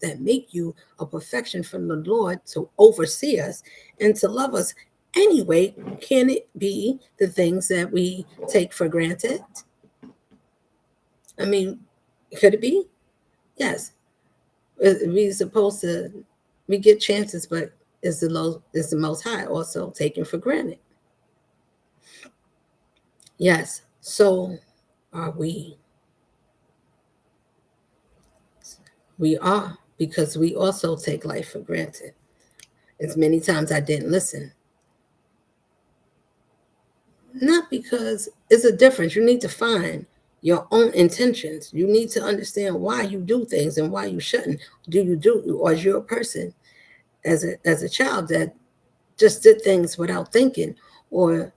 that make you a perfection from the Lord to oversee us and to love us anyway, can it be the things that we take for granted? I mean, could it be? Yes. We supposed to we get chances, but is the most high also taken for granted? Yes. So are we. We are, because we also take life for granted. As many times I didn't listen. Not because it's a difference. You need to find your own intentions. You need to understand why you do things and why you shouldn't. Do you do, or is you a person as a child that just did things without thinking, or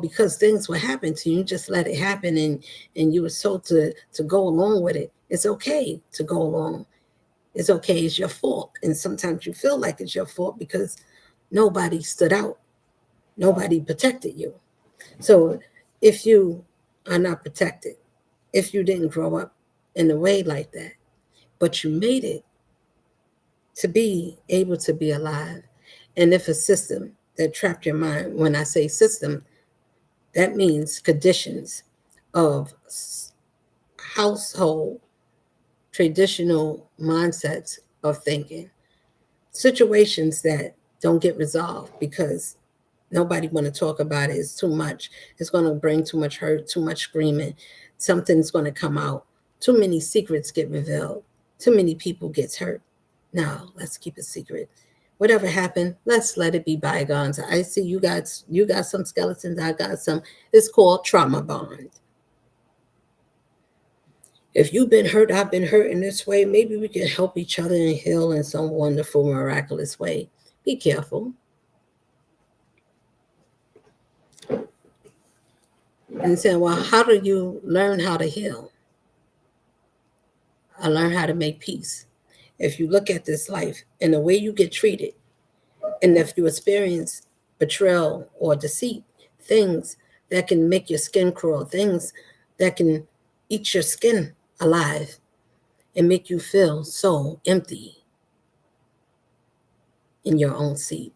because things were happening to you, you just let it happen, and you were told to go along with it. It's okay to go along. It's okay. It's your fault, and sometimes you feel like it's your fault because nobody stood out, nobody protected you. So if you are not protected, if you didn't grow up in a way like that, but you made it to be able to be alive, and if a system that trapped your mind, when I say system, that means conditions of household traditional mindsets of thinking, situations that don't get resolved because nobody want to talk about it. It's too much. It's going to bring too much hurt, too much screaming. Something's going to come out. Too many secrets get revealed. Too many people gets hurt. No, let's keep it secret. Whatever happened, let's let it be bygones. I see you got some skeletons, I got some. It's called trauma bond. If you've been hurt, I've been hurt in this way, maybe we can help each other and heal in some wonderful, miraculous way. Be careful. And saying, well, how do you learn how to heal? I learned how to make peace. If you look at this life and the way you get treated, and if you experience betrayal or deceit, things that can make your skin crawl, things that can eat your skin alive and make you feel so empty in your own seat.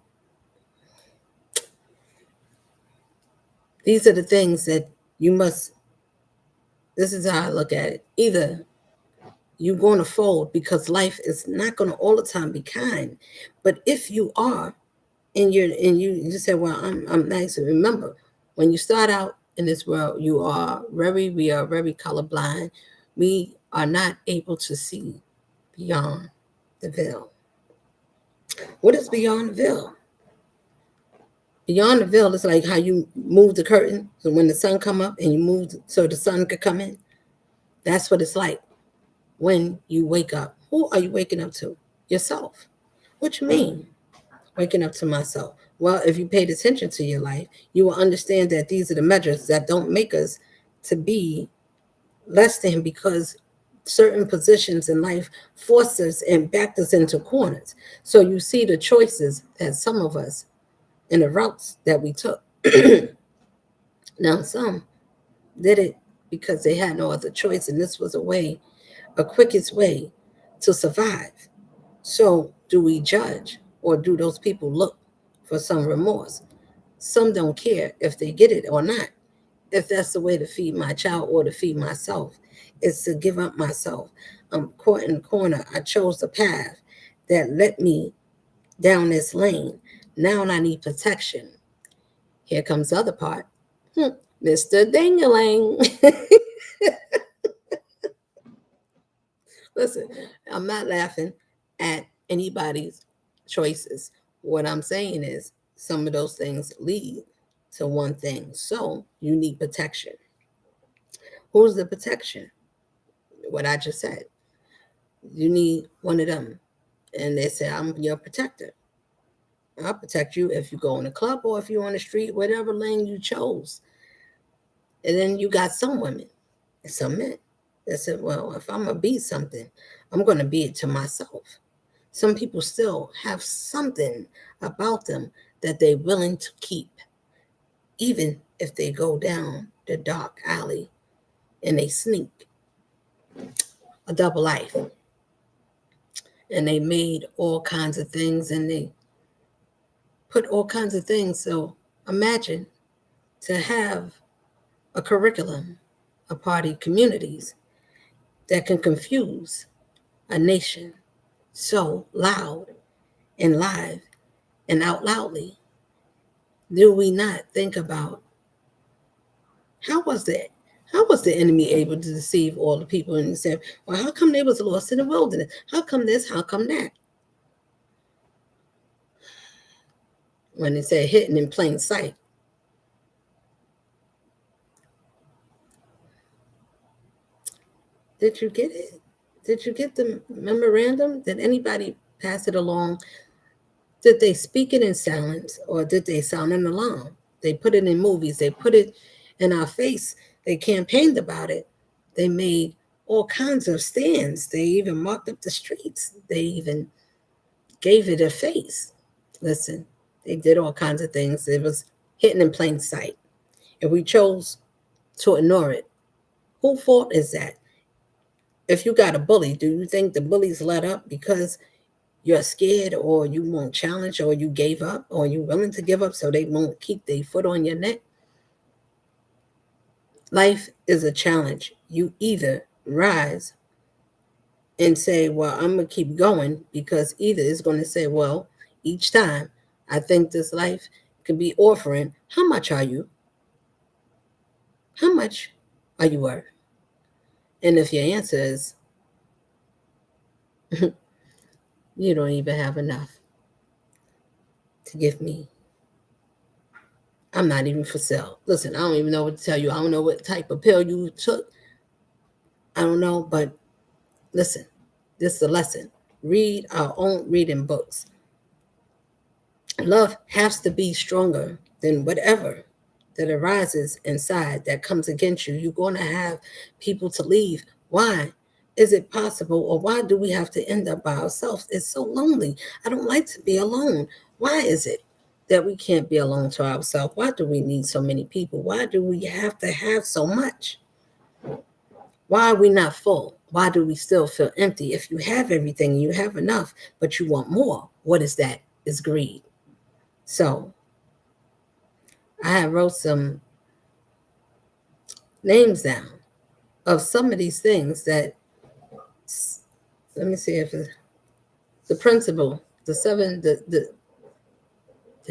These are the things that you must, this is how I look at it. Either you're going to fold because life is not going to all the time be kind. But if you are, and you just say, well, I'm nice. And remember, when you start out in this world, we are very colorblind. We are not able to see beyond the veil. What is beyond the veil? Beyond the veil is like how you move the curtain so when the sun come up and you move so the sun could come in. That's what it's like when you wake up. Who are you waking up to? Yourself. What you mean? Waking up to myself. Well, if you paid attention to your life, you will understand that these are the measures that don't make us to be less than, because certain positions in life forced us and backed us into corners. So you see the choices that some of us and the routes that we took. Now, some did it because they had no other choice, and this was a quickest way to survive. So, do we judge, or do those people look for some remorse? Some don't care if they get it or not. If that's the way to feed my child or to feed myself, it's to give up myself. I'm caught in the corner. I chose the path that led me down this lane. Now I need protection. Here comes the other part. Mr. Dingaling. Listen, I'm not laughing at anybody's choices. What I'm saying is some of those things lead to one thing. So you need protection. Who's the protection? What I just said. You need one of them. And they say, I'm your protector. I'll protect you if you go in a club or if you're on the street, whatever lane you chose. And then you got some women and some men that said, well, if I'm going to be something, I'm going to be it to myself. Some people still have something about them that they're willing to keep, even if they go down the dark alley and they sneak. A double life. and they made all kinds of things, and they put all kinds of things. So imagine to have a curriculum, a party, communities that can confuse a nation so loud and live and out loudly. Do we not think about how was that? How was the enemy able to deceive all the people and say, well, how come they was lost in the wilderness? How come this? How come that? When it said hidden in plain sight. Did you get it? Did you get the memorandum? Did anybody pass it along? Did they speak it in silence or did they sound an alarm? They put it in movies. They put it in our face. They campaigned about it. They made all kinds of stands. They even marked up the streets. They even gave it a face. Listen, they did all kinds of things. It was hidden in plain sight. If we chose to ignore it, whose fault is that? If you got a bully, do you think the bullies let up because you're scared or you won't challenge or you gave up or you willing to give up so they won't keep their foot on your neck? Life is a challenge. You either rise and say, well, I'm going to keep going, because either it's going to say, well, each time I think this life could be offering, how much are you? How much are you worth? And if your answer is, you don't even have enough to give me, I'm not even for sale. Listen, I don't even know what to tell you. I don't know what type of pill you took. I don't know, but listen, this is a lesson. Read our own reading books. Love has to be stronger than whatever that arises inside that comes against you. You're going to have people to leave. Why is it possible, or why do we have to end up by ourselves? It's so lonely. I don't like to be alone. Why is it that we can't be alone to ourselves? Why do we need so many people? Why do we have to have so much? Why are we not full? Why do we still feel empty? If you have everything, you have enough, but you want more, what is that? It's greed. So I have wrote some names down of some of these things that, let me see if the principle, the seven, the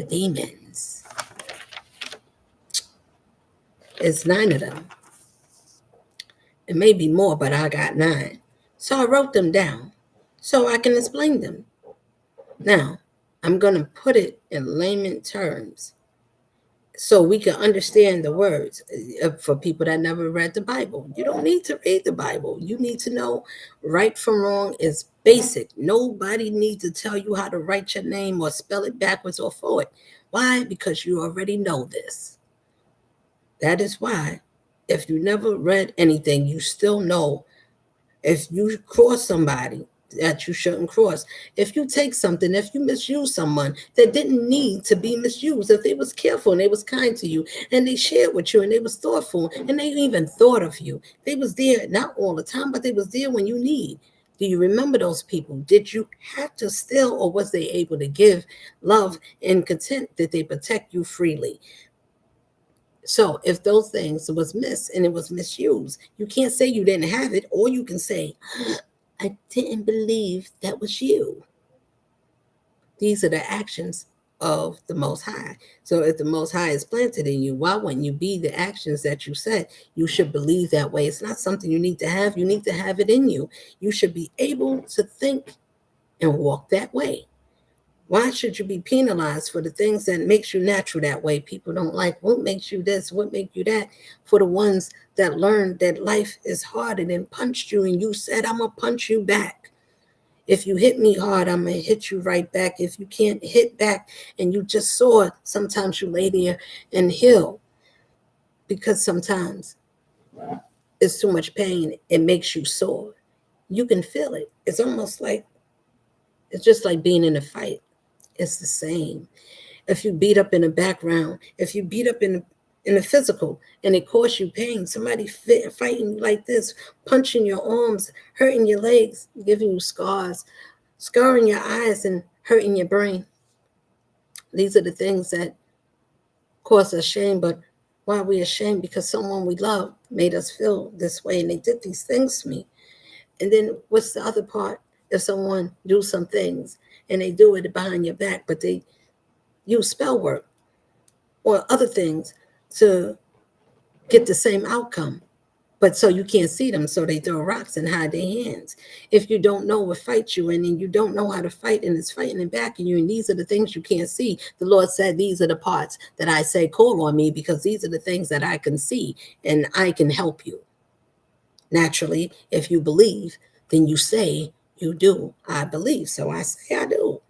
demons. It's 9 of them. It may be more, but I got 9. So I wrote them down so I can explain them. Now, I'm going to put it in layman terms so we can understand the words. For people that never read the Bible, you don't need to read the Bible. You need to know right from wrong is basic. Nobody needs to tell you how to write your name or spell it backwards or forward. Why? Because you already know this. That is why, if you never read anything, you still know if you cross somebody that you shouldn't cross. If you take something, if you misuse someone that didn't need to be misused, if they was careful and they was kind to you and they shared with you and they was thoughtful and they even thought of you, they was there, not all the time, but they was there when you need. Do you remember those people? Did you have to steal, or was they able to give love and content? Did they protect you freely? So if those things was missed and it was misused, you can't say you didn't have it, or you can say, I didn't believe that was you. These are the actions of the Most High. So if the Most High is planted in you, why wouldn't you be the actions that you said? You should believe that way. It's not something you need to have. You need to have it in you. You should be able to think and walk that way. Why should you be penalized for the things that makes you natural that way? People don't like what makes you this, what makes you that. For the ones that learned that life is hard and then punched you and you said, I'm going to punch you back. If you hit me hard, I'm going to hit you right back. If you can't hit back and you just saw it, sometimes you lay there and heal, because sometimes it's too much pain. It makes you sore. You can feel it. It's almost like, it's just like being in a fight. It's the same. If you beat up in the background, if you beat up in the physical and it causes you pain, somebody fighting you like this, punching your arms, hurting your legs, giving you scars, scarring your eyes and hurting your brain. These are the things that cause us shame. But why are we ashamed? Because someone we love made us feel this way and they did these things to me. And then what's the other part? If someone do some things and they do it behind your back, but they use spell work or other things to get the same outcome. But so you can't see them, so they throw rocks and hide their hands. If you don't know what fight you in and you don't know how to fight and it's fighting in back of you, and these are the things you can't see, the Lord said, these are the parts that I say, call on me, because these are the things that I can see and I can help you. Naturally, if you believe, then you say you do. I believe, so I say I do.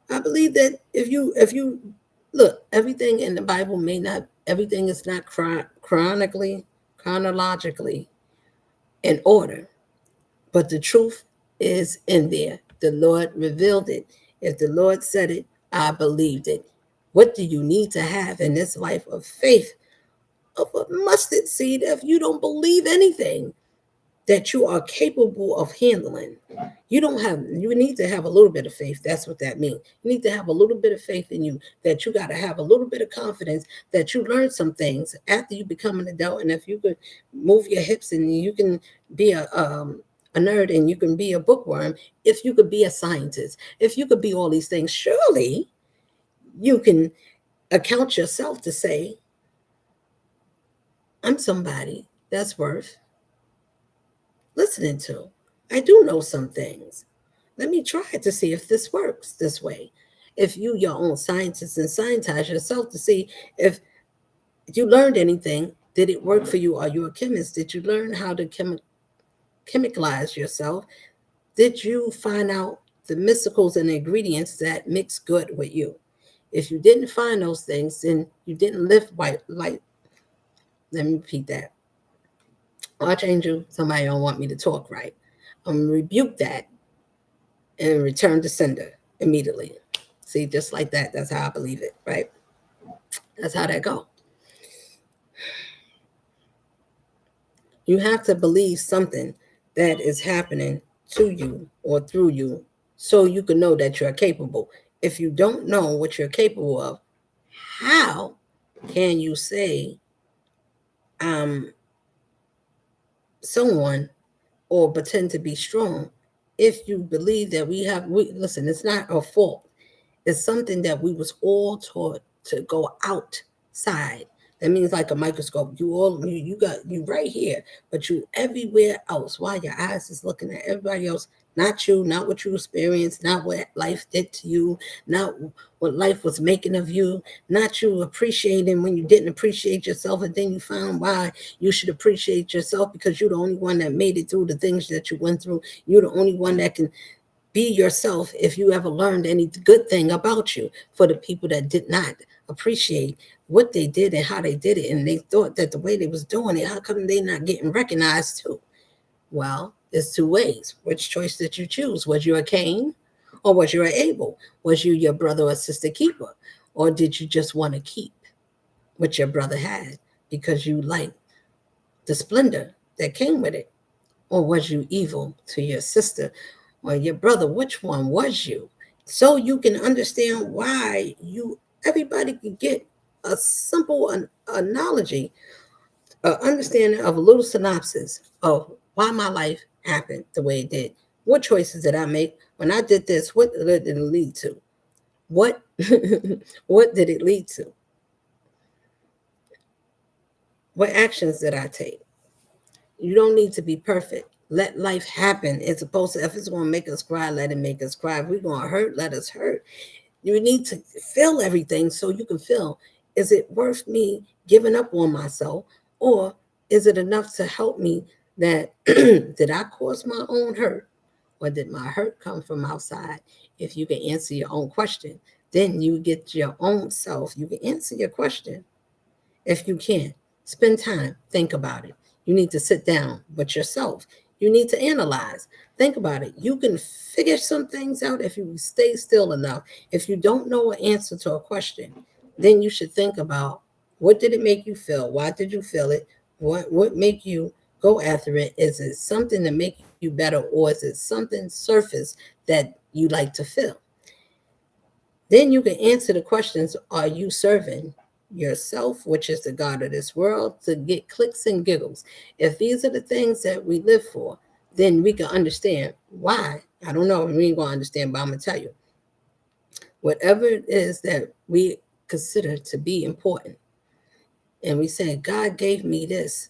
I believe that if you look, everything in the Bible may not, everything is not chronologically in order, but the truth is in there. The Lord revealed it. If the Lord said it, I believed it. What do you need to have in this life of faith, of a mustard seed, if you don't believe anything that you are capable of handling? You need to have a little bit of faith. That's what that means. You need to have a little bit of faith in you, that you got to have a little bit of confidence that you learn some things after you become an adult. And if you could move your hips and you can be a nerd and you can be a bookworm, if you could be a scientist, if you could be all these things, surely you can account yourself to say, I'm somebody that's worth listening to. I do know some things. Let me try to see if this works this way. If you, your own scientist, and scientize yourself to see if you learned anything, did it work for you? Are you a chemist? Did you learn how to chemicalize yourself? Did you find out the mysticals and the ingredients that mix good with you? If you didn't find those things, then you didn't live white light. Let me repeat that. Archangel, somebody don't want me to talk right. Rebuke that and return to sender immediately. See, just like that. That's how I believe it, right? That's how that go. You have to believe something that is happening to you or through you so you can know that you're capable. If you don't know what you're capable of, how can you say I'm someone or pretend to be strong if you believe that we listen, it's not a fault. It's something that we was all taught to go outside. That means like a microscope. You got you right here, but you everywhere else. While your eyes is looking at everybody else, not you, not what you experienced, not what life did to you, not what life was making of you, not you appreciating when you didn't appreciate yourself, and then you found why you should appreciate yourself, because you're the only one that made it through the things that you went through. You're the only one that can be yourself if you ever learned any good thing about you. For the people that did not appreciate what they did and how they did it, and they thought that the way they was doing it, how come they not getting recognized too? Well, there's two ways. Which choice did you choose? Was you a Cain or was you an Abel? Was you your brother or sister keeper? Or did you just want to keep what your brother had because you liked the splendor that came with it? Or was you evil to your sister or your brother? Which one was you? So you can understand why everybody can get a simple analogy, understanding of a little synopsis of why my life happened the way it did. What choices did I make when I did this? What did it lead to? What what did it lead to? What actions did I take? You don't need to be perfect. Let life happen. It's supposed to, if it's going to make us cry, let it make us cry. If we're going to hurt, let us hurt. You need to feel everything so you can feel, is it worth me giving up on myself? Or is it enough to help me that did I cause my own hurt? Or did my hurt come from outside? If you can answer your own question, then you get your own self. You can answer your question. If you can, spend time, think about it. You need to sit down with yourself. You need to analyze. Think about it. You can figure some things out if you stay still enough. If you don't know an answer to a question, then you should think about, what did it make you feel? Why did you feel it? What make you go after it? Is it something to make you better, or is it something surface that you like to fill. Then you can answer the questions: are you serving yourself, which is the God of this world, to get clicks and giggles? If these are the things that we live for, then we can understand why. I don't know, we ain't gonna understand, but I'm gonna tell you. Whatever it is that we consider to be important, and we say, God gave me this,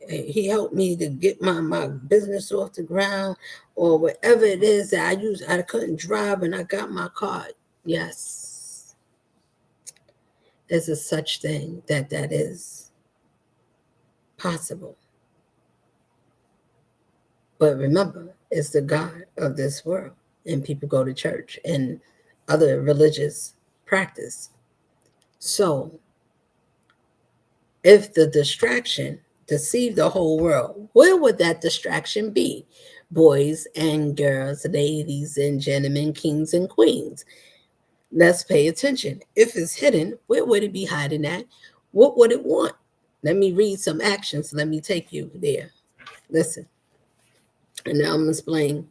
he helped me to get my business off the ground, or whatever it is that I use. I couldn't drive and I got my car. Yes, there's a such thing that is possible. But remember, it's the God of this world, and people go to church and other religious practice. So if the distraction deceived the whole world, where would that distraction be? Boys and girls, ladies and gentlemen, kings and queens. Let's pay attention. If it's hidden, where would it be hiding at? What would it want? Let me read some actions. Let me take you there. Listen. And now I'm going to explain.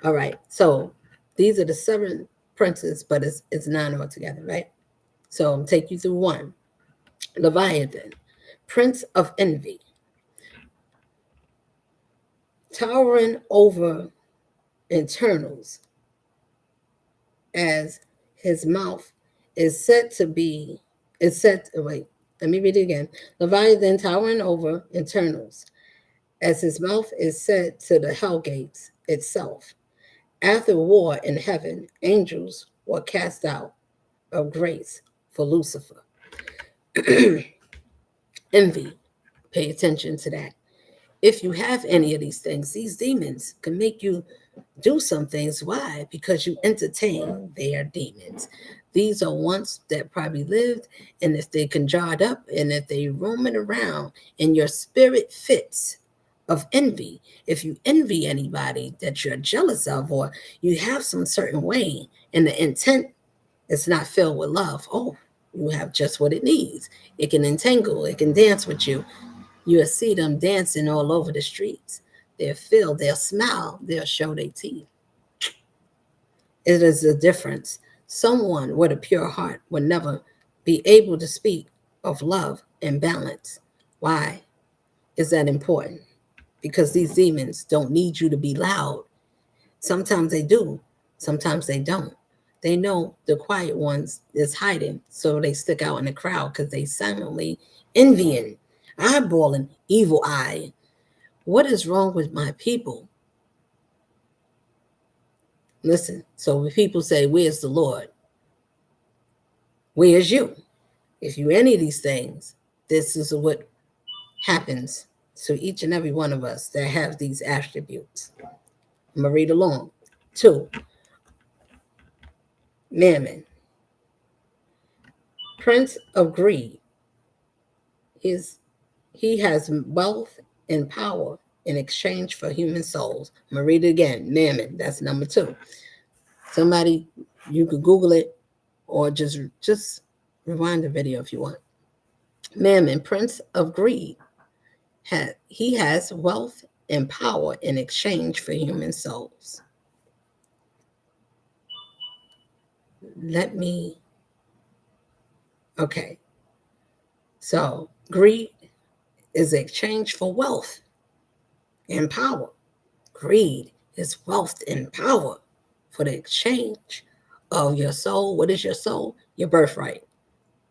All right. So these are the 7 princes, but it's 9 altogether, right? So I'll take you through 1. Leviathan, prince of envy, towering over internals, as his mouth is said to be, wait, let me read it again. Leviathan, towering over internals, as his mouth is said to the hell gates itself. After war in heaven, angels were cast out of grace for Lucifer. Envy, pay attention to that. If you have any of these things, these demons can make you do some things. Why? Because you entertain their demons. These are ones that probably lived, and if they conjured up, and if they roaming around, and your spirit fits of envy, if you envy anybody that you're jealous of, or you have some certain way, and the intent is not filled with love, oh, you have just what it needs. It can entangle, it can dance with you. You'll see them dancing all over the streets. They'll feel, they'll smile, they'll show their teeth. It is a difference. Someone with a pure heart would never be able to speak of love and balance. Why is that important? Because these demons don't need you to be loud. Sometimes they do, sometimes they don't. They know the quiet ones is hiding, so they stick out in the crowd because they silently envying, eyeballing, evil eye. What is wrong with my people? Listen, so when people say, where's the Lord? Where's you? If you any of these things, this is what happens to each and every one of us that have these attributes. I'm going to read along. 2, Mammon, prince of greed. He has wealth and power in exchange for human souls. I'm going to read it again. Mammon, that's number 2. Somebody, you could Google it, or just rewind the video if you want. Mammon, prince of greed. He has wealth and power in exchange for human souls. Okay. So greed is exchange for wealth and power. Greed is wealth and power for the exchange of your soul. What is your soul? Your birthright.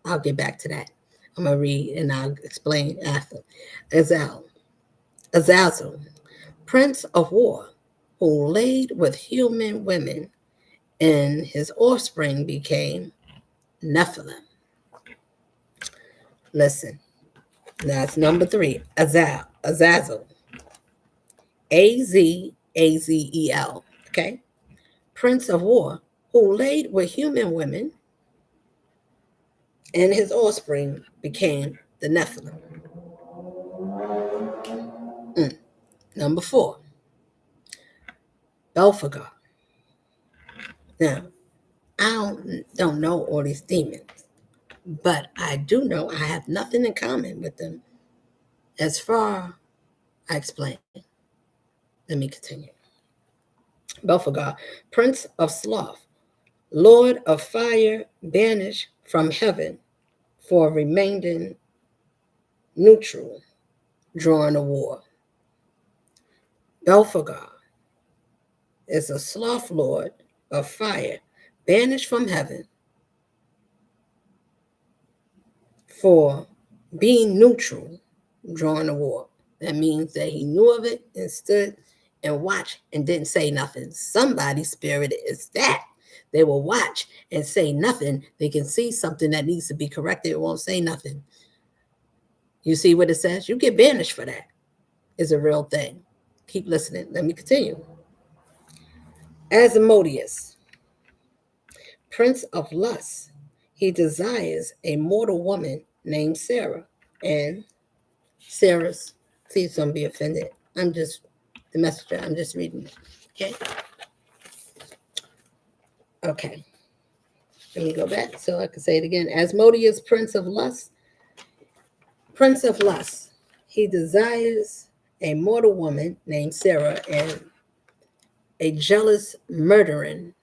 I'll get back to that. I'm going to read and I'll explain after. Azazel, prince of war, who laid with human women, and his offspring became Nephilim. Listen, that's number 3. Azazel, Azazel, okay? Prince of war, who laid with human women, and his offspring became the Nephilim. Number 4, Belphegor. Now, I don't know all these demons, but I do know I have nothing in common with them. As far I explain. Let me continue. Belphegor, prince of sloth, lord of fire, banished from heaven for remaining neutral during a war. Belphegor is a sloth lord of fire, banished from heaven for being neutral during the war. That means that he knew of it and stood and watched and didn't say nothing. Somebody's spirit is that. They will watch and say nothing. They can see something that needs to be corrected. It won't say nothing. You see what it says? You get banished for that. It's a real thing. Keep listening. Let me continue. Asmodeus, prince of lust, he desires a mortal woman named Sarah. And Sarah's, please don't be offended. I'm just the messenger. I'm just reading it. Okay. Okay. Let me go back so I can say it again. Asmodeus, prince of lust, prince of lust. He desires a mortal woman named Sarah and a jealous murdering,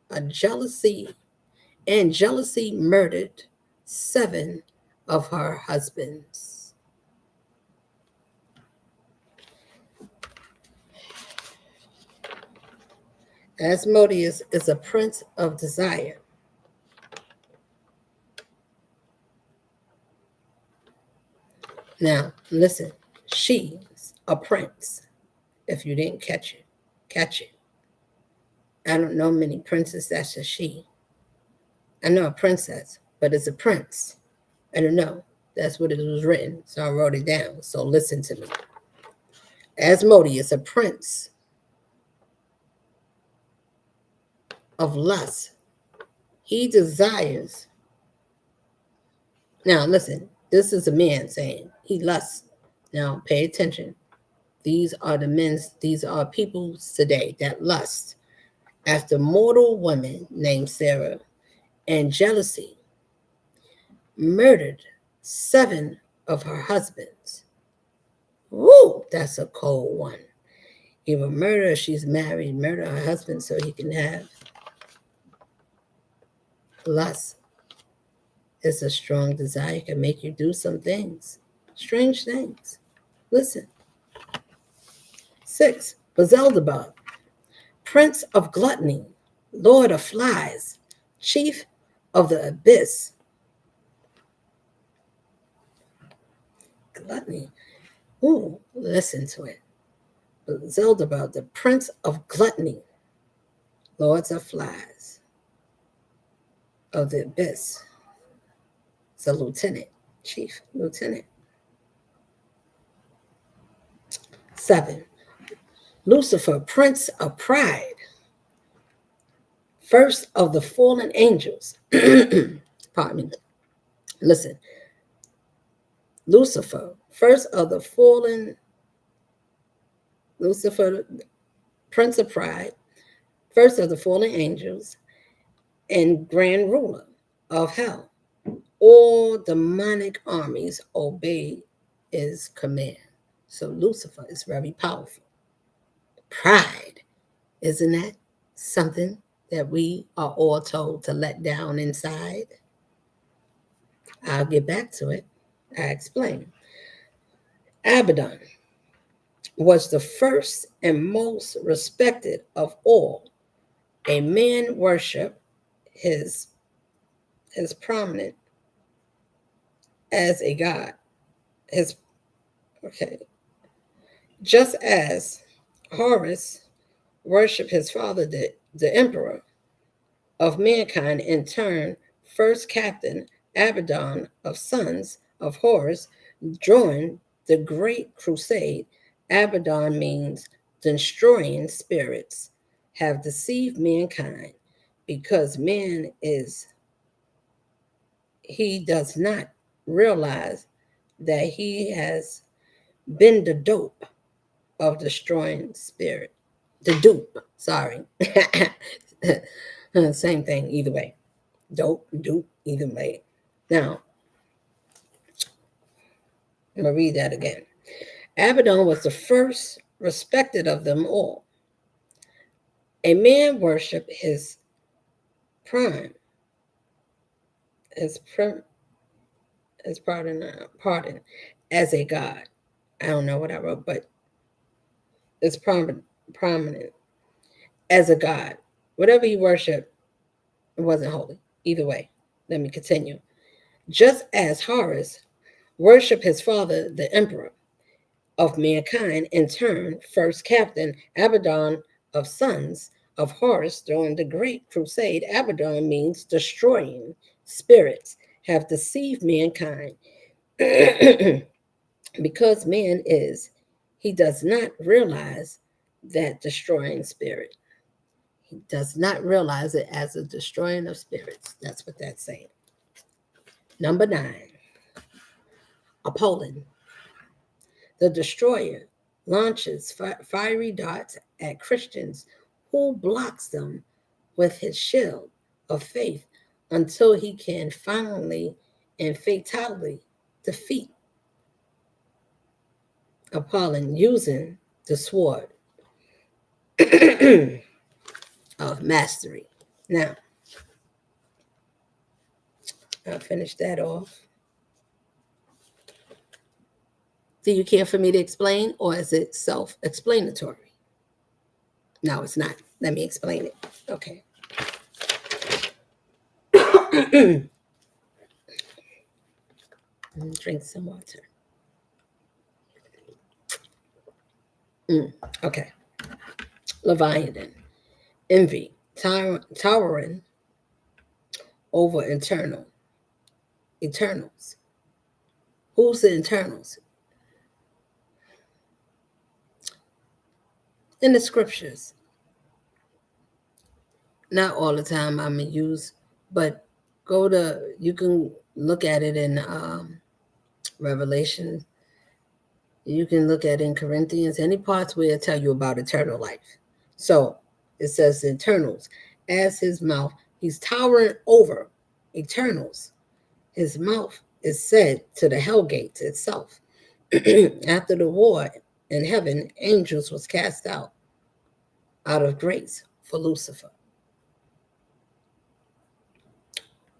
a jealousy murdered 7 of her husbands. Asmodeus is a prince of desire. Now, listen, she's a prince. If you didn't catch it, catch it. I don't know many princes that's a she. I know a princess, but it's a prince. I don't know. That's what it was written, so I wrote it down. So listen to me. Asmodeus, a prince of lust. He desires. Now, listen, this is a man saying he lusts. Now, pay attention. These are these are people today that lust after mortal women named Sarah and jealousy murdered 7 of her husbands. Woo, that's a cold one. Either murder, she's married, murder her husband so he can have lust. It's a strong desire. It can make you do some things, strange things. Listen. 6, Beelzebub, prince of gluttony, lord of flies, chief of the abyss. Gluttony. Ooh, listen to it. Beelzebub, the prince of gluttony, lords of flies, of the abyss. It's a lieutenant, chief lieutenant. 7, Lucifer, prince of pride, first of the fallen angels. Pardon me. Listen. Lucifer, first of the fallen, Lucifer, prince of pride, first of the fallen angels, and grand ruler of hell. All demonic armies obey his command. So Lucifer is very powerful. Pride, isn't that something that we are all told to let down inside? I'll get back to it. I explain. Abaddon was the first and most respected of all. A man worship his prominent as a god. His okay. Just as Horus worshiped his father, the emperor of mankind, in turn, first captain Abaddon of sons of Horus joined the Great Crusade. Abaddon means destroying spirits have deceived mankind because he does not realize that he has been the dope of destroying spirit. The dupe, sorry. Same thing, either way. Dope, dupe, either way. Now, I'm going to read that again. Abaddon was the first respected of them all. A man worship prime, his prim, his pardon, as a god. I don't know what I wrote, but it's prominent as a god. Whatever he worshiped, it wasn't holy. Either way, let me continue. Just as Horus worshiped his father, the emperor of mankind, in turn, first captain Abaddon of sons of Horus during the Great Crusade. Abaddon means destroying spirits have deceived mankind. Because man is, he does not realize that destroying spirit. He does not realize it as a destroying of spirits. That's what that's saying. Number 9, Apollon, the destroyer, launches fiery darts at Christians who blocks them with his shield of faith until he can finally and fatally defeat Apollon using the sword of mastery. Now, I'll finish that off. Do you care for me to explain, or is it self-explanatory? No, it's not. Let me explain it. Okay. Drink some water. Okay. Leviathan. Envy. Towering over eternals. Who's the internals? In the scriptures. Not all the time I'm going to use, but you can look at it in Revelation. You can look at it in Corinthians, any parts where it tell you about eternal life. So it says internals. As his mouth, he's towering over eternals. His mouth is said to the hell gates itself. After the war in heaven, angels was cast out of grace for Lucifer.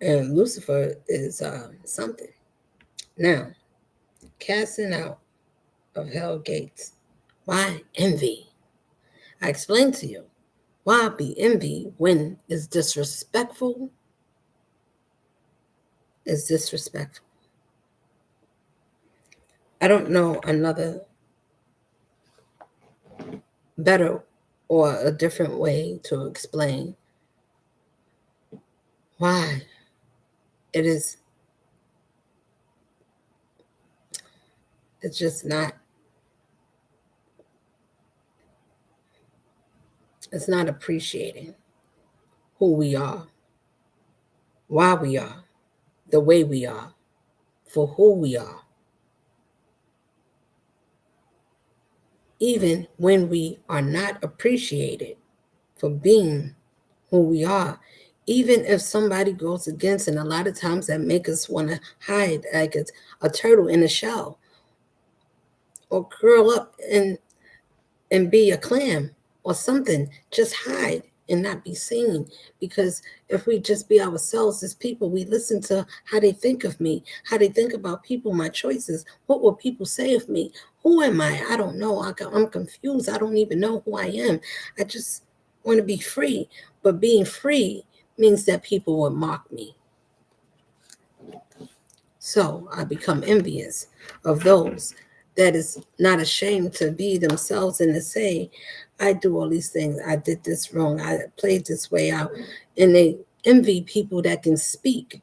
And Lucifer is something. Now, casting out of hell gates. Why envy? I explained to you. Why be envy when it's disrespectful? It's disrespectful. I don't know another better or a different way to explain why it is. It's just not. It's not appreciating who we are, why we are, the way we are, for who we are. Even when we are not appreciated for being who we are, even if somebody goes against, and a lot of times that make us want to hide like it's a turtle in a shell, or curl up and be a clam or something, just hide and not be seen. Because if we just be ourselves as people, we listen to how they think of me, how they think about people, my choices. What will people say of me? Who am I? I don't know. I'm confused. I don't even know who I am. I just want to be free. But being free means that people will mock me. So I become envious of those that is not ashamed to be themselves and to say, I do all these things. I did this wrong. I played this way out. And they envy people that can speak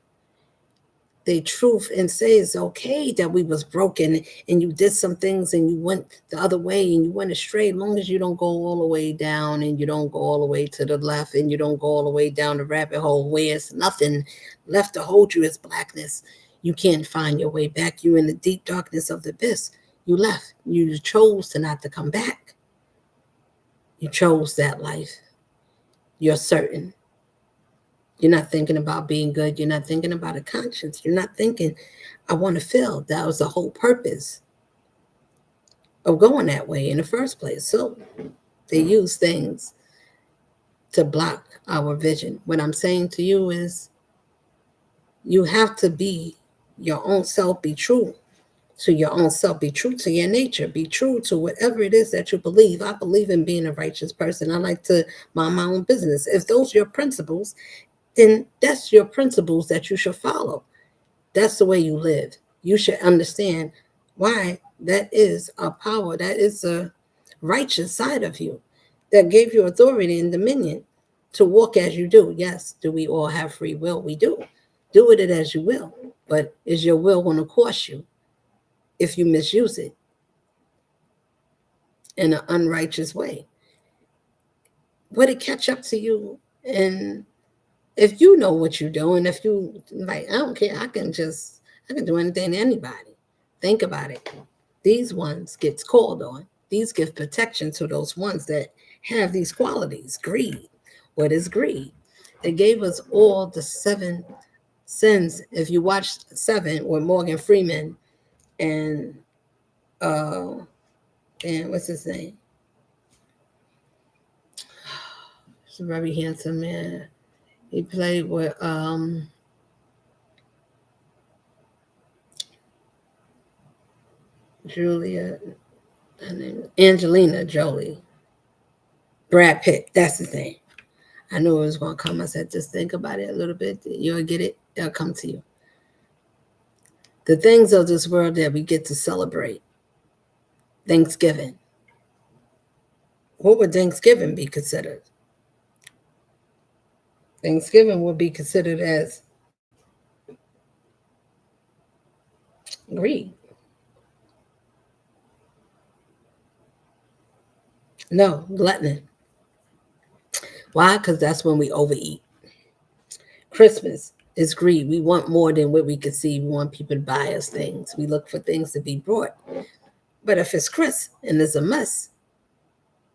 the truth and say it's okay that we was broken and you did some things and you went the other way and you went astray. As long as you don't go all the way down and you don't go all the way to the left and you don't go all the way down the rabbit hole where it's nothing left to hold you as blackness. You can't find your way back. You're in the deep darkness of the abyss. You left. You chose to not to come back. You chose that life. You're certain. You're not thinking about being good. You're not thinking about a conscience. You're not thinking, I want to feel. That was the whole purpose of going that way in the first place. So they use things to block our vision. What I'm saying to you is you have to be your own self, be true to your own self, be true to your nature, be true to whatever it is that you believe. I believe in being a righteous person. I like to mind my own business. If those are your principles, then that's your principles that you should follow. That's the way you live. You should understand why that is a power, that is a righteous side of you that gave you authority and dominion to walk as you do. Yes, do we all have free will? We do. Do with it as you will. But is your will going to cost you if you misuse it in an unrighteous way? Would it catch up to you? And if you know what you're doing, if you like, I don't care, I can do anything to anybody. Think about it. These ones gets called on. These give protection to those ones that have these qualities. Greed. What is greed? It gave us all the 7 sins. If you watch Seven with Morgan Freeman and and what's his name? He's a very handsome man. He played with Julia, her name Angelina Jolie. Brad Pitt, that's his name. I knew it was going to come. I said, just think about it a little bit. You'll get it. It'll come to you. The things of this world that we get to celebrate. Thanksgiving. What would Thanksgiving be considered? Thanksgiving would be considered as greed. No, gluttony. Why? Because that's when we overeat. Christmas is greed. We want more than what we can see. We want people to buy us things. We look for things to be brought. But if it's Chris and it's a mess,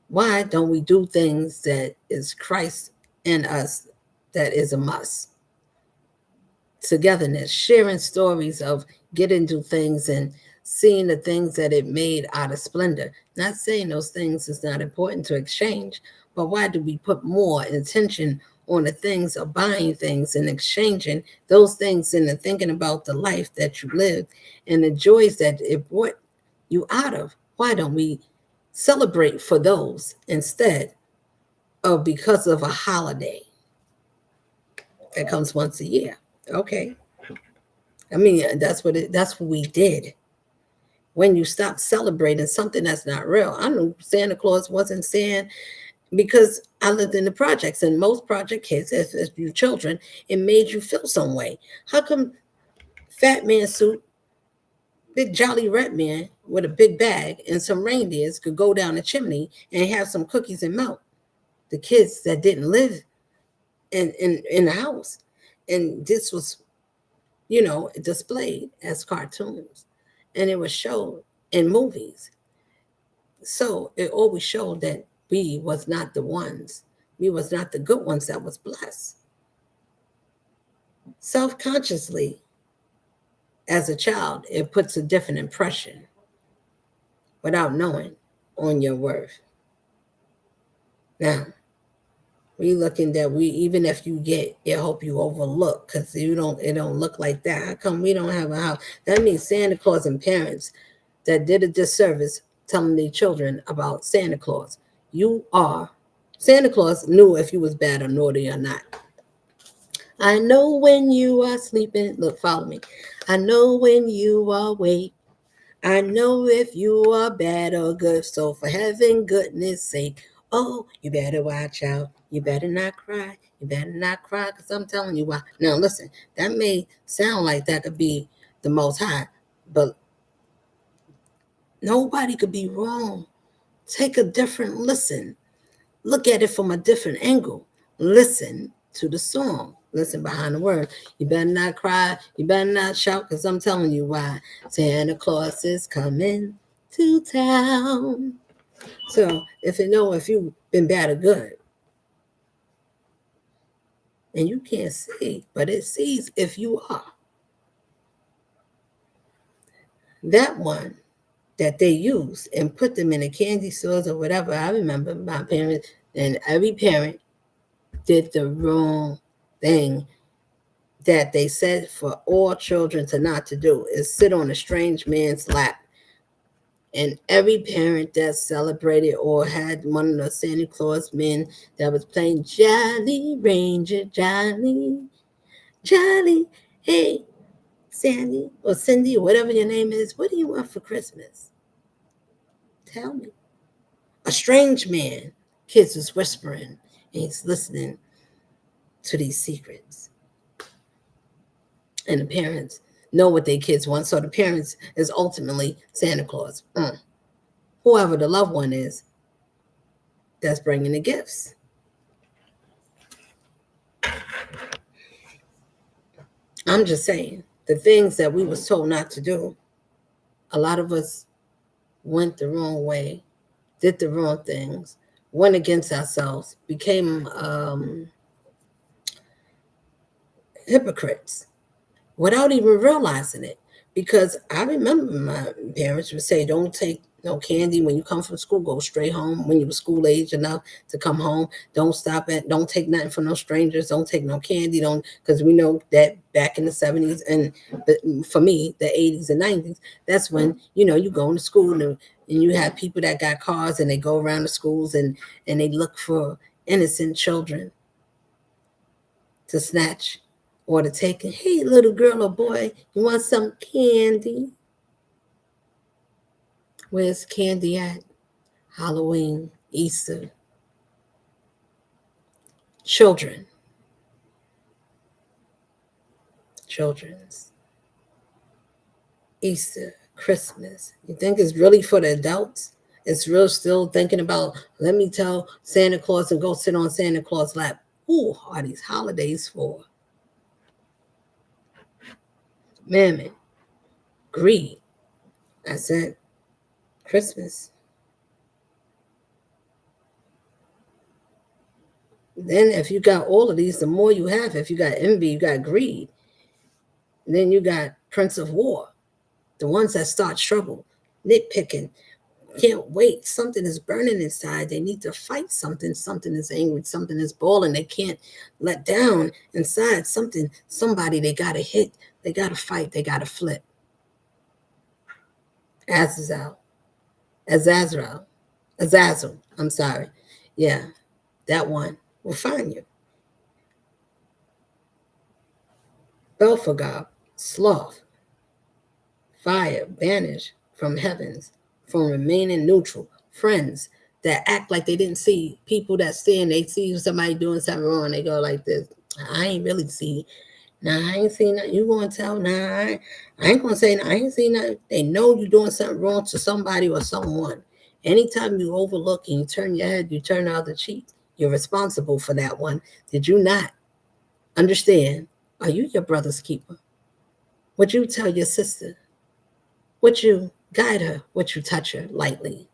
why don't we do things that is Christ in us that is a must? Togetherness, sharing stories of getting to things and seeing the things that it made out of splendor. Not saying those things is not important to exchange, but why do we put more attention on the things of buying things and exchanging those things and thinking about the life that you lived and the joys that it brought you out of? Why don't we celebrate for those instead of because of a holiday that comes once a year? Okay. I mean, that's what we did. When you stop celebrating something that's not real. I knew Santa Claus wasn't saying, because I lived in the projects, and most project kids, as you children, it made you feel some way. How come fat man suit, big jolly red man with a big bag and some reindeers could go down the chimney and have some cookies and milk? The kids that didn't live in the house. And this was, displayed as cartoons. And it was showed in movies. So it always showed that we was not the ones. We was not the good ones that was blessed. Self-consciously, as a child, it puts a different impression without knowing on your worth. Now, we looking that we, even if you get, it hope you overlook because it don't look like that. How come we don't have a house? That means Santa Claus and parents that did a disservice telling their children about Santa Claus. Santa Claus knew if you was bad or naughty or not. I know when you are sleeping. Look, follow me. I know when you are awake. I know if you are bad or good. So for heaven, goodness sake, oh, you better watch out. You better not cry. You better not cry because I'm telling you why. Now, listen, that may sound like that could be the Most High, but nobody could be wrong. Take a different listen. Look at it from a different angle. Listen to the song. Listen behind the word. You better not cry. You better not shout because I'm telling you why. Santa Claus is coming to town. So if you've been bad or good, and you can't see, but it sees if you are. That one that they use and put them in the candy stores or whatever. I remember my parents and every parent did the wrong thing that they said for all children to not to do is sit on a strange man's lap. And every parent that celebrated or had one of the Santa Claus men that was playing Jolly Ranger, Jolly, Jolly, hey, Sandy or Cindy or whatever your name is, what do you want for Christmas? Tell me. A strange man, kids was whispering, and he's listening to these secrets. And the parents know what their kids want, so the parents is ultimately Santa Claus. Whoever the loved one is that's bringing the gifts. I'm just saying, the things that we was told not to do, a lot of us went the wrong way, did the wrong things, went against ourselves, became hypocrites without even realizing it. Because I remember my parents would say, don't take no candy when you come from school, go straight home when you were school age enough to come home. Don't take nothing from no strangers, don't take no candy, don't, because we know that back in the 70s and for me, the 80s and 90s, that's when, you go into school and you have people that got cars and they go around the schools and they look for innocent children to snatch or to take it. Hey, little girl or boy, you want some candy? Where's candy at? Halloween, Easter. Children. Children's. Easter, Christmas. You think it's really for the adults? It's real still thinking about, let me tell Santa Claus and go sit on Santa Claus' lap. Who are these holidays for? Mammon, greed. I said Christmas. Then if you got all of these, the more you have, if you got envy, you got greed. And then you got Prince of War, the ones that start trouble, nitpicking, can't wait. Something is burning inside. They need to fight something. Something is angry. Something is boiling. They can't let down inside. Somebody they got to hit. They got to fight. They got to flip. Azazel. Azazel. I'm sorry. Yeah, that one will find you. Belphegor, sloth, fire, banish from heavens, from remaining neutral, friends that act like they didn't see, people that stand, they see somebody doing something wrong, they go like this. I ain't really see. Nah, I ain't seen nothing. You gonna tell? Nah, I ain't gonna say. Nah, I ain't seen nothing. They know you doing something wrong to somebody or someone. Anytime you overlook and you turn your head, you turn the other cheek. You're responsible for that one. Did you not understand? Are you your brother's keeper? Would you tell your sister? Would you guide her? Would you touch her lightly?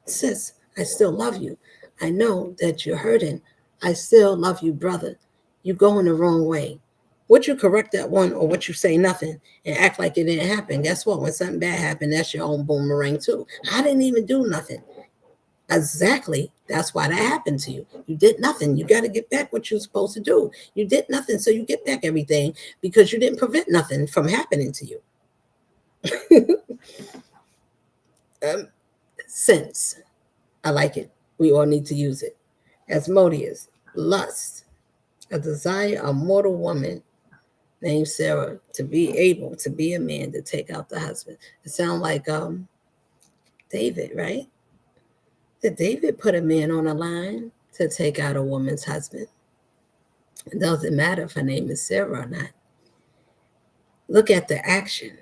Sis, I still love you. I know that you're hurting. I still love you, brother. You going the wrong way. Would you correct that one or would you say nothing and act like it didn't happen? Guess what? When something bad happened, that's your own boomerang too. I didn't even do nothing. Exactly. That's why that happened to you. You did nothing. You got to get back what you're supposed to do. You did nothing, so you get back everything because you didn't prevent nothing from happening to you. Sense. I like it. We all need to use it. Asmodeus, lust, a desire, a mortal woman named Sarah to be able to be a man to take out the husband. It sounds like David, right? Did David put a man on a line to take out a woman's husband? It doesn't matter if her name is Sarah or not. Look at the action.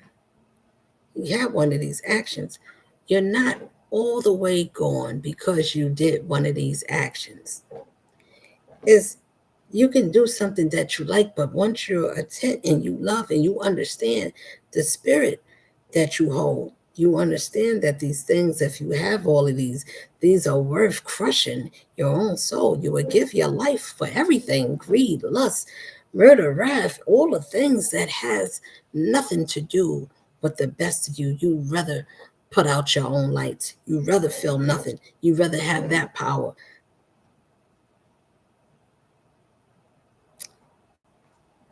You have one of these actions. You're not all the way gone because you did one of these actions. Is you can do something that you like, but once you're attent and you love and you understand the spirit that you hold, you understand that these things, if you have all of these are worth crushing your own soul. You would give your life for everything, greed, lust, murder, wrath, all the things that has nothing to do with the best of you. You rather put out your own lights. You rather feel nothing. You rather have that power.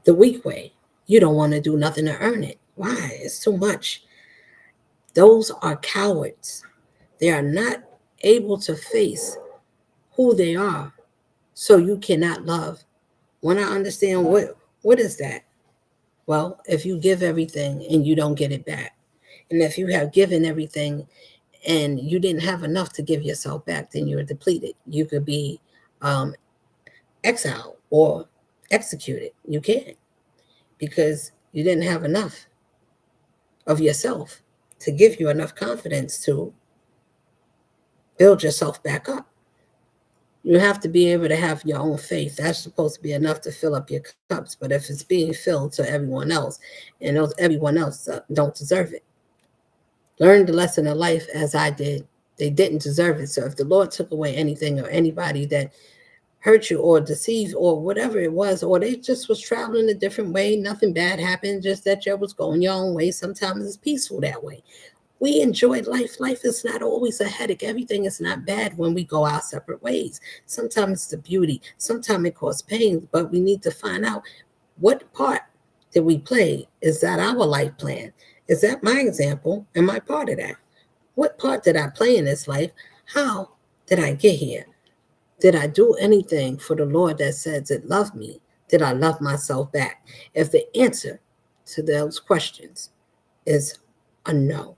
the weak way. You don't want to do nothing to earn it. Why? It's too much. Those are cowards. They are not able to face who they are. So you cannot love. When I understand what is that? Well, if you give everything and you don't get it back, and if you have given everything and you didn't have enough to give yourself back, then you're depleted. You could be um, exiled or executed. You can't because you didn't have enough of yourself to give you enough confidence to build yourself back up. You have to be able to have your own faith. That's supposed to be enough to fill up your cups. But if it's being filled to everyone else, and everyone else don't deserve it, learn the lesson of life as I did. They didn't deserve it. So if the Lord took away anything or anybody that hurt you or deceived or whatever it was, or they just was traveling a different way, nothing bad happened, just that you was going your own way. Sometimes it's peaceful that way. We enjoy life. Life is not always a headache. Everything is not bad when we go our separate ways. Sometimes it's the beauty. Sometimes it causes pain, but we need to find out what part did we play? Is that our life plan? Is that my example? Am I part of that? What part did I play in this life? How did I get here? Did I do anything for the Lord that says it loved me? Did I love myself back? If the answer to those questions is a no,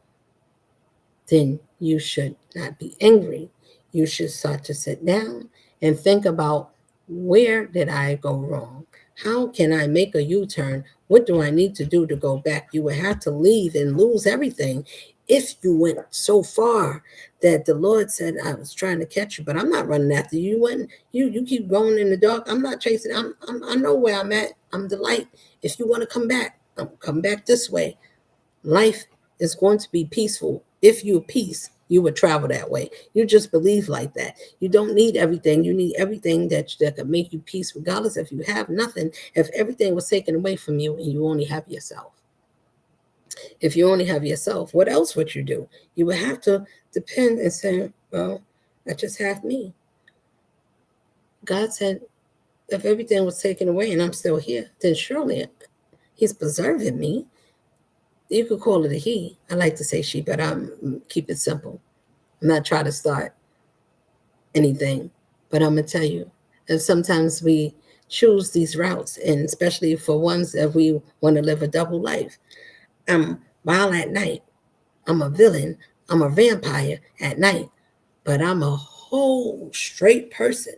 then you should not be angry. You should start to sit down and think about, where did I go wrong? How can I make a U-turn? What do I need to do to go back? You would have to leave and lose everything if you went so far that the Lord said, I was trying to catch you, but I'm not running after you. You keep going in the dark. I'm not chasing. I know where I'm at. I'm the light. If you want to come back, come back this way. Life is going to be peaceful. If you're peace, you would travel that way. You just believe like that. You don't need everything. You need everything that can make you peace, regardless if you have nothing. If everything was taken away from you and you only have yourself. If you only have yourself, what else would you do? You would have to depend and say, well, I just have me. God said, if everything was taken away and I'm still here, then surely He's preserving me. You could call it a he. I like to say she, but I'm keep it simple. I'm not trying to start anything, but I'm gonna tell you, if sometimes we choose these routes, and especially for ones that we want to live a double life. I'm wild at night. I'm a villain. I'm a vampire at night, but I'm a whole straight person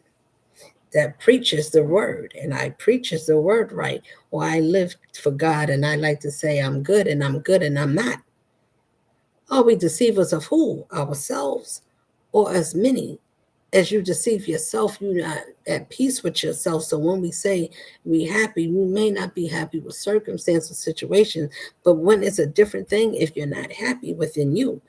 that preaches the word, and I preaches the word right, or I live for God, and I like to say I'm good and I'm good and I'm not. Are we deceivers of who? Ourselves, or as many? As you deceive yourself, you're not at peace with yourself. So when we say we happy, we may not be happy with circumstances, situations, but when it's a different thing if you're not happy within you.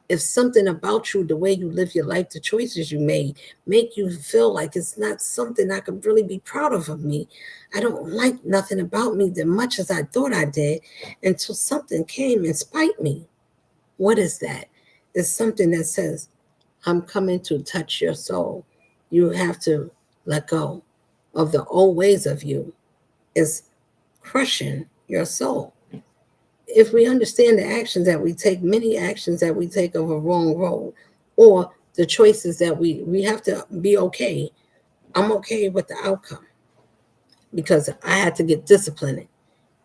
If something about you, the way you live your life, the choices you made, make you feel like it's not something I could really be proud of me. I don't like nothing about me that much as I thought I did until something came and spite me. What is that? It's something that says, I'm coming to touch your soul. You have to let go of the old ways of you. It's crushing your soul. If we understand the actions that we take, many actions that we take of a wrong road, or the choices that we have to be okay. I'm okay with the outcome because I had to get disciplined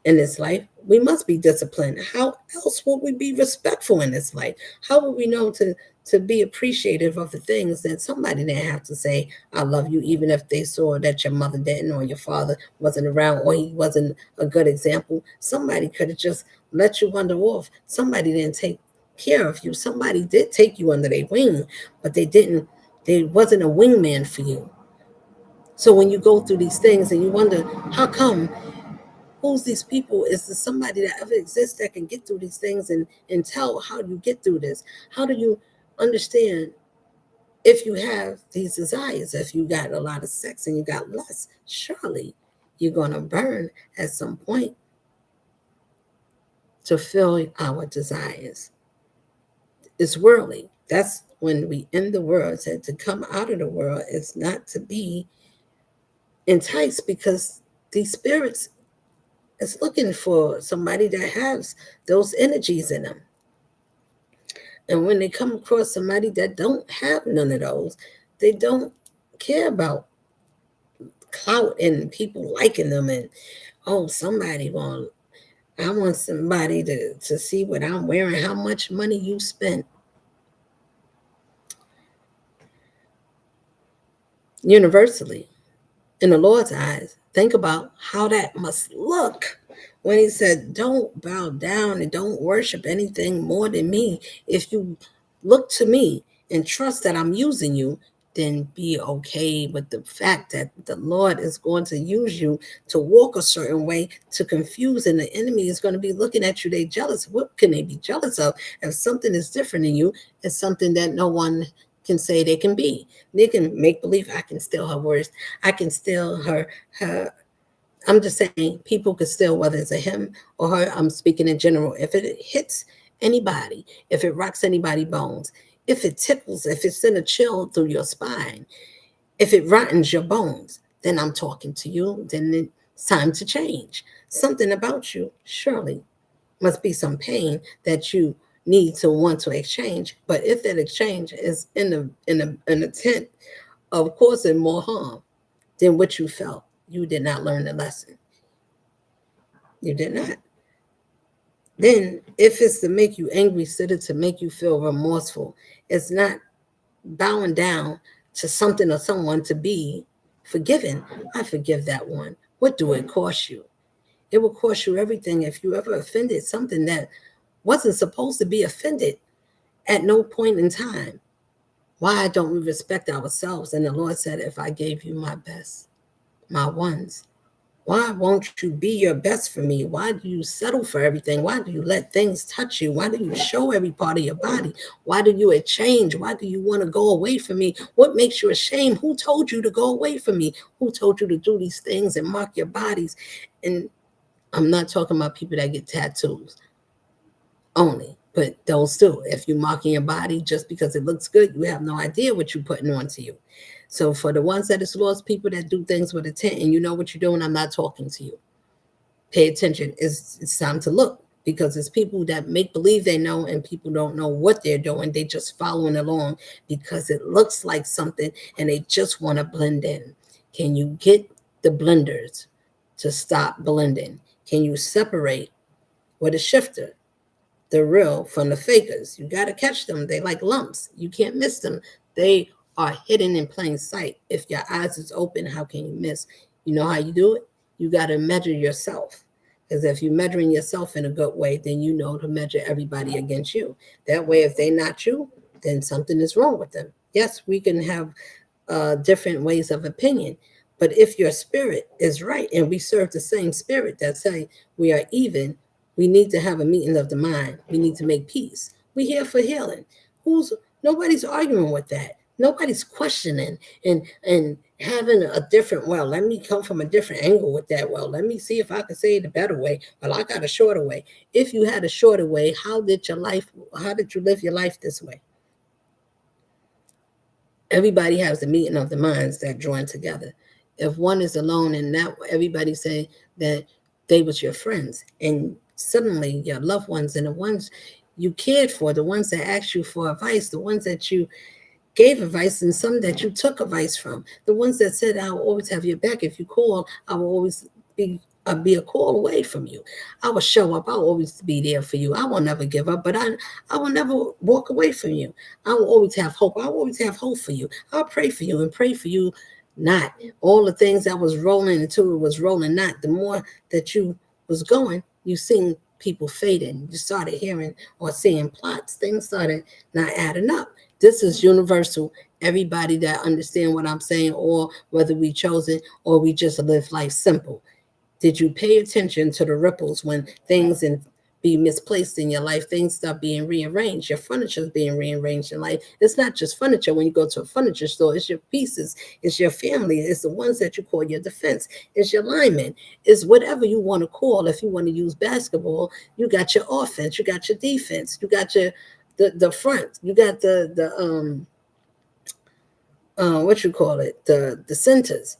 in this life. We must be disciplined. How else would we be respectful in this life? How would we know to be appreciative of the things that somebody didn't have to say, I love you, even if they saw that your mother didn't or your father wasn't around or he wasn't a good example? Somebody could have just let you wander off. Somebody didn't take care of you. Somebody did take you under their wing, but they wasn't a wingman for you. So when you go through these things and you wonder, how come, who's these people? Is there somebody that ever exists that can get through these things and tell how you get through this? How do you understand if you have these desires? If you got a lot of sex and you got lust, surely you're going to burn at some point to fill our desires. It's worldly. That's when we end the world. Said to come out of the world is not to be enticed, because these spirits It's looking for somebody that has those energies in them. And when they come across somebody that don't have none of those, they don't care about clout and people liking them and oh somebody want I want somebody to see what I'm wearing, how much money you spent. Universally, in the Lord's eyes, think about how that must look when he said, don't bow down and don't worship anything more than me. If you look to me and trust that I'm using you, then be okay with the fact that the Lord is going to use you to walk a certain way to confuse, and the enemy is going to be looking at you. They jealous. What can they be jealous of? If something is different in you, it's something that no one can say they can be. They can make believe I can steal her words. I can steal her. I'm just saying people could steal whether it's a him or her. I'm speaking in general. If it hits anybody, if it rocks anybody's bones, if it tickles, if it sends a chill through your spine, if it rottens your bones, then I'm talking to you. Then it's time to change. Something about you surely must be some pain that you need to want to exchange. But if that exchange is in the intent of causing more harm than what you felt, you did not learn the lesson. You did not. Then, if it's to make you angry, instead of to make you feel remorseful, it's not bowing down to something or someone to be forgiven. I forgive that one. What do it cost you? It will cost you everything if you ever offended something that wasn't supposed to be offended at no point in time. Why don't we respect ourselves? And the Lord said, if I gave you my best, my ones, why won't you be your best for me? Why do you settle for everything? Why do you let things touch you? Why do you show every part of your body? Why do you change? Why do you want to go away from me? What makes you ashamed? Who told you to go away from me? Who told you to do these things and mark your bodies? And I'm not talking about people that get tattoos only, but those too. If you're marking your body just because it looks good, you have no idea what you're putting onto you. So for the ones that is lost, people that do things with intent and you know what you're doing, I'm not talking to you. Pay attention. It's time to look, because it's people that make believe they know and people don't know what they're doing. They just following along because it looks like something and they just want to blend in. Can you get the blenders to stop blending? Can you separate with a shifter the real from the fakers? You got to catch them. They like lumps. You can't miss them. They are hidden in plain sight. If your eyes is open, how can you miss? You know how you do it? You got to measure yourself. Because if you're measuring yourself in a good way, then you know to measure everybody against you. That way, if they not you, then something is wrong with them. Yes, we can have different ways of opinion. But if your spirit is right and we serve the same spirit that say we are even, we need to have a meeting of the mind. We need to make peace. We're here for healing. Who's Nobody's arguing with that. Nobody's questioning and having a different, well, let me come from a different angle with that. Well, let me see if I can say it a better way. Well, I got a shorter way. If you had a shorter way, how did you live your life this way? Everybody has the meeting of the minds that join together. If one is alone and not everybody say that they was your friends, and suddenly your loved ones and the ones you cared for, the ones that asked you for advice, the ones that you gave advice, and some that you took advice from, the ones that said I will always have your back. If you call, I will always be a call away from you. I will show up. I'll always be there for you. I will never give up, but I will never walk away from you. I will always have hope. I will always have hope for you. I'll pray for you and pray for you. Not all the things that was rolling until it was rolling. Not the more that you was going, you seen people fading. You started hearing or seeing plots. Things started not adding up. This is universal. Everybody that understand what I'm saying, or whether we chose it or we just live life simple. Did you pay attention to the ripples when things and be misplaced in your life? Things start being rearranged. Your furniture is being rearranged in life. It's not just furniture. When you go to a furniture store, it's your pieces, it's your family, it's the ones that you call your defense, it's your linemen, it's whatever you want to call. If you want to use basketball, you got your offense, you got your defense, you got your the front, you got the what you call it, the centers.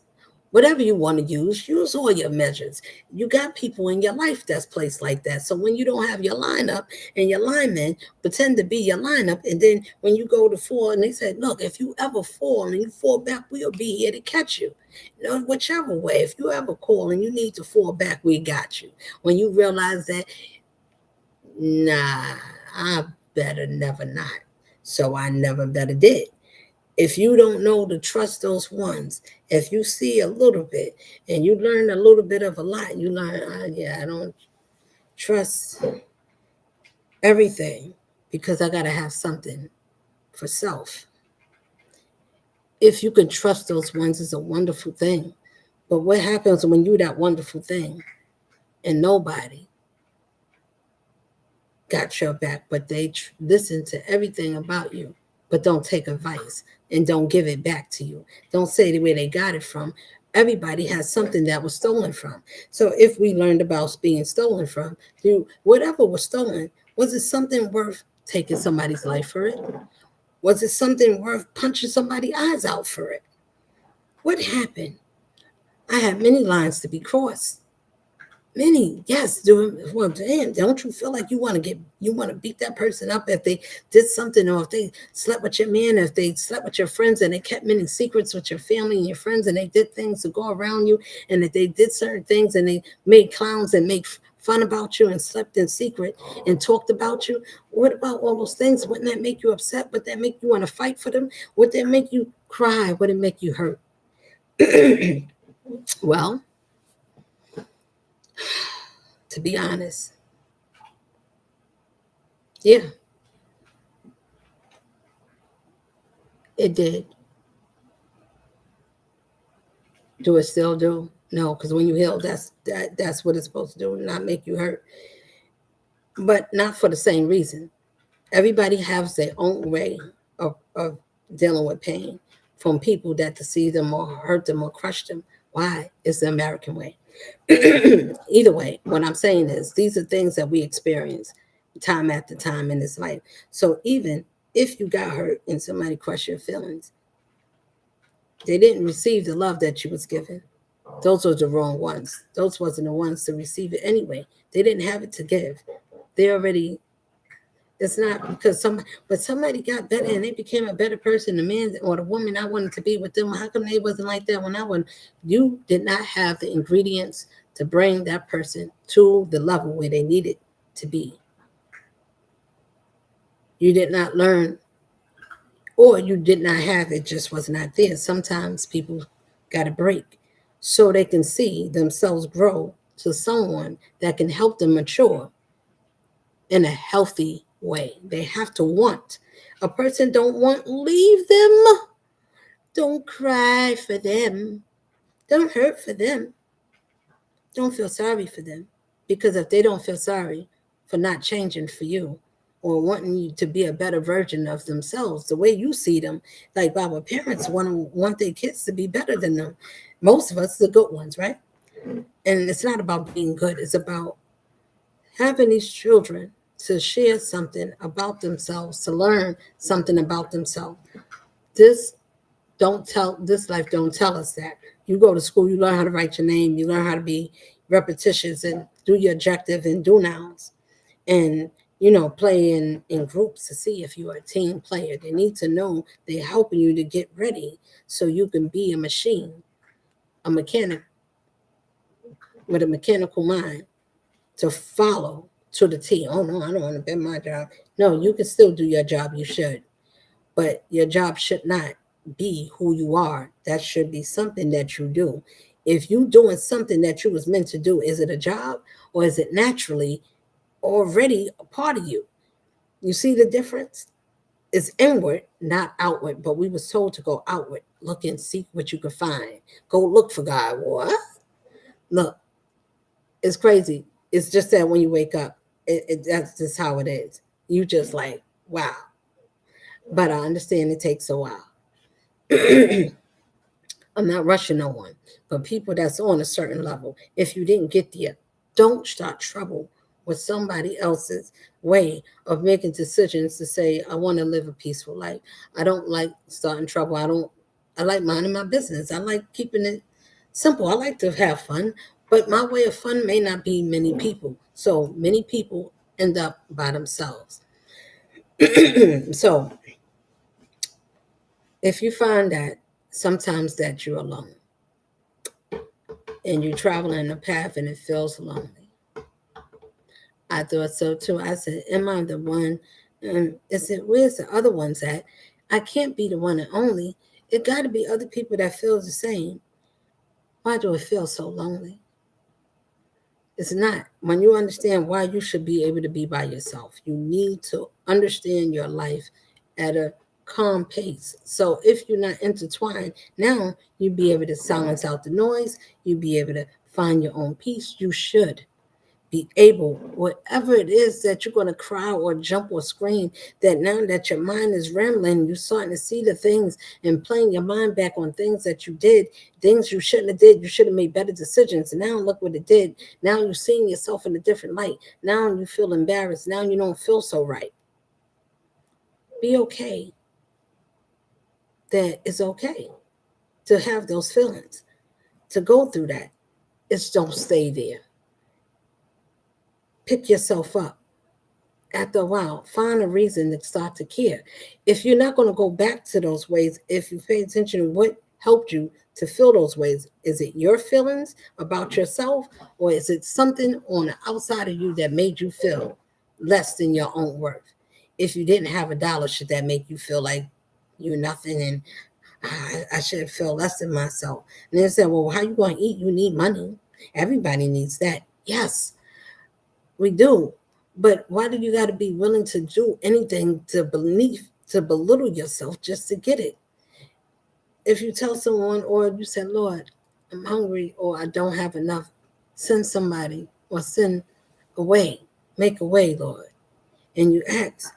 Whatever you want to use all your measures. You got people in your life that's placed like that. So when you don't have your lineup and your linemen pretend to be your lineup, and then when you go to fall and they say, look, if you ever fall and you fall back, we'll be here to catch you. You know, whichever way, if you ever call and you need to fall back, we got you. When you realize that, nah, I better never not. So I never better did. If you don't know to trust those ones, if you see a little bit and you learn a little bit of a lot, you learn, yeah, I don't trust everything because I got to have something for self. If you can trust those ones, is a wonderful thing. But what happens when you that wonderful thing and nobody got your back, but they listen to everything about you, but don't take advice and don't give it back to you. Don't say the way they got it from. Everybody has something that was stolen from. So if we learned about being stolen from, whatever was stolen, was it something worth taking somebody's life for it? Was it something worth punching somebody's eyes out for it? What happened? I had many lines to be crossed. Many, yes, doing well. Damn, don't you feel like you want to beat that person up if they did something, or if they slept with your man, if they slept with your friends and they kept many secrets with your family and your friends, and they did things to go around you, and that they did certain things and they made clowns and made fun about you and slept in secret and talked about you. What about all those things? Wouldn't that make you upset? Would that make you want to fight for them? Would that make you cry? Would it make you hurt? Well, to be honest, yeah, it did. Do it still do? No, because when you heal, that's what it's supposed to do, not make you hurt. But not for the same reason. Everybody has their own way of dealing with pain from people that deceive them or hurt them or crush them. Why? It's the American way. Either way, what I'm saying is these are things that we experience time after time in this life. So even if you got hurt and somebody crushed your feelings, they didn't receive the love that you was given. Those were the wrong ones. Those wasn't the ones to receive it anyway. They didn't have it to give. They already. It's not because but somebody got better and they became a better person. The man or the woman I wanted to be with them. How come they wasn't like that when I was? You did not have the ingredients to bring that person to the level where they needed to be. You did not learn, or you did not have it. Just was not there. Sometimes people got a break so they can see themselves grow to someone that can help them mature in a healthy way. They have to want. A person don't want, leave them. Don't cry for them. Don't hurt for them. Don't feel sorry for them. Because if they don't feel sorry for not changing for you or wanting you to be a better version of themselves, the way you see them, like our parents want their kids to be better than them. Most of us, the good ones, right? And it's not about being good, it's about having these children to share something about themselves, to learn something about themselves. This this life don't tell us that. You go to school, you learn how to write your name, you learn how to be repetitious and do your objective and do nouns. And play in groups to see if you're a team player. They need to know they're helping you to get ready so you can be a machine, a mechanic with a mechanical mind to follow to the T. Oh no, I don't want to bend my job. No, you can still do your job. You should, but your job should not be who you are. That should be something that you do. If you doing something that you was meant to do, is it a job or is it naturally already a part of you? You see the difference? It's inward, not outward. But we was told to go outward, look and seek what you could find. Go look for God. What? Look, it's crazy. It's just that when you wake up, that's just how it is. You just like, wow. But I understand it takes a while. I'm not rushing no one, but people that's on a certain level, if you didn't get there, don't start trouble with somebody else's way of making decisions to say, I want to live a peaceful life. I don't like starting trouble. I like minding my business. I like keeping it Simple. I like to have fun, but my way of fun may not be many people. So many people end up by themselves. So if you find that sometimes that you're alone and you're traveling a path and it feels lonely, I thought so too. I said, am I the one? And I said, where's the other ones at? I can't be the one and only. It got to be other people that feel the same. Why do it feel so lonely? It's not. When you understand why you should be able to be by yourself, you need to understand your life at a calm pace. So if you're not intertwined, now you'll be able to silence out the noise. You'll be able to find your own peace. You should be able, whatever it is that you're going to cry or jump or scream, that now that your mind is rambling, you're starting to see the things and playing your mind back on things that you did, things you shouldn't have did. You should have made better decisions. And now look what it did. Now you're seeing yourself in a different light. Now you feel embarrassed. Now you don't feel so right. Be okay. That it's okay to have those feelings, to go through that. It's don't stay there. Pick yourself up. After a while, find a reason to start to care. If you're not going to go back to those ways, if you pay attention to what helped you to feel those ways, is it your feelings about yourself, or is it something on the outside of you that made you feel less than your own worth? If you didn't have a dollar, should that make you feel like you're nothing and I should feel less than myself? And they said, well, how you going to eat? You need money. Everybody needs that. Yes, we do. But why do you got to be willing to do anything to belittle yourself just to get it? If you tell someone or you say, Lord, I'm hungry or I don't have enough, send somebody or send a way, make a way, Lord. And you ask,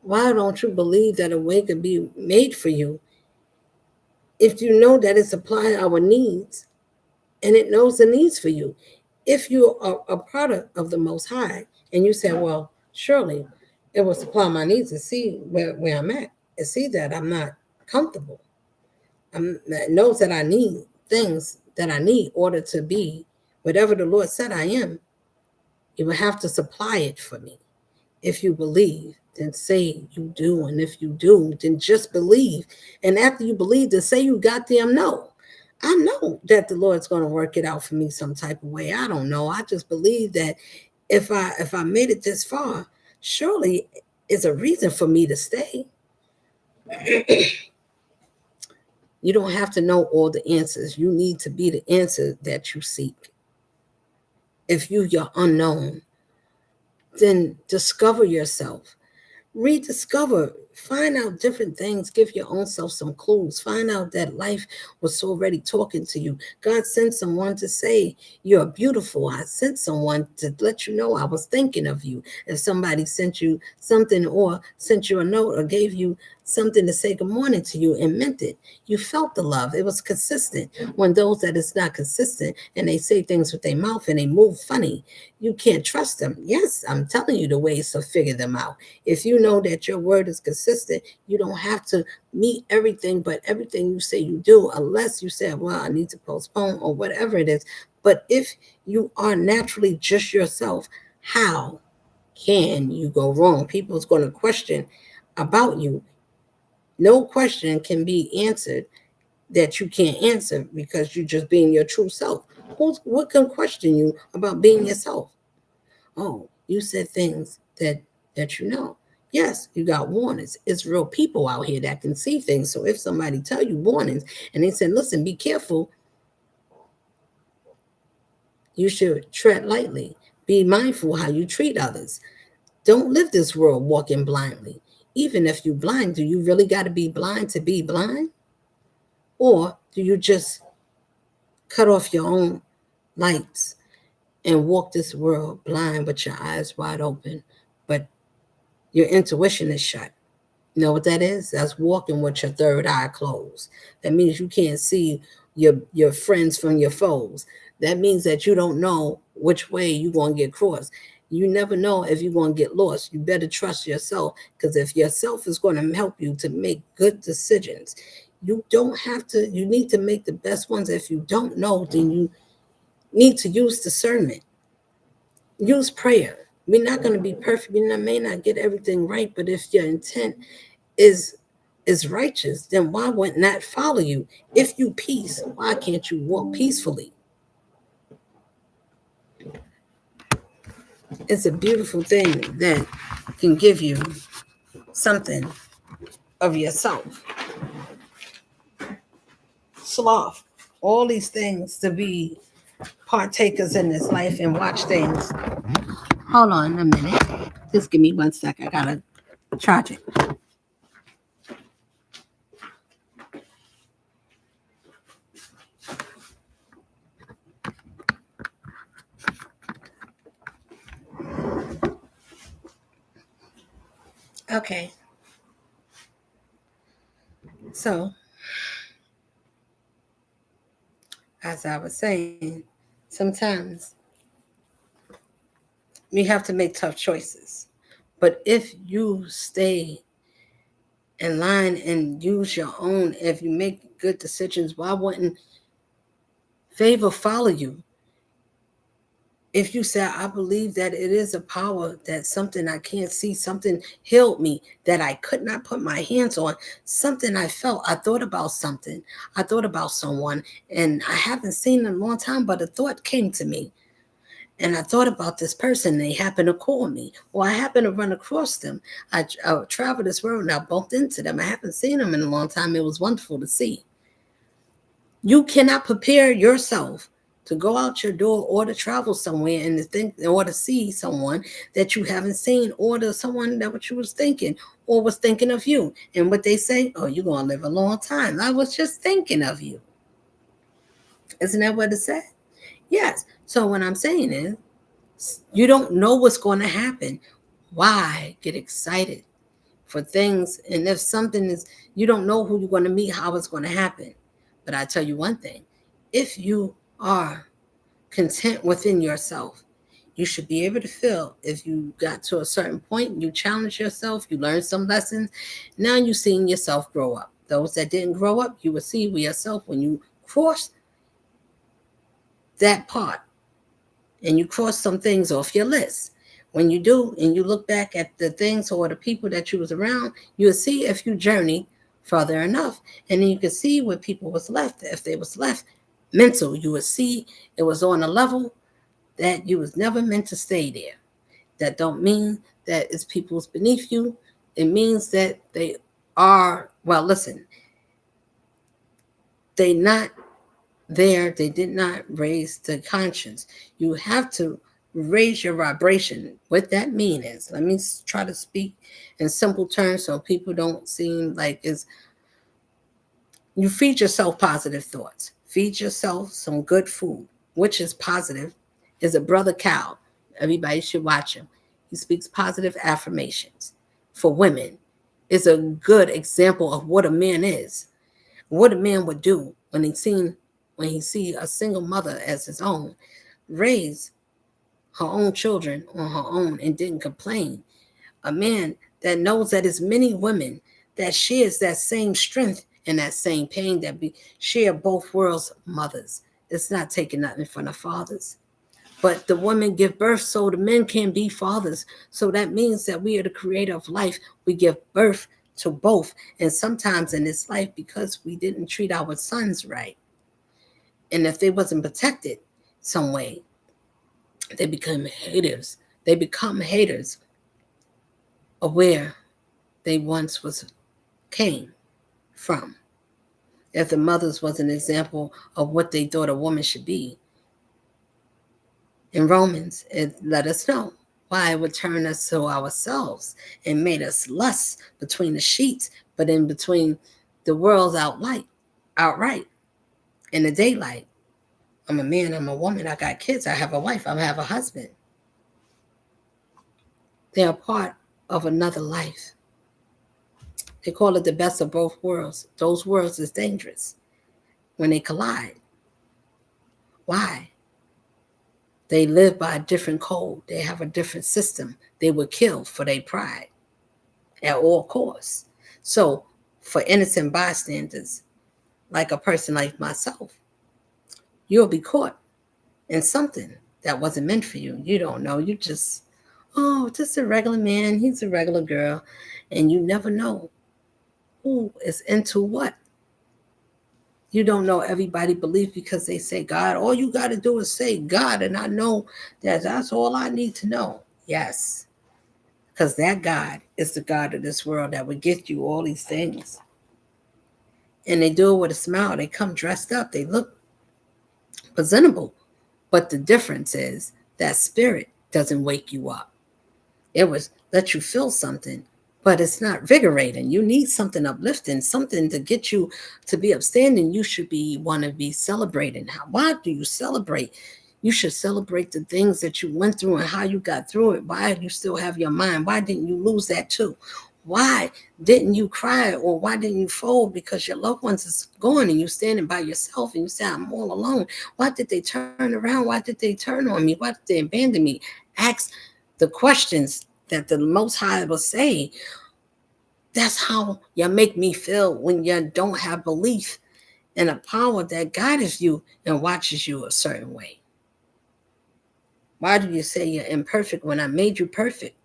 why don't you believe that a way could be made for you if you know that it's supplying our needs and it knows the needs for you? If you are a product of the Most High and you say, well, surely it will supply my needs and see where I'm at and see that I'm not comfortable. It knows that I need things that I need in order to be whatever the Lord said I am. It will have to supply it for me. If you believe, then say you do. And if you do, then just believe. And after you believe, then say you goddamn know. I know that the Lord's going to work it out for me some type of way. I don't know. I just believe that if I made it this far, surely it's a reason for me to stay. You don't have to know all the answers. You need to be the answer that you seek. If you're unknown, then discover yourself. Rediscover, find out different things, give your own self some clues, find out that life was already talking to you. God sent someone to say you're beautiful. I sent someone to let you know I was thinking of you. If somebody sent you something or sent you a note or gave you something to say good morning to you and meant it, you felt the love. It was consistent. When those that is not consistent and they say things with their mouth and they move funny, you can't trust them. Yes, I'm telling you the ways to figure them out. If you know that your word is consistent, you don't have to meet everything, but everything you say you do, unless you say, well, I need to postpone or whatever it is. But if you are naturally just yourself, how can you go wrong? People's going to question about you. No question can be answered that you can't answer because you're just being your true self. What can question you about being yourself? Oh, you said things that you know. Yes, you got warnings. It's real people out here that can see things. So if somebody tell you warnings and they said, listen, be careful, you should tread lightly. Be mindful how you treat others. Don't live this world walking blindly. Even if you're blind, do you really got to be blind to be blind? Or do you just cut off your own lights and walk this world blind with your eyes wide open, but your intuition is shut? You know what that is? That's walking with your third eye closed. That means you can't see your friends from your foes. That means that you don't know which way you're going to get crossed. You never know if you're going to get lost. You better trust yourself, because if yourself is going to help you to make good decisions, You don't have to, you need to make the best ones. If you don't know, then you need to use discernment, use prayer. We're not going to be perfect. We may not get everything right, but if your intent is is righteous, then why wouldn't that follow you? If you peace, why can't you walk peacefully? It's a beautiful thing that can give you something of yourself. Sloth, all these things to be partakers in this life and watch things. Hold on a minute. Just give me 1 sec. I gotta charge it. Okay. So, as I was saying, sometimes we have to make tough choices. But if you stay in line and use your own, if you make good decisions, why wouldn't favor follow you? If you say, I believe that it is a power, that something I can't see, something healed me that I could not put my hands on, something I felt, I thought about something, I thought about someone, and I haven't seen in a long time, but a thought came to me. And I thought about this person, and they happened to call me, or I happened to run across them. I traveled this world and I bumped into them. I haven't seen them in a long time. It was wonderful to see. You cannot prepare yourself to go out your door or to travel somewhere and to think or to see someone that you haven't seen, or to someone that what you was thinking or was thinking of you. And what they say, oh, you're gonna live a long time. I was just thinking of you. Isn't that what it said? Yes. So what I'm saying is, you don't know what's going to happen. Why get excited for things? And if something is, you don't know who you're going to meet, how it's going to happen. But I tell you one thing, if you are content within yourself, you should be able to feel, if you got to a certain point, you challenge yourself, you learn some lessons, now you're seeing yourself grow up. Those that didn't grow up, you will see with yourself when you cross that part and you cross some things off your list. When you do, and you look back at the things or the people that you was around, you'll see if you journey further enough. And then you can see where people was left. If they was left mental, you would see it was on a level that you was never meant to stay there. That don't mean that it's people's beneath you. It means that they are, well, listen, they not there, they did not raise the conscience. You have to raise your vibration. What that mean is, let me try to speak in simple terms so people don't seem like it's, you feed yourself positive thoughts. Feed yourself some good food, which is positive. Is a brother Cal. Everybody should watch him. He speaks positive affirmations for women. Is a good example of what a man is, what a man would do when he see a single mother as his own, raise her own children on her own and didn't complain. A man that knows that there's many women that shares that same strength and that same pain, that share both worlds mothers. It's not taking nothing from the fathers. But the women give birth so the men can be fathers. So that means that we are the creator of life. We give birth to both. And sometimes in this life, because we didn't treat our sons right, and if they wasn't protected some way, they become haters. They become haters of where they once was came from. If the mothers was an example of what they thought a woman should be. In Romans, it let us know why it would turn us to ourselves and made us lust between the sheets, but in between the worlds outright, in the daylight. I'm a man, I'm a woman, I got kids, I have a wife, I have a husband. They are part of another life. They call it the best of both worlds. Those worlds is dangerous when they collide. Why? They live by a different code. They have a different system. They would kill for their pride at all costs. So for innocent bystanders, like a person like myself, you'll be caught in something that wasn't meant for you. You don't know. You just, oh, just a regular man. He's a regular girl. And you never know who is into what. You don't know everybody believes because they say God. All you got to do is say God, and I know that that's all I need to know. Yes, because that God is the God of this world that would get you all these things. And they do it with a smile. They come dressed up. They look presentable. But the difference is that spirit doesn't wake you up. It was let you feel something, but it's not vigorating. You need something uplifting, something to get you to be upstanding. You should be want to be celebrating. Why do you celebrate? You should celebrate the things that you went through and how you got through it. Why do you still have your mind? Why didn't you lose that too? Why didn't you cry or why didn't you fold because your loved ones is gone and you standing by yourself and you say, I'm all alone. Why did they turn around? Why did they turn on me? Why did they abandon me? Ask the questions that the Most High will say. That's how you make me feel when you don't have belief in a power that guides you and watches you a certain way. Why do you say you're imperfect when I made you perfect?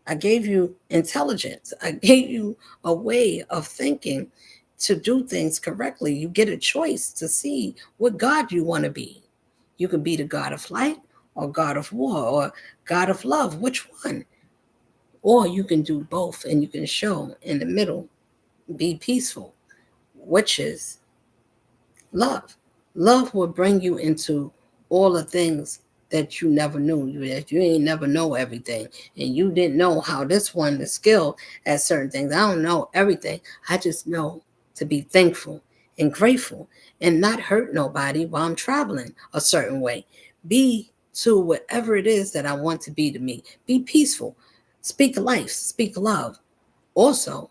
I gave you intelligence. I gave you a way of thinking to do things correctly. You get a choice to see what God you want to be. You can be the God of light or God of war or God of love. Which one? Or you can do both and you can show in the middle, be peaceful, which is love. Love will bring you into all the things that you never knew. That you ain't never know everything. And you didn't know how this one is skilled at certain things. I don't know everything. I just know to be thankful and grateful and not hurt nobody while I'm traveling a certain way. Be to whatever it is that I want to be to me. Be peaceful. Speak life. Speak love. Also,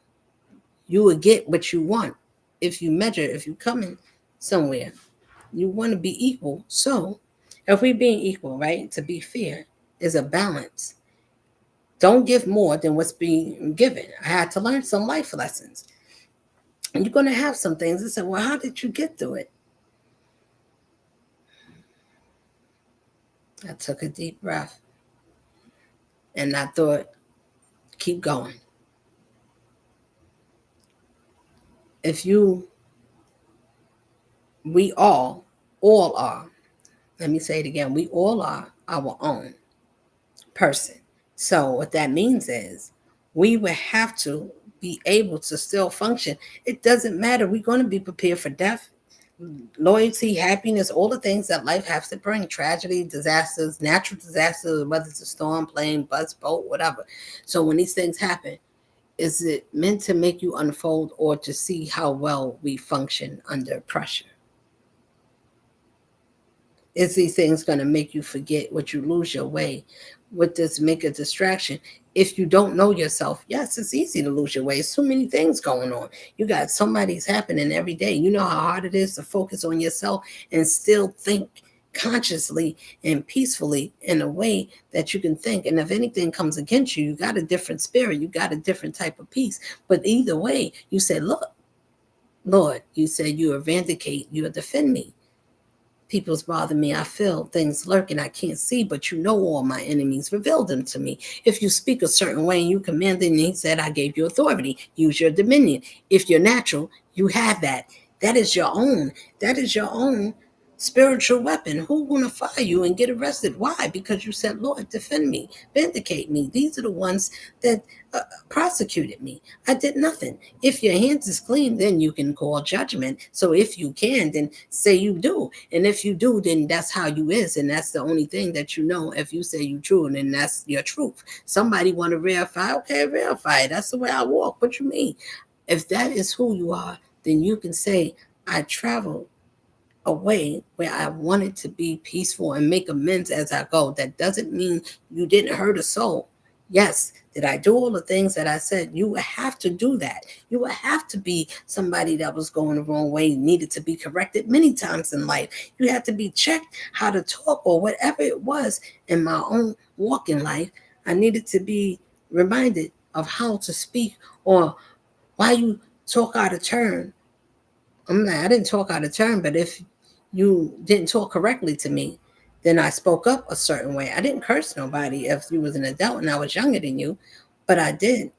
you will get what you want if you measure, if you come in somewhere. You want to be equal. So, if we being equal, right, to be fair is a balance. Don't give more than what's being given. I had to learn some life lessons. And you're going to have some things that say, well, how did you get through it? I took a deep breath and I thought, keep going. If you, we all are, let me say it again, we all are our own person. So what that means is we would have to be able to still function. It doesn't matter. We're going to be prepared for death, loyalty, happiness, all the things that life has to bring, tragedy, disasters, natural disasters, whether it's a storm, plane, bus, boat, whatever. So when these things happen, is it meant to make you unfold or to see how well we function under pressure? Is these things going to make you forget what you lose your way? Would this make a distraction? If you don't know yourself, yes, it's easy to lose your way. There's so many things going on. You got somebody's happening every day. You know how hard it is to focus on yourself and still think consciously and peacefully in a way that you can think. And if anything comes against you, you got a different spirit. You got a different type of peace. But either way, you say, look, Lord, you said you will vindicate, you will defend me. People's bother me. I feel things lurking I can't see, but you know all my enemies. Reveal them to me. If you speak a certain way and you commanded, and he said, I gave you authority. Use your dominion. If you're natural, you have that. That is your own. That is your own spiritual weapon. Who gonna fire you and get arrested? Why? Because you said, Lord, defend me, vindicate me. These are the ones that prosecuted me. I did nothing. If your hands is clean, then you can call judgment. So if you can, then say you do. And if you do, then that's how you is. And that's the only thing that you know. If you say you true, and then that's your truth. Somebody want to verify, okay, verify it. That's the way I walk. What you mean? If that is who you are, then you can say, I travel a way where I wanted to be peaceful and make amends as I go. That doesn't mean you didn't hurt a soul. Yes, did I do all the things that I said? You would have to do that. You would have to be somebody that was going the wrong way, needed to be corrected many times in life. You had to be checked how to talk or whatever it was in my own walk in life. I needed to be reminded of how to speak or why you talk out of turn I'm like, I didn't talk out of turn, but if you didn't talk correctly to me, then I spoke up a certain way. I didn't curse nobody if you was an adult and I was younger than you, but I did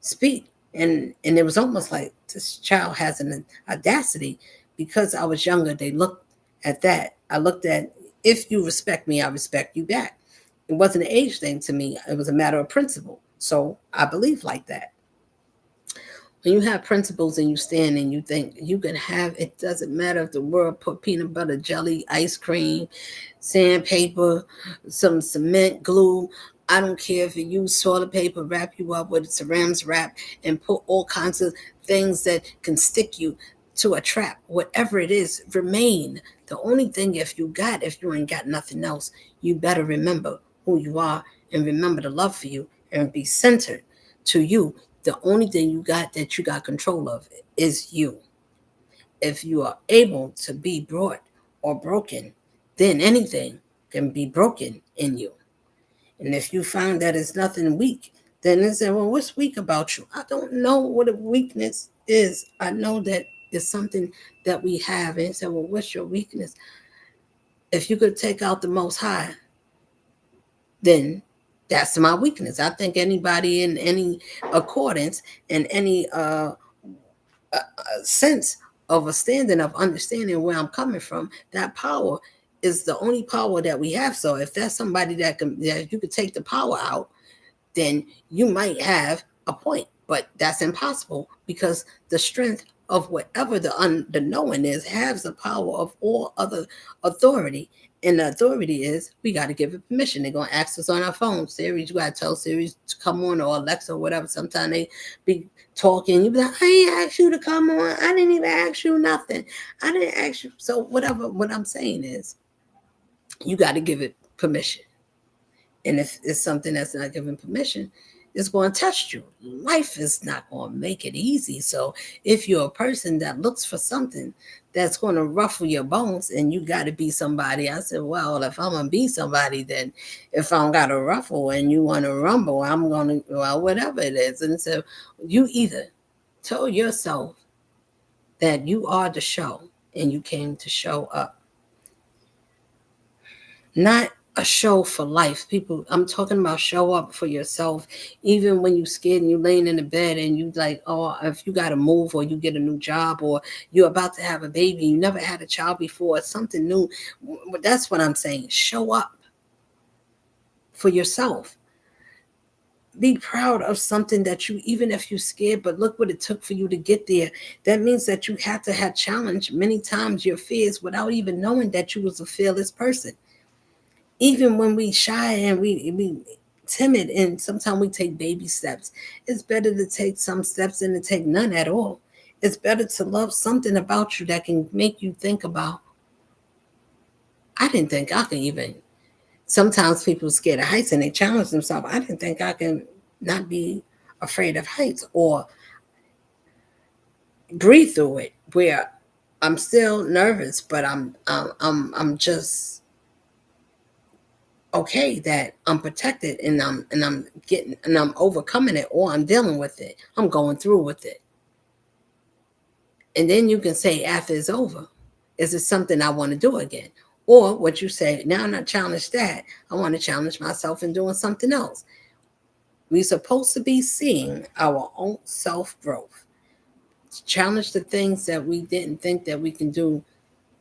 speak. And it was almost like this child has an audacity because I was younger. They looked at that. I looked at, if you respect me, I respect you back. It wasn't an age thing to me. It was a matter of principle. So I believe like that. When you have principles and you stand and you think you can have, it doesn't matter if the world put peanut butter, jelly, ice cream, sandpaper, some cement, glue. I don't care if you use toilet paper, wrap you up with ceramics wrap, and put all kinds of things that can stick you to a trap. Whatever it is, remain. The only thing, if you ain't got nothing else, you better remember who you are and remember the love for you and be centered to you. The only thing you got that you got control of is you. If you are able to be brought or broken, then anything can be broken in you. And if you find that it's nothing weak, then they say, well, what's weak about you? I don't know what a weakness is. I know that it's something that we have. And they say, well, what's your weakness? If you could take out the most high, then that's my weakness. I think anybody in any accordance and any sense of a standing of understanding where I'm coming from, that power is the only power that we have. So if that's somebody that you could take the power out, then you might have a point. But that's impossible because the strength of whatever the knowing is has the power of all other authority. And the authority is we got to give it permission. They're gonna ask us on our phone, Siri, you gotta tell Siri to come on, or Alexa or whatever. Sometimes they be talking, you be like, I ain't asked you to come on. I didn't even ask you nothing. I didn't ask you. So whatever what I'm saying is you got to give it permission. And if it's something that's not given permission, it's going to test you. Life is not going to make it easy. So if you're a person that looks for something that's going to ruffle your bones and you got to be somebody, I said, well, if I'm going to be somebody, then if I don't got to ruffle and you want to rumble, I'm going to, well, whatever it is. And so you either tell yourself that you are the show and you came to show up, not a show for life. People, I'm talking about show up for yourself. Even when you scared and you laying in the bed and you like, oh, if you got to move or you get a new job or you're about to have a baby, you never had a child before, something new. That's what I'm saying. Show up for yourself. Be proud of something that you, even if you're scared, but look what it took for you to get there. That means that you had to have challenged many times your fears without even knowing that you was a fearless person. Even when we shy and we timid and sometimes we take baby steps, it's better to take some steps than to take none at all. It's better to love something about you that can make you think about, I didn't think I could even, sometimes people are scared of heights and they challenge themselves. I didn't think I can not be afraid of heights or breathe through it, where I'm still nervous, but I'm just okay that I'm protected and I'm getting and I'm overcoming it, or I'm dealing with it. I'm going through with it. And then you can say after it's over, is it something I want to do again? Or what you say, now I'm not challenged that. I want to challenge myself in doing something else. We're supposed to be seeing our own self growth. Challenge the things that we didn't think that we can do,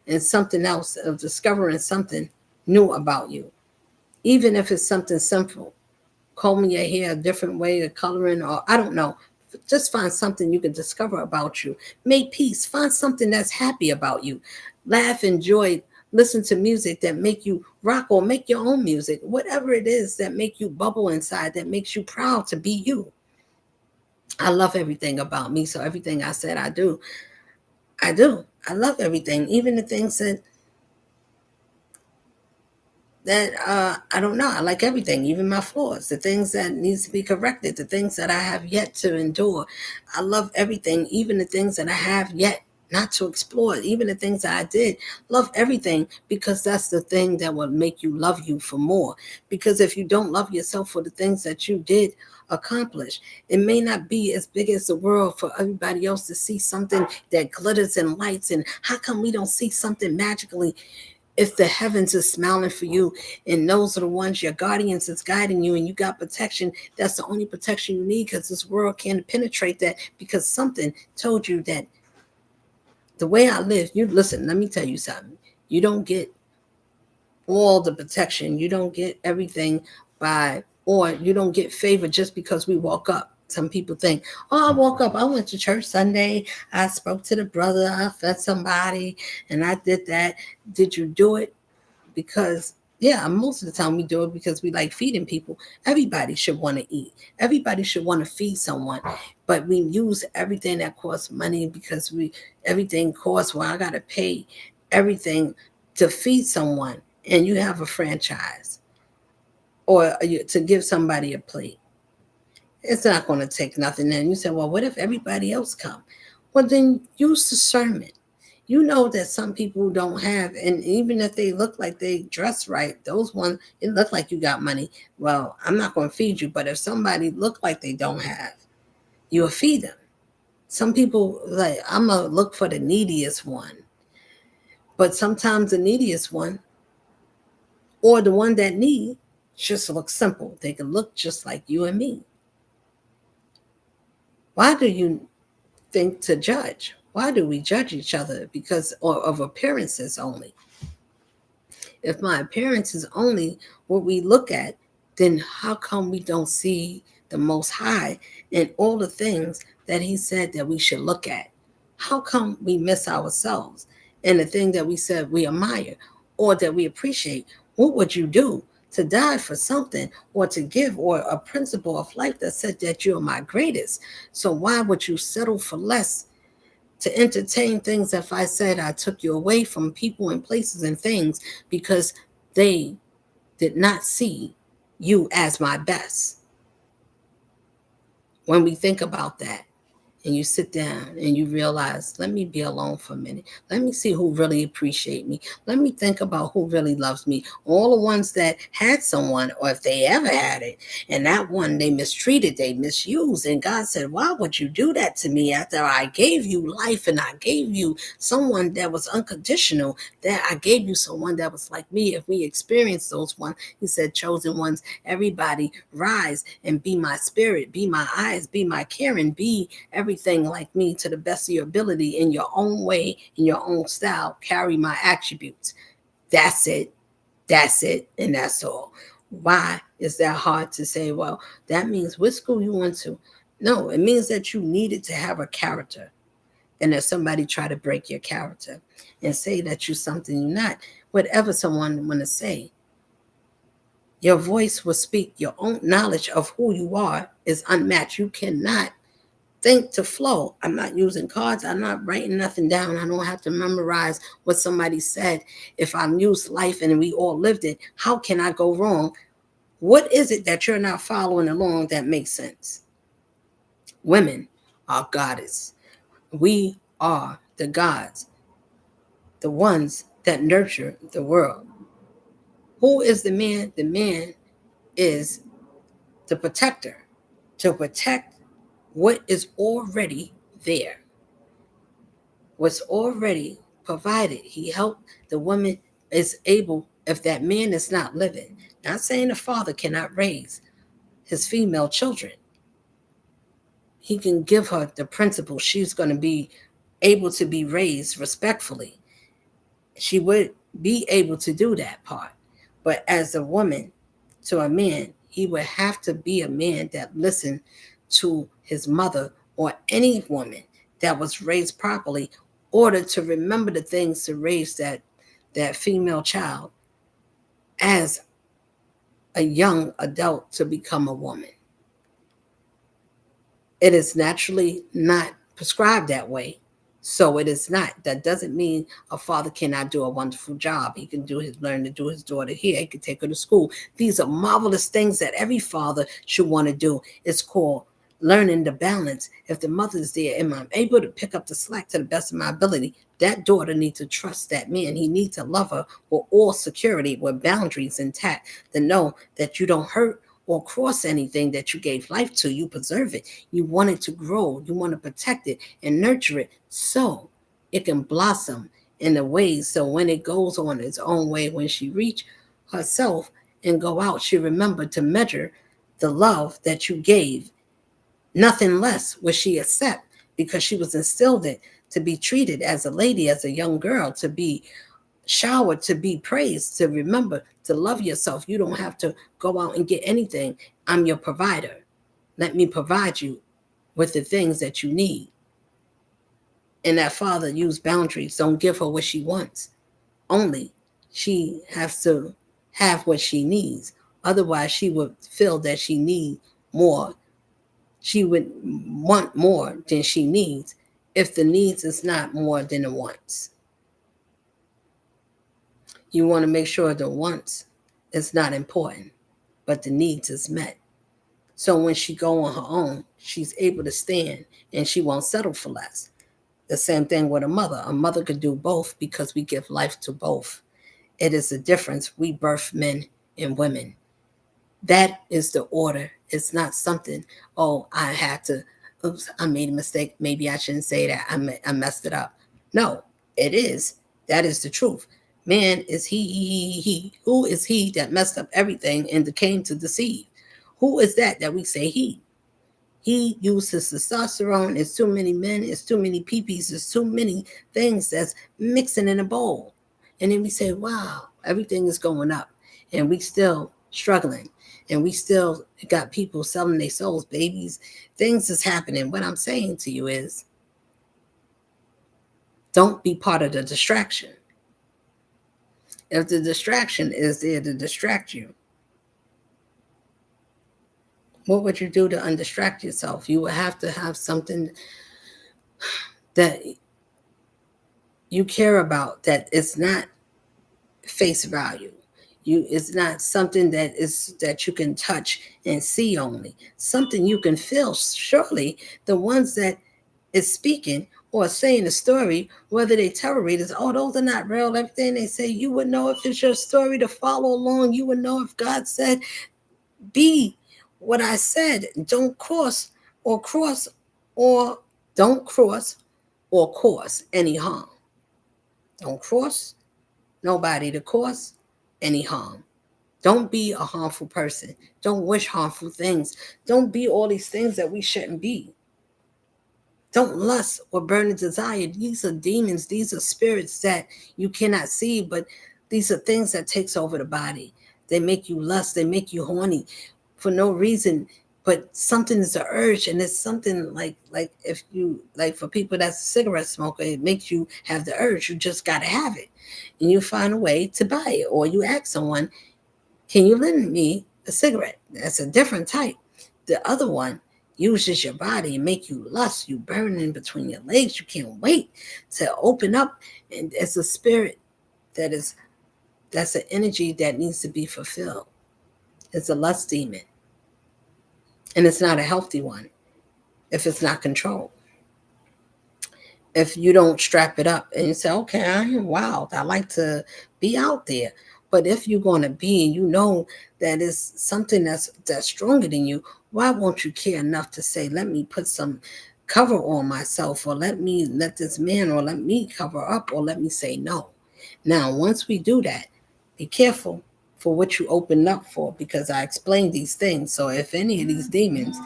and something else of discovering something new about you. Even if it's something simple, combing your hair a different way, the coloring, or I don't know. Just find something you can discover about you. Make peace. Find something that's happy about you. Laugh, enjoy, listen to music that make you rock, or make your own music. Whatever it is that make you bubble inside, that makes you proud to be you. I love everything about me. So everything I said I do. I do. I love everything. Even the things that I don't know. I like everything, even my flaws, the things that needs to be corrected, the things that I have yet to endure. I love everything, even the things that I have yet not to explore even the things that I did. Love everything, because that's the thing that will make you love you for more. Because if you don't love yourself for the things that you did accomplish, it may not be as big as the world for everybody else to see something that glitters and lights. And how come we don't see something magically? If the heavens is smiling for you, and those are the ones, your guardians is guiding you, and you got protection, that's the only protection you need, because this world can't penetrate that, because something told you that the way I live, you listen, let me tell you something. You don't get all the protection. You don't get everything by, or you don't get favor just because we walk up. Some people think, oh, I woke up, I went to church Sunday, I spoke to the brother, I fed somebody, and I did that. Did you do it? Because yeah, most of the time we do it because we like feeding people. Everybody should want to eat. Everybody should want to feed someone. But we use everything that costs money, because everything costs. Well, I gotta pay everything to feed someone, and you have a franchise, or to give somebody a plate. It's not going to take nothing. And you say, well, what if everybody else come? Well, then use discernment. You know that some people don't have, and even if they look like they dress right, those ones, it look like you got money. Well, I'm not going to feed you, but if somebody look like they don't have, you'll feed them. Some people, like, I'm going to look for the neediest one. But sometimes the neediest one, or the one that need, just looks simple. They can look just like you and me. Why do you think to judge? Why do we judge each other? Because of appearances only. If my appearance is only what we look at, then how come we don't see the Most High and all the things that He said that we should look at? How come we miss ourselves and the thing that we said we admire or that we appreciate? What would you do to die for something, or to give, or a principle of life that said that you're my greatest? So why would you settle for less to entertain things? If I said I took you away from people and places and things because they did not see you as my best. When we think about that, and you sit down and you realize, let me be alone for a minute. Let me see who really appreciate me. Let me think about who really loves me. All the ones that had someone, or if they ever had it, and that one they mistreated, they misused. And God said, why would you do that to me after I gave you life and I gave you someone that was unconditional, that I gave you someone that was like me? If we experience those ones, He said, chosen ones, everybody rise and be my spirit, be my eyes, be my caring, be everything like me to the best of your ability, in your own way, in your own style. Carry my attributes. That's it. That's it. And that's all. Why is that hard to say? Well, that means what school you went to. No, it means that you needed to have a character. And if somebody try to break your character and say that you're something you're not, whatever someone want to say, your voice will speak. Your own knowledge of who you are is unmatched. You cannot think to flow. I'm not using cards. I'm not writing nothing down. I don't have to memorize what somebody said. If I use life and we all lived it, how can I go wrong? What is it that you're not following along that makes sense? Women are goddess. We are the gods, the ones that nurture the world. Who is the man? The man is the protector, to protect what is already there, what's already provided. He helped the woman is able, if that man is not living, not saying the father cannot raise his female children, he can give her the principle. She's going to be able to be raised respectfully. She would be able to do that part. But as a woman to a man, he would have to be a man that listened to his mother, or any woman that was raised properly, order to remember the things to raise that female child as a young adult to become a woman. It is naturally not prescribed that way. So it is not. That doesn't mean a father cannot do a wonderful job. He can learn to do his daughter here. He can take her to school. These are marvelous things that every father should want to do. It's called learning the balance. If the mother's there and I'm able to pick up the slack to the best of my ability, that daughter needs to trust that man. He needs to love her with all security, with boundaries intact, to know that you don't hurt or cross anything that you gave life to. You preserve it. You want it to grow. You want to protect it and nurture it so it can blossom in a way. So when it goes on its own way, when she reach herself and go out, she remember to measure the love that you gave. Nothing less would she accept, because she was instilled in to be treated as a lady, as a young girl, to be showered, to be praised, to remember to love yourself. You don't have to go out and get anything. I'm your provider. Let me provide you with the things that you need. And that father used boundaries. Don't give her what she wants. Only she has to have what she needs. Otherwise, she would feel that she needs more. She would want more than she needs if the needs is not more than the wants. You want to make sure the wants is not important, but the needs is met. So when she go on her own, she's able to stand and she won't settle for less. The same thing with a mother. A mother could do both because we give life to both. It is a difference. We birth men and women. That is the order. It's not something, oh, I had to, oops, I made a mistake. Maybe I shouldn't say that. I messed it up. No, it is. That is the truth. Man is he. Who is he that messed up everything and came to deceive? Who is that we say he? He uses testosterone. It's too many men. It's too many peepees. It's too many things that's mixing in a bowl. And then we say, wow, everything is going up. And we still struggling. And we still got people selling their souls, babies. Things is happening. What I'm saying to you is, don't be part of the distraction. If the distraction is there to distract you, what would you do to undistract yourself? You would have to have something that you care about, that is not face value. It's not something that you can touch and see only. Something you can feel. Surely the ones that is speaking or saying the story, whether they tarot readers, oh, those are not real. Everything they say, you would know if it's your story to follow along. You would know if God said, be what I said. Don't cross or don't cross or cause any harm. Don't cross nobody to cause any harm. Don't be a harmful person. Don't wish harmful things. Don't be all these things that we shouldn't be. Don't lust or burn a desire. These are demons. These are spirits that you cannot see, but these are things that takes over the body. They make you lust. They make you horny for no reason. But something is an urge, and it's something like if you like, for people that's a cigarette smoker, it makes you have the urge. You just gotta have it, and you find a way to buy it, or you ask someone, "Can you lend me a cigarette?" That's a different type. The other one uses your body and make you lust. You burning between your legs. You can't wait to open up, and it's a spirit that's an energy that needs to be fulfilled. It's a lust demon. And it's not a healthy one if it's not controlled. If you don't strap it up and you say, okay, I am wild. I like to be out there. But if you're going to be and you know that it's something that's stronger than you, why won't you care enough to say, let me put some cover on myself, or let this man, or let me cover up, or let me say no. Now, once we do that, be careful for what you open up for, because I explained these things. So if any of these demons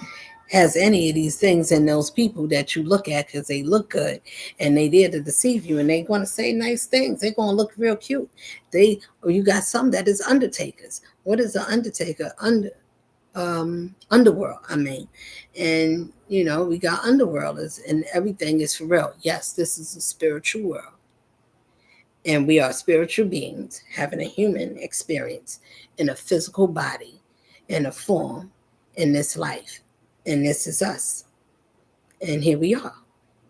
has any of these things in those people that you look at because they look good and they there to deceive you, and they're going to say nice things, they're going to look real cute. Or you got some that is undertakers. What is an undertaker? Underworld, I mean. And we got underworlders, and everything is for real. Yes, this is a spiritual world, and we are spiritual beings having a human experience in a physical body, in a form, in this life. And this is us. And here we are.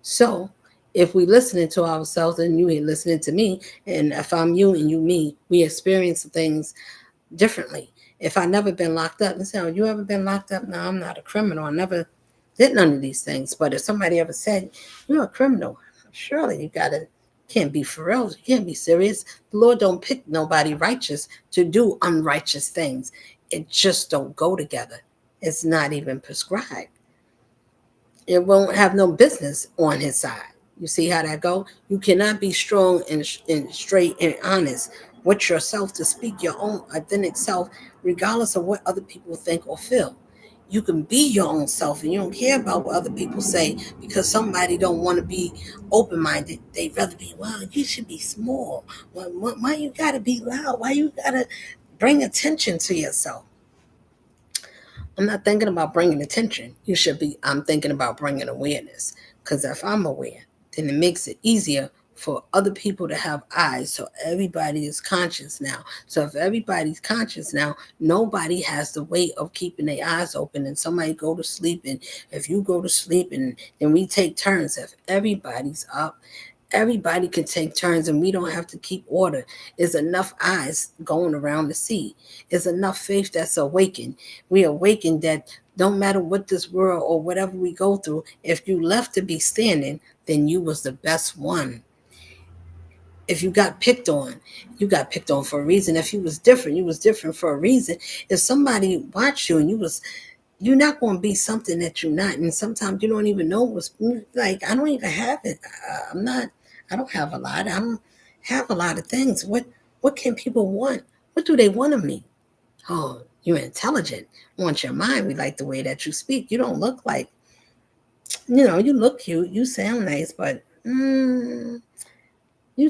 So if we listening to ourselves and you ain't listening to me, and if I'm you and you me, we experience things differently. If I never been locked up, and say, oh, you ever been locked up? No, I'm not a criminal. did none of these things. But if somebody ever said, you're a criminal, surely you can't be for real. You can't be serious. The Lord don't pick nobody righteous to do unrighteous things. It just don't go together. It's not even prescribed. It won't have no business on his side. You see how that go? You cannot be strong and straight and honest with yourself to speak your own authentic self, regardless of what other people think or feel. You can be your own self, and you don't care about what other people say because somebody don't want to be open-minded. They'd rather be, well, you should be small. Why you gotta be loud? Why you gotta bring attention to yourself? I'm not thinking about bringing attention. I'm thinking about bringing awareness. Because if I'm aware, then it makes it easier for other people to have eyes. So everybody is conscious now. So if everybody's conscious now, nobody has the way of keeping their eyes open. And somebody go to sleep. And if you go to sleep and then we take turns, if everybody's up, everybody can take turns and we don't have to keep order. There's enough eyes going around to see. There's enough faith that's awakened. We awakened that don't matter what this world or whatever we go through, if you left to be standing, then you was the best one. If you got picked on, you got picked on for a reason. If you was different, you was different for a reason. If somebody watched you and you're not going to be something that you're not. And sometimes you don't even know what's like. I don't even have it. I don't have a lot. I don't have a lot of things. What can people want? What do they want of me? Oh, you're intelligent. I want your mind. We like the way that you speak. You don't look like, you look cute. You sound nice, but you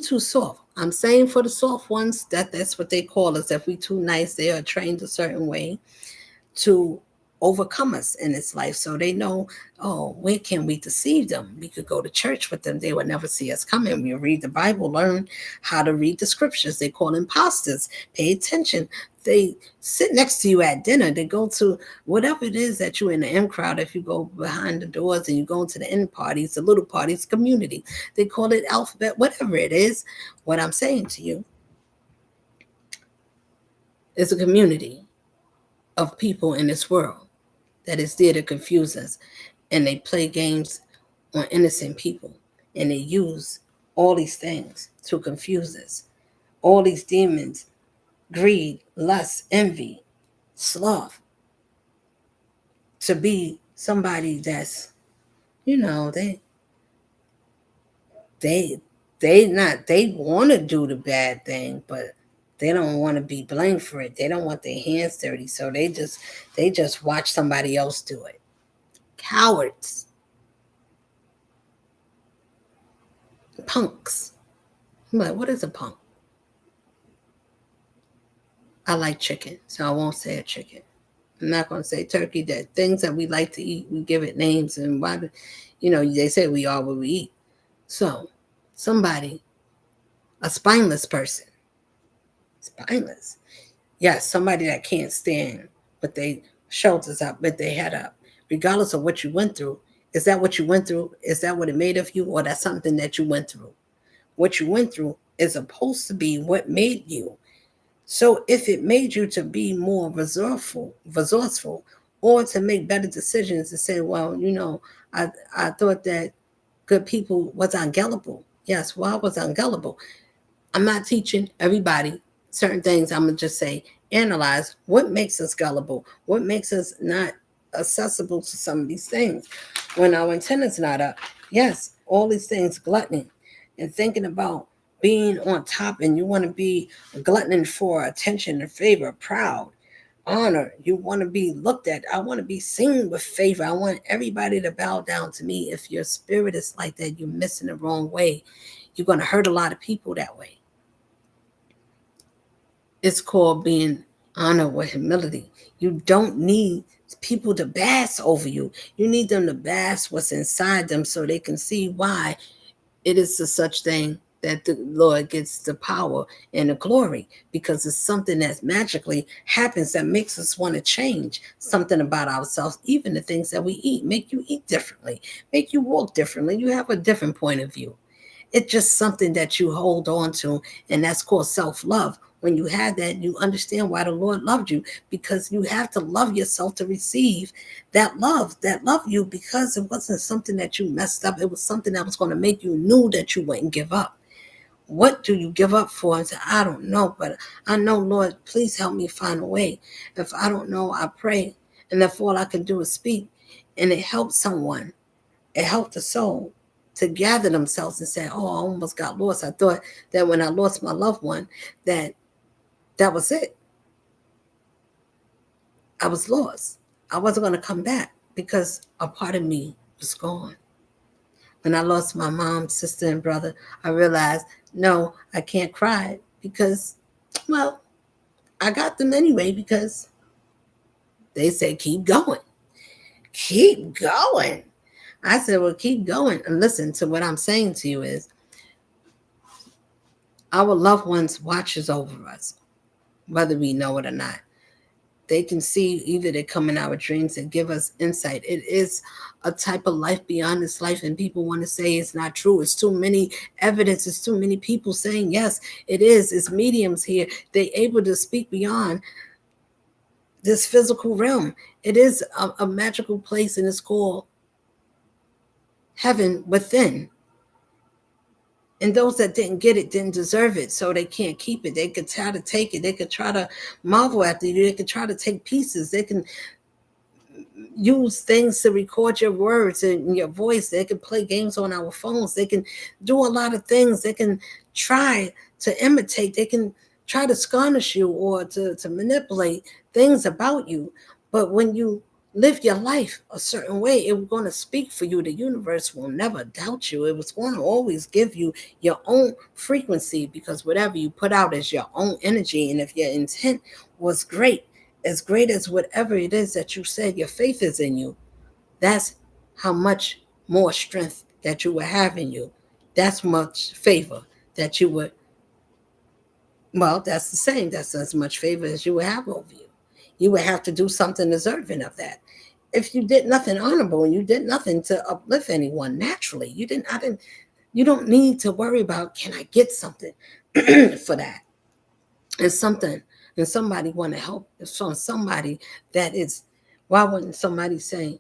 too soft. I'm saying for the soft ones, that's what they call us. If we too nice, they are trained a certain way to overcome us in this life. So they know, oh, where can we deceive them? We could go to church with them. They would never see us coming. We read the Bible, learn how to read the scriptures. They call imposters. Pay attention. They sit next to you at dinner. They go to whatever it is that you're in the in crowd. If you go behind the doors and you go into the in parties, the little parties, community, they call it alphabet, whatever it is. What I'm saying to you is a community of people in this world that is there to confuse us. And they play games on innocent people. And they use all these things to confuse us. All these demons, greed, lust, envy, sloth, to be somebody that's, they want to do the bad thing, but they don't want to be blamed for it. They don't want their hands dirty. So they just watch somebody else do it. Cowards. Punks. I'm like, what is a punk? I like chicken, so I won't say a chicken. I'm not going to say turkey. That things that we like to eat, we give it names, and why, they say we are what we eat. So, somebody, a spineless person, spineless. Yes, somebody that can't stand with their shoulders up, with their head up, regardless of what you went through. Is that what you went through? Is that what it made of you, or that's something that you went through? What you went through is supposed to be what made you. So if it made you to be more resourceful, or to make better decisions and say, well, I thought that good people was ungullible. Yes, well, I was ungullible. I'm not teaching everybody certain things. I'm going to just say, analyze what makes us gullible, what makes us not accessible to some of these things. When our antenna's not up, yes, all these things, gluttony, and thinking about being on top, and you want to be a glutton for attention and favor, proud, honor. You want to be looked at. I want to be seen with favor. I want everybody to bow down to me. If your spirit is like that, you're missing the wrong way. You're going to hurt a lot of people that way. It's called being honored with humility. You don't need people to bask over you. You need them to bask what's inside them so they can see why it is a such thing that the Lord gets the power and the glory, because it's something that magically happens that makes us want to change something about ourselves. Even the things that we eat make you eat differently, make you walk differently. You have a different point of view. It's just something that you hold on to, and that's called self-love. When you had that, you understand why the Lord loved you, because you have to love yourself to receive that love you, because it wasn't something that you messed up. It was something that was going to make you know that you wouldn't give up. What do you give up for? And say, I don't know, but I know, Lord, please help me find a way. If I don't know, I pray. And if all I can do is speak, and it helps someone, it helped the soul to gather themselves and say, oh, I almost got lost. I thought that when I lost my loved one, that was it. I was lost. I wasn't going to come back because a part of me was gone. When I lost my mom, sister, and brother, I realized, no, I can't cry because, well, I got them anyway, because they said, keep going. Keep going. I said, well, keep going. And listen to what I'm saying to you is, our loved ones watches over us, whether we know it or not. They can see, either they come in our dreams and give us insight. It is a type of life beyond this life, and people want to say it's not true. It's too many evidence. It's too many people saying yes, it is. It's mediums here. They're able to speak beyond this physical realm. It is a magical place, and it's called heaven within. And those that didn't get it didn't deserve it, so they can't keep it. They could try to take it. They could try to marvel at you. They could try to take pieces. They can use things to record your words and your voice. They can play games on our phones. They can do a lot of things. They can try to imitate. They can try to skirmish you or to manipulate things about you. But when you live your life a certain way, it was going to speak for you. The universe will never doubt you. It was going to always give you your own frequency, because whatever you put out is your own energy. And if your intent was great, as great as whatever it is that you said your faith is in you, that's how much more strength that you would have in you. That's much favor that you would, well, that's the same. That's as much favor as you would have over you. You would have to do something deserving of that. If you did nothing honorable and you did nothing to uplift anyone naturally, you don't need to worry about, can I get something for that? It's something, and somebody want to help. It's from somebody that is, why wouldn't somebody say,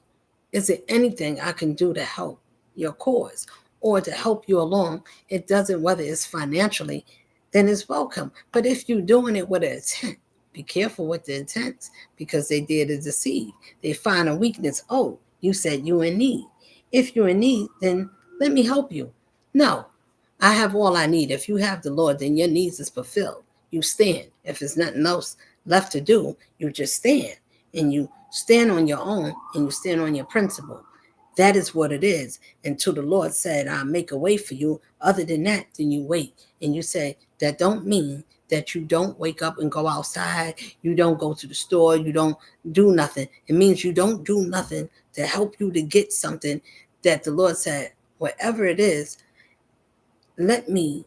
is there anything I can do to help your cause or to help you along? It doesn't, whether it's financially, then it's welcome. But if you're doing it with an intent, be careful with the intents, because they dare to deceive. They find a weakness. Oh, you said you're in need. If you're in need, then let me help you. No, I have all I need. If you have the Lord, then your needs is fulfilled. You stand. If there's nothing else left to do, you just stand, and you stand on your own, and you stand on your principle. That is what it is. Until the Lord said, I'll make a way for you. Other than that, then you wait. And you say, that don't mean that you don't wake up and go outside. You don't go to the store. You don't do nothing. It means you don't do nothing to help you to get something that the Lord said, whatever it is, let me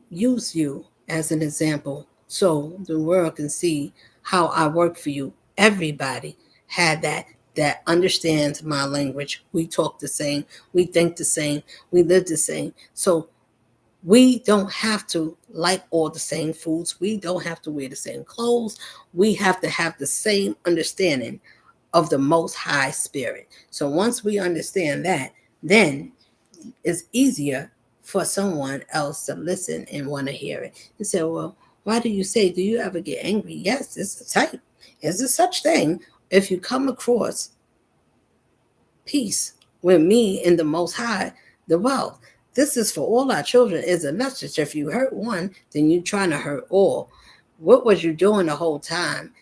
use you as an example so the world can see how I work for you. Everybody had that understands my language. We talk the same, we think the same, we live the same. So we don't have to like all the same foods. We don't have to wear the same clothes. We have to have the same understanding of the Most High Spirit. So once we understand that, then it's easier for someone else to listen and want to hear it. And say, well, why do you say, do you ever get angry? Yes, it's a type. Is there such thing? If you come across peace with me in the Most High, the wealth. This is for all our children is a message. If you hurt one, then you're trying to hurt all. What was you doing the whole time?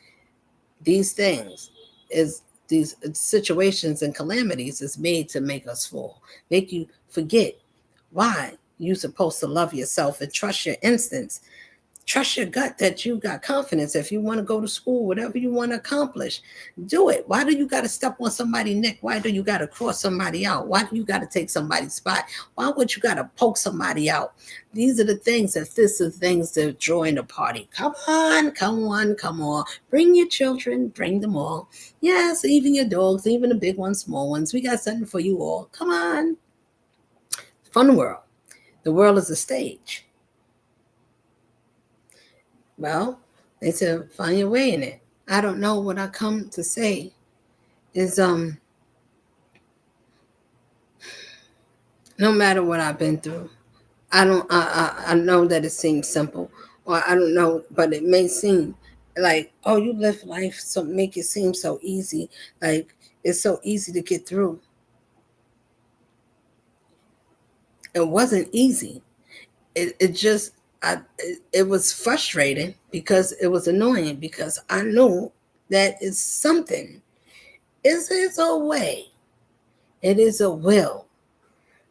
These things is these situations and calamities is made to make us fall, make you forget why you're supposed to love yourself and trust your instincts. Trust your gut that you got confidence. If you want to go to school, whatever you want to accomplish, do it. Why do you got to step on somebody's neck? Why do you got to cross somebody out? Why do you got to take somebody's spot? Why would you got to poke somebody out? These are the things, if this is things to join the party. Come on, come on, come on. Bring your children, bring them all. Yes, even your dogs, even the big ones, small ones. We got something for you all. Come on. Fun world. The world is a stage. Well, they said find your way in it. I don't know. What I come to say is no matter what I've been through, I know that it seems simple, or I don't know, but it may seem like, oh, you live life so make it seem so easy, like it's so easy to get through. It wasn't easy. It just it was frustrating because it was annoying because I knew that it's something. It's a way. It is a will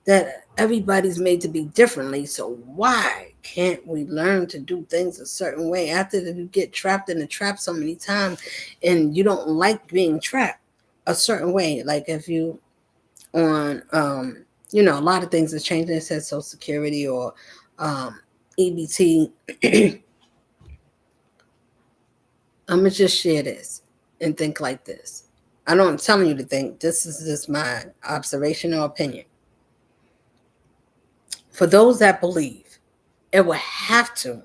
that everybody's made to be differently. So why can't we learn to do things a certain way after you get trapped in a trap so many times and you don't like being trapped a certain way? Like if you on a lot of things are changing. It says Social Security or EBT. I'm gonna just share this and think like this. I know I'm telling you to think. This is just my observation or opinion. For those that believe, it will have to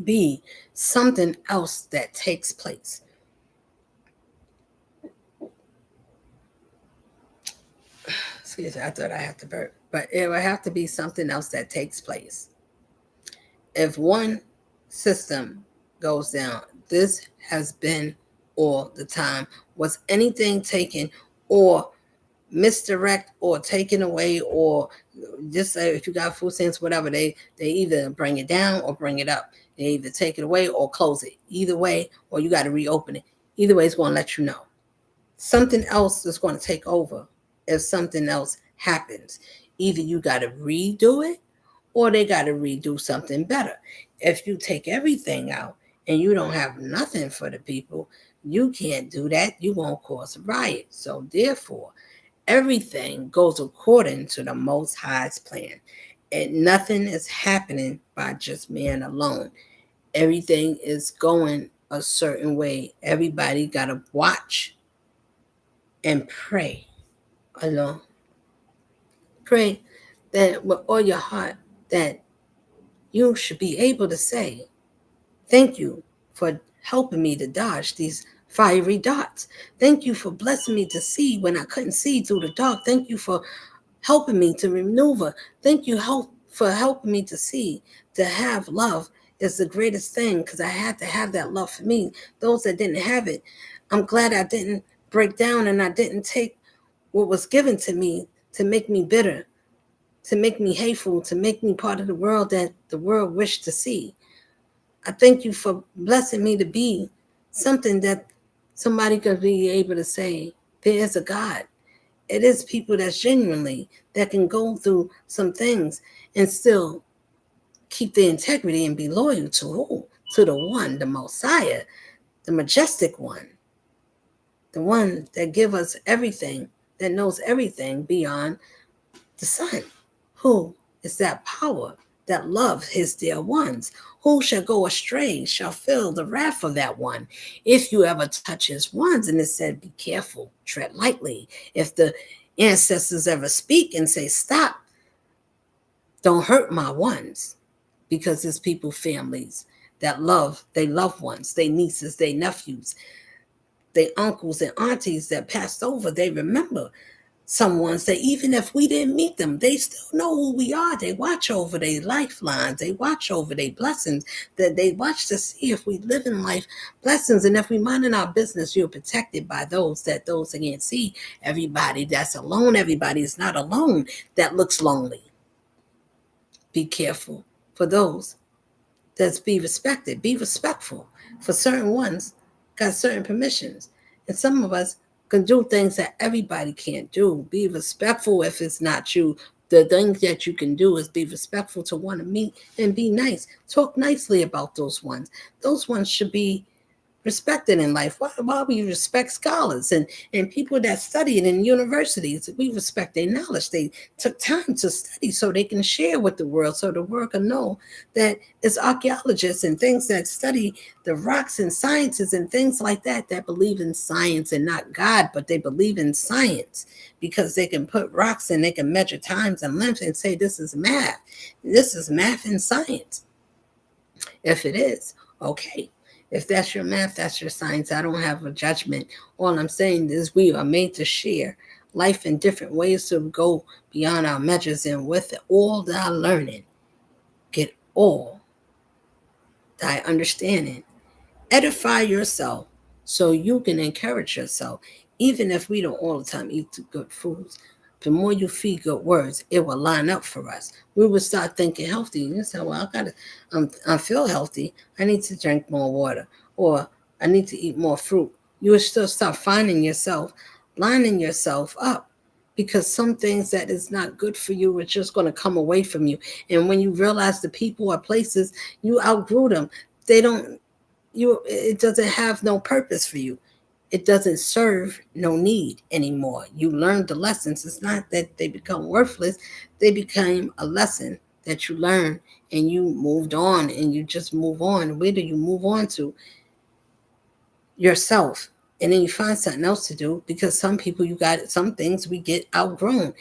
be something else that takes place. Excuse me, I thought I had to burp, but it will have to be something else that takes place. If one system goes down, this has been all the time. Was anything taken or misdirect or taken away, or just say if you got food stamps, whatever, they either bring it down or bring it up. They either take it away or close it. Either way, or you got to reopen it. Either way, it's going to let you know. Something else is going to take over if something else happens. Either you got to redo it or they got to redo something better. If you take everything out and you don't have nothing for the people, you can't do that. You won't cause a riot. So therefore, everything goes according to the Most High's plan. And nothing is happening by just man alone. Everything is going a certain way. Everybody got to watch and pray alone. Pray that with all your heart that you should be able to say, thank you for helping me to dodge these fiery darts. Thank you for blessing me to see when I couldn't see through the dark. Thank you for helping me to maneuver. Thank you for helping me to see to have love is the greatest thing because I had to have that love for me. Those that didn't have it, I'm glad I didn't break down and I didn't take what was given to me to make me bitter, to make me hateful, to make me part of the world that the world wished to see. I thank you for blessing me to be something that somebody could be able to say, there is a God. It is people that's genuinely that can go through some things and still keep their integrity and be loyal to who? To the one, the Messiah, the majestic one, the one that give us everything, that knows everything beyond the sun. Who is that power that loves his dear ones? Who shall go astray shall feel the wrath of that one. If you ever touch his ones, and it said, be careful, tread lightly. If the ancestors ever speak and say, stop, don't hurt my ones, because it's people, families that love their loved ones, their nieces, their nephews, their uncles and aunties that passed over. They remember someone say, even if we didn't meet them, they still know who we are. They watch over their lifelines. They watch over their blessings. That they watch to see if we live in life blessings. And if we mind in our business, you're protected by those that can't see. Everybody that's alone, everybody is not alone that looks lonely. Be careful for those that's be respected. Be respectful. For certain ones, got certain permissions. And some of us can do things that everybody can't do. Be respectful if it's not you. The things that you can do is be respectful to one and meet and be nice. Talk nicely about those ones. Those ones should be respected in life. Why we respect scholars and people that studied in universities? We respect their knowledge. They took time to study so they can share with the world, so the world can know that it's archaeologists and things that study the rocks and sciences and things like that believe in science and not God, but they believe in science because they can put rocks and they can measure times and lengths and say this is math. This is math and science. If it is, okay. If that's your math, that's your science. I don't have a judgment. All I'm saying is we are made to share life in different ways to go beyond our measures, and with all thy learning, get all thy understanding. Edify yourself so you can encourage yourself. Even if we don't all the time eat the good foods, the more you feed good words, it will line up for us. We will start thinking healthy. You say, "Well, I feel healthy. I need to drink more water, or I need to eat more fruit." You will still start finding yourself lining yourself up, because some things that is not good for you are just going to come away from you. And when you realize the people or places, you outgrew them. They don't it doesn't have no purpose for you. It doesn't serve no need anymore. You learned the lessons. It's not that they become worthless. They became a lesson that you learned, and you moved on, and you just move on. Where do you move on to? Yourself. And then you find something else to do, because some people, you got some things we get outgrown.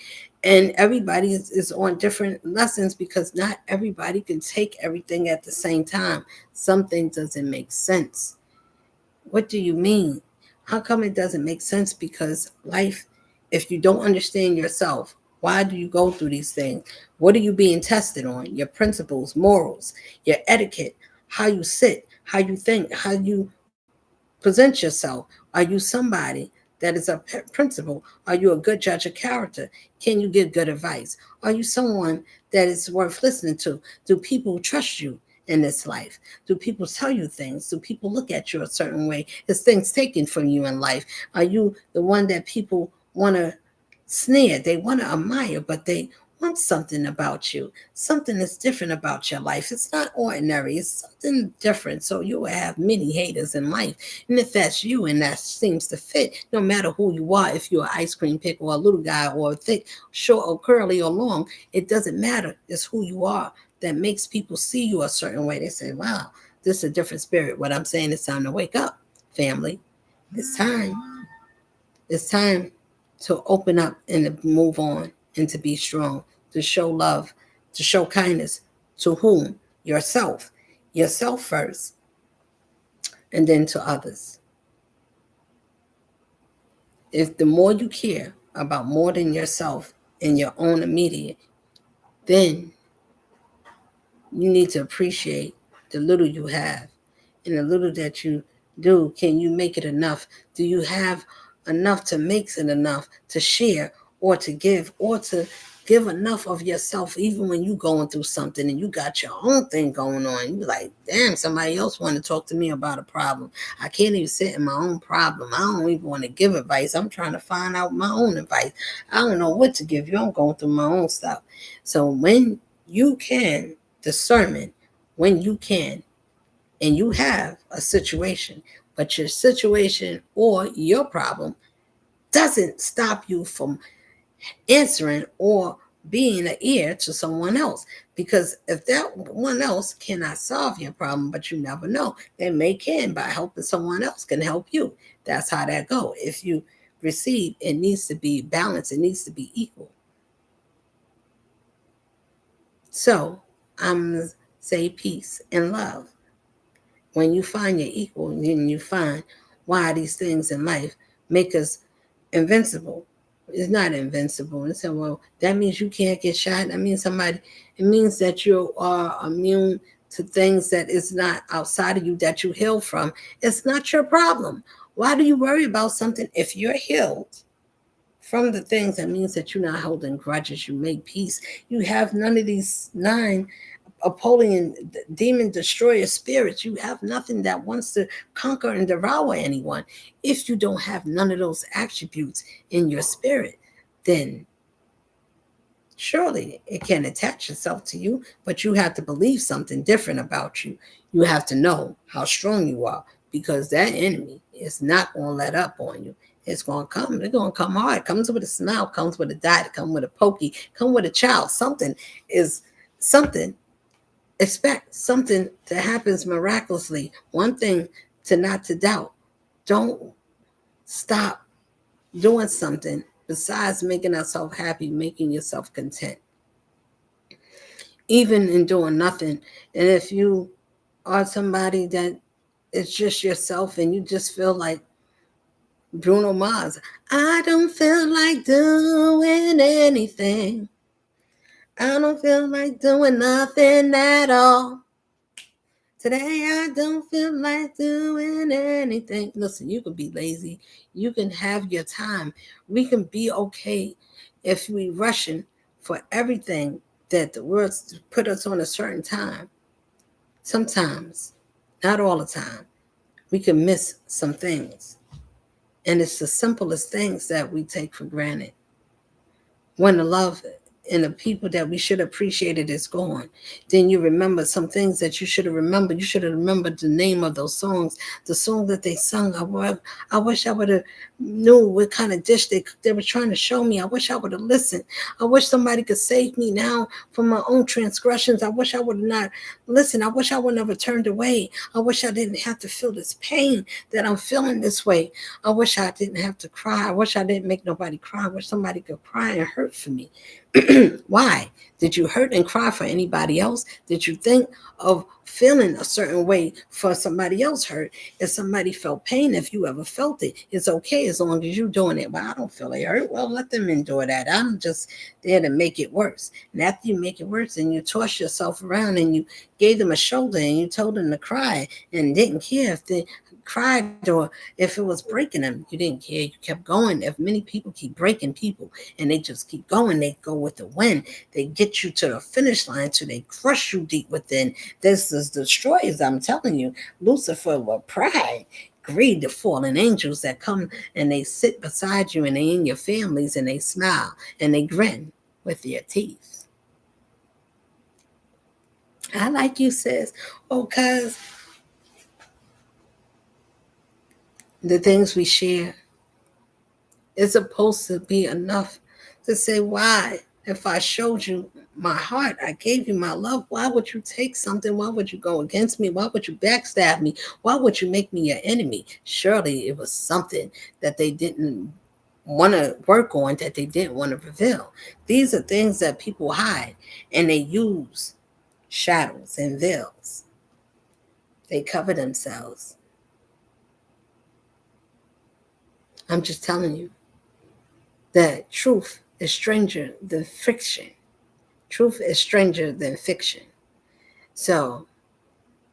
And everybody is on different lessons, because not everybody can take everything at the same time. Something doesn't make sense. What do you mean? How come it doesn't make sense? Because life, if you don't understand yourself, why do you go through these things? What are you being tested on? Your principles, morals, your etiquette, how you sit, how you think, how you present yourself. Are you somebody that is a principal? Are you a good judge of character? Can you give good advice? Are you someone that is worth listening to? Do people trust you in this life? Do people tell you things? Do people look at you a certain way? Is things taken from you in life? Are you the one that people want to sneer? They want to admire, but they want something about you. Something that's different about your life. It's not ordinary. It's something different. So you will have many haters in life. And if that's you and that seems to fit, no matter who you are, if you're an ice cream pick or a little guy or thick, short or curly or long, it doesn't matter. It's who you are that makes people see you a certain way. They say, wow, this is a different spirit. What I'm saying is time to wake up, family. It's time. It's time to open up and to move on and to be strong, to show love, to show kindness. To whom? Yourself. Yourself first, and then to others. If the more you care about more than yourself and your own immediate, then you need to appreciate the little you have. And the little that you do, can you make it enough? Do you have enough to make it enough to share, or to give, or to give enough of yourself, even when you going through something and you got your own thing going on? You like, damn, somebody else want to talk to me about a problem. I can't even sit in my own problem. I don't even want to give advice. I'm trying to find out my own advice. I don't know what to give you. I'm going through my own stuff. So when you can, discernment, when you can, and you have a situation, but your situation or your problem doesn't stop you from answering or being an ear to someone else. Because if that one else cannot solve your problem, but you never know, they may can, by helping someone else can help you. That's how that go. If you receive, it needs to be balanced. It needs to be equal. So I'm say peace and love. When you find your equal, then you find why these things in life make us invincible. It's not invincible. And so, well, that means you can't get shot. That means somebody, it means that you are immune to things that is not outside of you, that you heal from. It's not your problem. Why do you worry about something if you're healed from the things? That means that you're not holding grudges. You make peace. You have none of these 9 Apollyon demon destroyer spirits. You have nothing that wants to conquer and devour anyone. If you don't have none of those attributes in your spirit, then surely it can attach itself to you, but you have to believe something different about you. You have to know how strong you are, because that enemy is not going to let up on you. It's going to come. They're going to come hard. It comes with a smile, comes with a dot, comes with a pokey, come with a child. Something is something. Expect something to happen miraculously. One thing to not to doubt. Don't stop doing something besides making yourself happy, making yourself content. Even in doing nothing. And if you or somebody that is just yourself and you just feel like Bruno Mars. I don't feel like doing anything. I don't feel like doing nothing at all. Today I don't feel like doing anything. Listen, you can be lazy. You can have your time. We can be okay if we rushing for everything that the world put us on a certain time. Sometimes, not all the time, we can miss some things. And it's the simplest things that we take for granted. When the love and the people that we should appreciate it is gone, then you remember some things that you should have remembered. You should have remembered the name of those songs, the song that they sung. I wish I would have knew what kind of dish they were trying to show me. I wish I would have listened. I wish somebody could save me now from my own transgressions. I wish I would have not listened. I wish I would never turned away. I wish I didn't have to feel this pain that I'm feeling this way. I wish I didn't have to cry. I wish I didn't make nobody cry. I wish somebody could cry and hurt for me. Why? Did you hurt and cry for anybody else? Did you think of feeling a certain way for somebody else hurt? If somebody felt pain, if you ever felt it, it's okay as long as you're doing it. Well, I don't feel it hurt. Well, let them endure that. I'm just there to make it worse. And after you make it worse and you toss yourself around and you gave them a shoulder and you told them to cry and didn't care if they cried or if it was breaking them, you didn't care. You kept going. If many people keep breaking people and they just keep going, they go with the wind. They get you to the finish line till they crush you deep within. This is destroys, I'm telling you. Lucifer will pride. Greed, the fallen angels that come and they sit beside you and they in your families and they smile and they grin with their teeth. I like you, sis. Oh, cuz the things we share is supposed to be enough to say, why? If I showed you my heart, I gave you my love, why would you take something? Why would you go against me? Why would you backstab me? Why would you make me your enemy? Surely it was something that they didn't want to work on, that they didn't want to reveal. These are things that people hide and they use shadows and veils. They cover themselves. I'm just telling you that truth is stranger than fiction. Truth is stranger than fiction. So,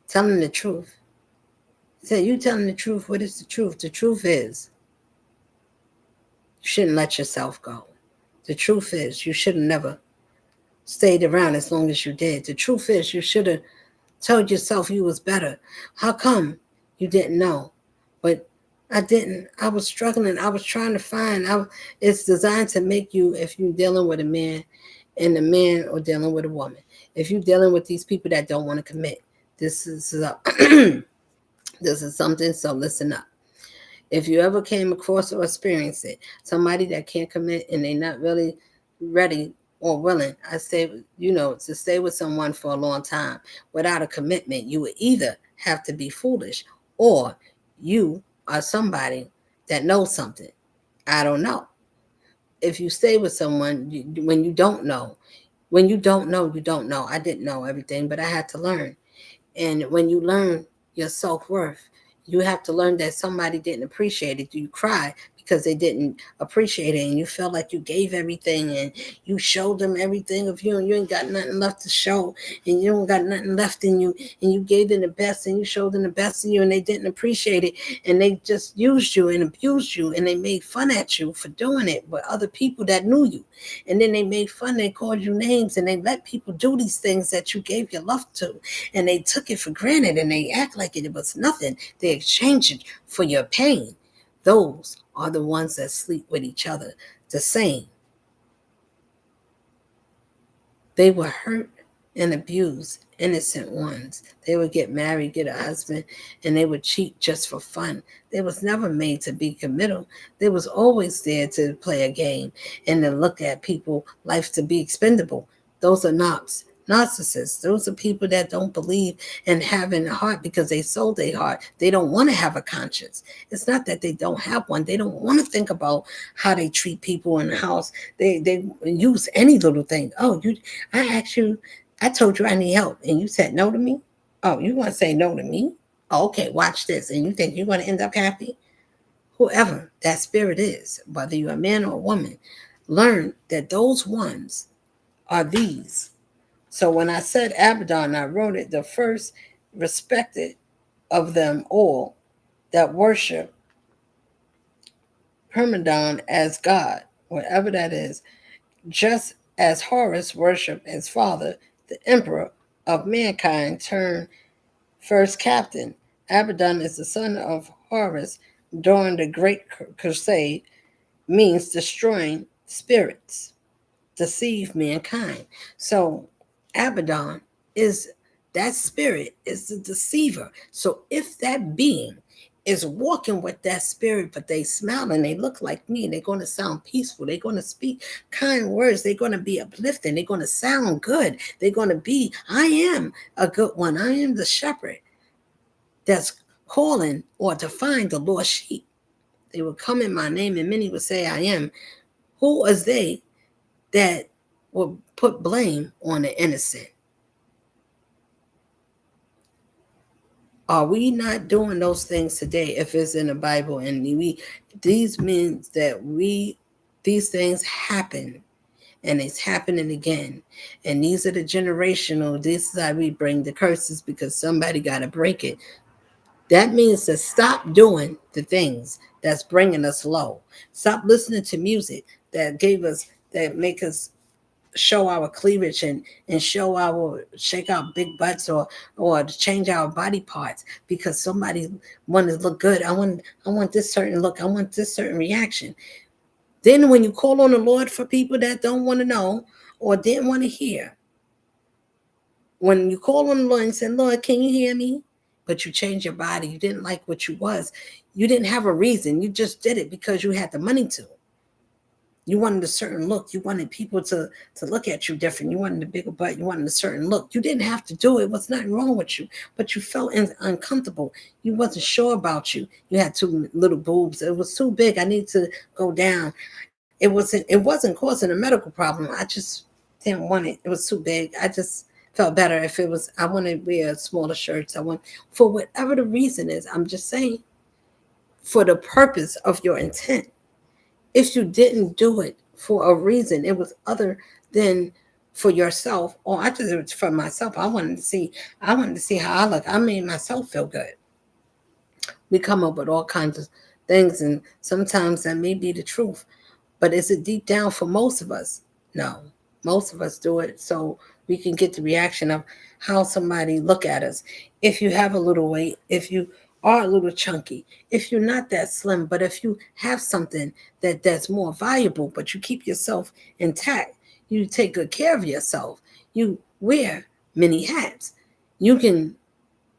telling the truth. So, you telling the truth, what is the truth? The truth is, you shouldn't let yourself go. The truth is, you should have never stayed around as long as you did. The truth is, you should have told yourself you was better. How come you didn't know? But I didn't. I was struggling. I was trying to find. It's designed to make you, if you're dealing with a man and a man or dealing with a woman, if you're dealing with these people that don't want to commit, this is this is something. So listen up. If you ever came across or experienced it, somebody that can't commit and they're not really ready or willing, I say, to stay with someone for a long time without a commitment, you would either have to be foolish or you are somebody that knows something. I don't know. If you stay with someone when you don't know, you don't know. I didn't know everything, but I had to learn. And when you learn your self worth, you have to learn that somebody didn't appreciate it. You cry because they didn't appreciate it, and you felt like you gave everything and you showed them everything of you, and you ain't got nothing left to show, and you don't got nothing left in you, and you gave them the best, and you showed them the best in you, and they didn't appreciate it, and they just used you and abused you, and they made fun at you for doing it with other people that knew you, and then they made fun, they called you names, and they let people do these things that you gave your love to, and they took it for granted, and they act like it was nothing. They exchanged it for your pain. Those are the ones that sleep with each other the same. They were hurt and abused, innocent ones. They would get married, get a husband, and they would cheat just for fun. They was never made to be committal. They was always there to play a game and to look at people life to be expendable. Those are narcissists. Those are people that don't believe in having a heart because they sold their heart. They don't want to have a conscience. It's not that they don't have one. They don't want to think about how they treat people in the house. They use any little thing. Oh, I asked you, I told you I need help, and you said no to me. Oh, you want to say no to me? Oh, okay, watch this. And you think you're going to end up happy? Whoever that spirit is, whether you're a man or a woman, learn that those ones are these. So when I said Abaddon, I wrote it the first respected of them all that worship Hermodon as God, whatever that is, just as Horus worshiped his father, the emperor of mankind turned first captain. Abaddon is the son of Horus during the Great Crusade, means destroying spirits, deceive mankind. So Abaddon is that spirit is the deceiver. So if that being is walking with that spirit, but they smile and they look like me, and they're going to sound peaceful, they're going to speak kind words, they're going to be uplifting, they're going to sound good, they're going to be, I am a good one, I am the shepherd that's calling or to find the lost sheep. They will come in my name, and many will say, I am. Who is they that will put blame on the innocent? Are we not doing those things today if it's in the Bible? And these means that these things happen, and it's happening again. And these are the generational, this is how we bring the curses, because somebody got to break it. That means to stop doing the things that's bringing us low. Stop listening to music that make us show our cleavage and show our shake our big butts or change our body parts because somebody want to look good. I want this certain look. I want this certain reaction. Then when you call on the Lord for people that don't want to know or didn't want to hear, when you call on the Lord and say, Lord, can you hear me? But you changed your body. You didn't like what you was. You didn't have a reason. You just did it because you had the money to. You wanted a certain look. You wanted people to look at you different. You wanted a bigger butt. You wanted a certain look. You didn't have to do it. What's nothing wrong with you, but you felt uncomfortable. You wasn't sure about you. You had too little boobs. It was too big. I need to go down. It wasn't causing a medical problem. I just didn't want it. It was too big. I just felt better if it was. I want to wear smaller shirts. I want for whatever the reason is. I'm just saying for the purpose of your intent. If you didn't do it for a reason, it was other than for yourself, or I just did it for myself. I wanted to see how I look. I made myself feel good. We come up with all kinds of things, and sometimes that may be the truth. But is it deep down for most of us? No. Most of us do it so we can get the reaction of how somebody look at us. If you have a little weight, if you are a little chunky, if you're not that slim, but if you have something that's more valuable, but you keep yourself intact, you take good care of yourself, you wear many hats, you can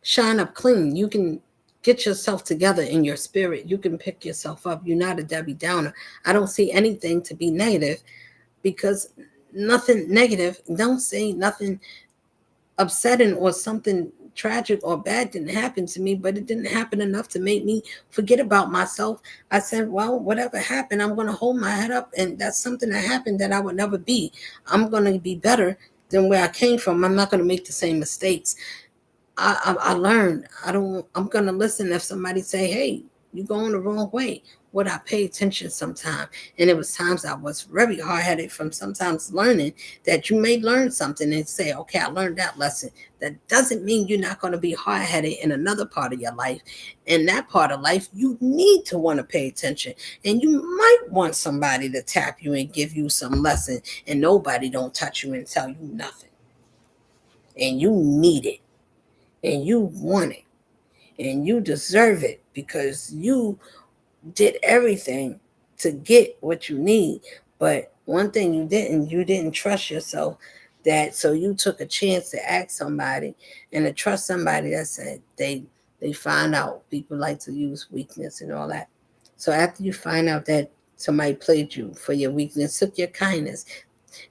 shine up clean. You can get yourself together in your spirit. You can pick yourself up. You're not a Debbie Downer. I don't see anything to be negative because nothing negative, don't say nothing upsetting or something tragic or bad didn't happen to me, but it didn't happen enough to make me forget about myself. I said, well, whatever happened, I'm going to hold my head up, and that's something that happened that I would never be. I'm going to be better than where I came from. I'm not going to make the same mistakes. I learned. I'm gonna listen if somebody say, "Hey, you going the wrong way." Would I pay attention sometime? And it was times I was very hard headed from sometimes learning that you may learn something and say, "Okay, I learned that lesson." That doesn't mean you're not going to be hard headed in another part of your life. In that part of life, you need to want to pay attention, and you might want somebody to tap you and give you some lesson, and nobody don't touch you and tell you nothing, and you need it and you want it and you deserve it because you did everything to get what you need. But one thing you didn't trust yourself, that so you took a chance to ask somebody and to trust somebody that said they find out people like to use weakness and all that. So after you find out that somebody played you for your weakness, took your kindness,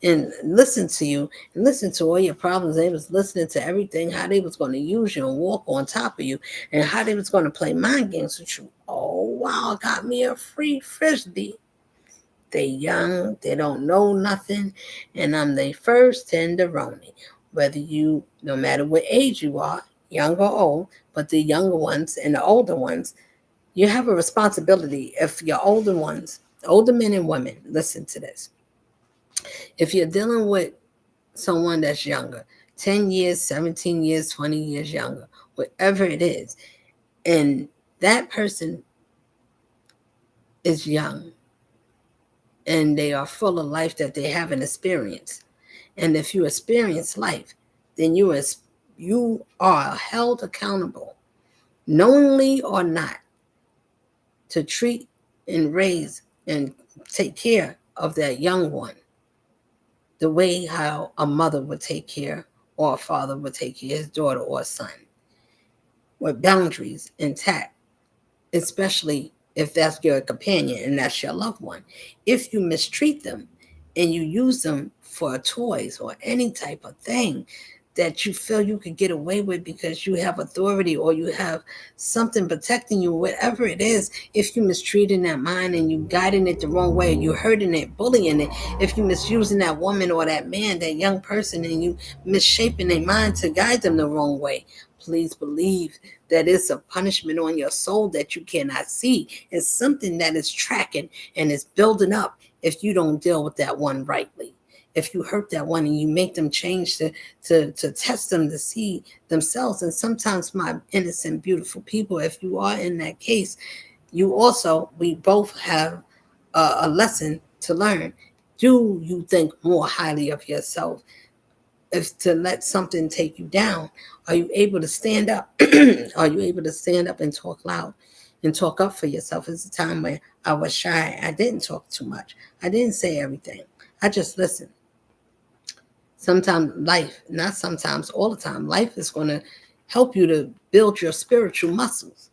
and listen to you and listen to all your problems. They was listening to everything, how they was going to use you and walk on top of you, and how they was going to play mind games with you. Oh wow, got me a free frisbee. They young, they don't know nothing, and I'm their first tenderoni. Whether you, no matter what age you are, young or old, but the younger ones and the older ones, you have a responsibility. If your older ones, older men and women, listen to this. If you're dealing with someone that's younger, 10 years, 17 years, 20 years younger, whatever it is, and that person is young and they are full of life that they haven't experienced. And if you experience life, then you are held accountable, knowingly or not, to treat and raise and take care of that young one the way how a mother would take care or a father would take care of his daughter or son, with boundaries intact, especially if that's your companion and that's your loved one. If you mistreat them and you use them for toys or any type of thing that you feel you could get away with because you have authority or you have something protecting you, whatever it is, if you mistreating that mind and you guiding it the wrong way, you hurting it, bullying it, if you misusing that woman or that man, that young person, and you misshaping their mind to guide them the wrong way, please believe that it's a punishment on your soul that you cannot see. It's something that is tracking and is building up if you don't deal with that one rightly. If you hurt that one and you make them change to test them to see themselves. And sometimes, my innocent, beautiful people, if you are in that case, we both have a lesson to learn. Do you think more highly of yourself? If to let something take you down, are you able to stand up? Are you able to stand up and talk loud and talk up for yourself? It's a time where I was shy. I didn't talk too much. I didn't say everything. I just listened. Sometimes life, not sometimes, all the time, life is going to help you to build your spiritual muscles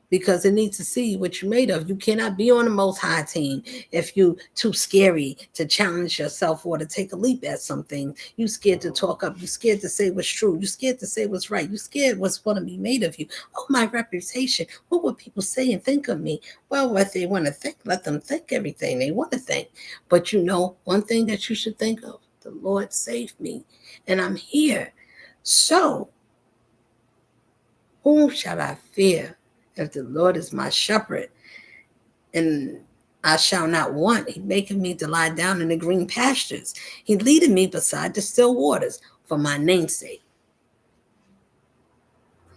because it needs to see what you're made of. You cannot be on the most high team if you too scary to challenge yourself or to take a leap at something. You scared to talk up. You scared to say what's true. You scared to say what's right. You scared what's going to be made of you. Oh, my reputation. What would people say and think of me? Well, what they want to think, let them think everything they want to think. But you know, one thing that you should think of, the Lord saved me and I'm here. So whom shall I fear? If the Lord is my shepherd, and I shall not want. He maketh me to lie down in the green pastures. He leadeth me beside the still waters for my name's sake.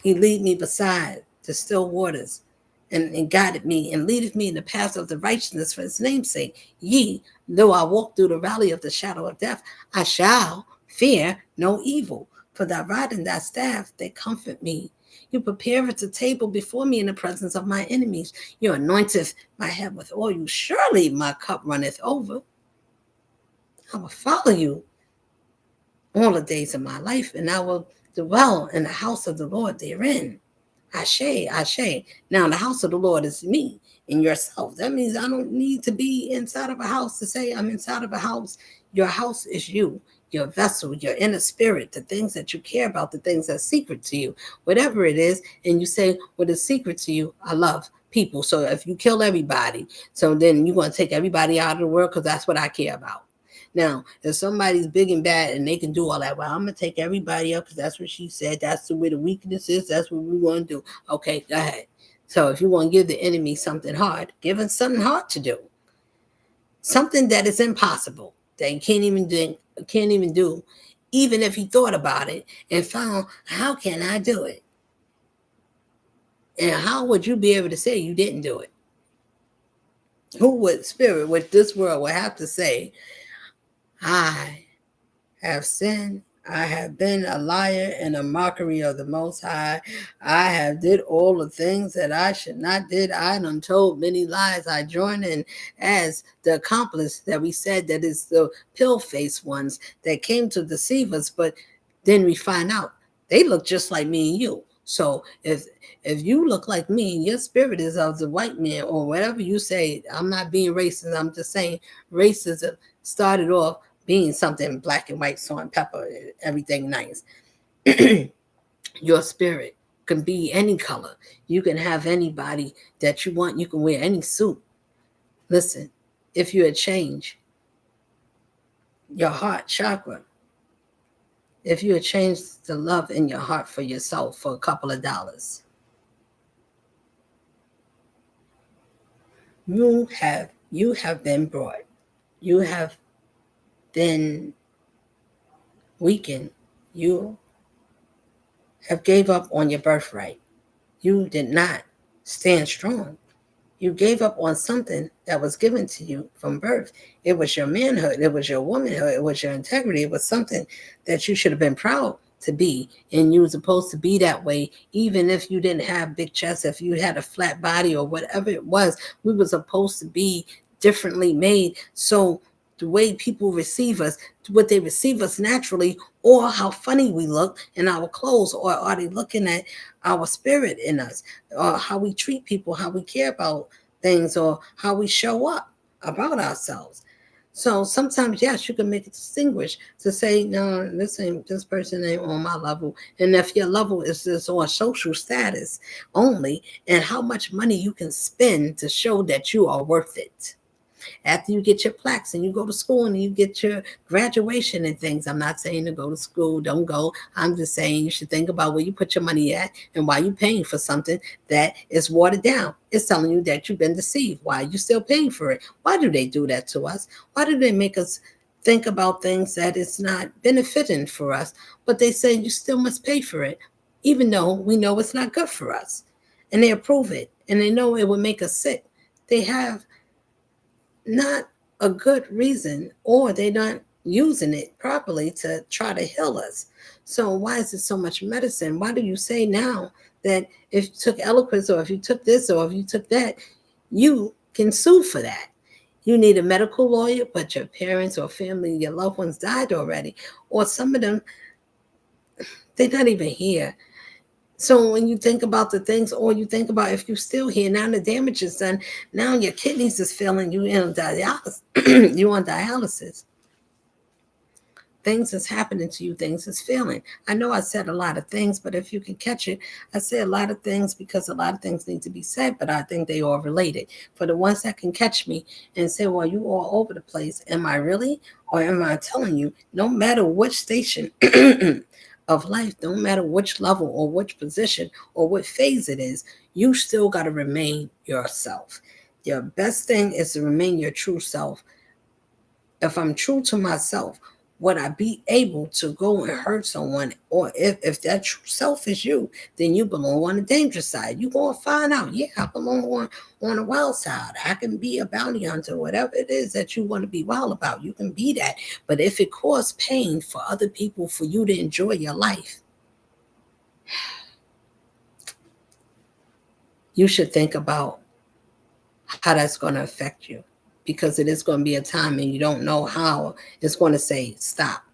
He lead me beside the still waters and guided me and leadeth me in the path of the righteousness for his name's sake. Ye, though I walk through the valley of the shadow of death, I shall fear no evil, for thy rod and thy staff, they comfort me. You prepare a table before me in the presence of my enemies. You anointeth my head with oil. Surely my cup runneth over. I will follow you all the days of my life, and I will dwell in the house of the Lord therein. Ashe, Ashe. Now, the house of the Lord is me and yourself. That means I don't need to be inside of a house to say I'm inside of a house. Your house is you, your vessel, your inner spirit, the things that you care about, the things that's secret to you, whatever it is. And you say, what is secret to you? I love people. So if you kill everybody, so then you're going to take everybody out of the world because that's what I care about. Now, if somebody's big and bad and they can do all that, well, I'm going to take everybody up because that's what she said. That's the way the weakness is. That's what we want to do. Okay, go ahead. So if you want to give the enemy something hard, give him something hard to do. Something that is impossible, that he can't even do, even if he thought about it and found, how can I do it? And how would you be able to say you didn't do it? Who would spirit with this world would have to say, I have sinned. I have been a liar and a mockery of the Most High. I have did all the things that I should not did. I done told many lies. I joined in as the accomplice that we said that is the pill-faced ones that came to deceive us. But then we find out they look just like me and you. So if you look like me and your spirit is of the white man or whatever you say, I'm not being racist. I'm just saying racism started off being something black and white, salt and pepper, everything nice. Your spirit can be any color. You can have anybody that you want. You can wear any suit. Listen, if you had changed your heart chakra, if you had changed the love in your heart for yourself for a couple of dollars. You have been brought. You have been weakened. You have gave up on your birthright. You did not stand strong. You gave up on something that was given to you from birth. It was your manhood. It was your womanhood. It was your integrity. It was something that you should have been proud to be. And you were supposed to be that way, even if you didn't have big chest, if you had a flat body or whatever it was. We were supposed to be differently made. So the way people receive us, what they receive us naturally, or how funny we look in our clothes, or are they looking at our spirit in us, or how we treat people, how we care about things, or how we show up about ourselves. So sometimes, yes, you can make it distinguish to say, no, this person ain't on my level. And if your level is just on social status only, and how much money you can spend to show that you are worth it. After you get your plaques and you go to school and you get your graduation and things, I'm not saying to go to school, don't go. I'm just saying you should think about where you put your money at and why you're paying for something that is watered down. It's telling you that you've been deceived. Why are you still paying for it? Why do they do that to us? Why do they make us think about things that is not benefiting for us? But they say you still must pay for it, even though we know it's not good for us. And they approve it and they know it will make us sick. They have not a good reason, or they're not using it properly to try to heal us. So why is it so much medicine? Why do you say now that if you took eloquence, or if you took this, or if you took that, you can sue for that? You need a medical lawyer, but your parents or family, your loved ones died already, or some of them, they're not even here. So when you think about the things, or you think about if you're still here, now the damage is done. Now your kidneys is failing. You in dialysis. You on dialysis. Things is happening to you. Things is failing. I know I said a lot of things, but if you can catch it, I say a lot of things because a lot of things need to be said, but I think they are related. For the ones that can catch me and say, well, you all over the place. Am I really? Or am I telling you, no matter which station of life, no matter which level or which position or what phase it is, you still got to remain yourself. Your best thing is to remain your true self. If I'm true to myself, would I be able to go and hurt someone? Or if that true self is you, then you belong on the dangerous side. You're going to find out, yeah, I belong on the wild side. I can be a bounty hunter, whatever it is that you want to be wild about. You can be that. But if it causes pain for other people, for you to enjoy your life, you should think about how that's going to affect you, because it is going to be a time and you don't know how it's going to say stop.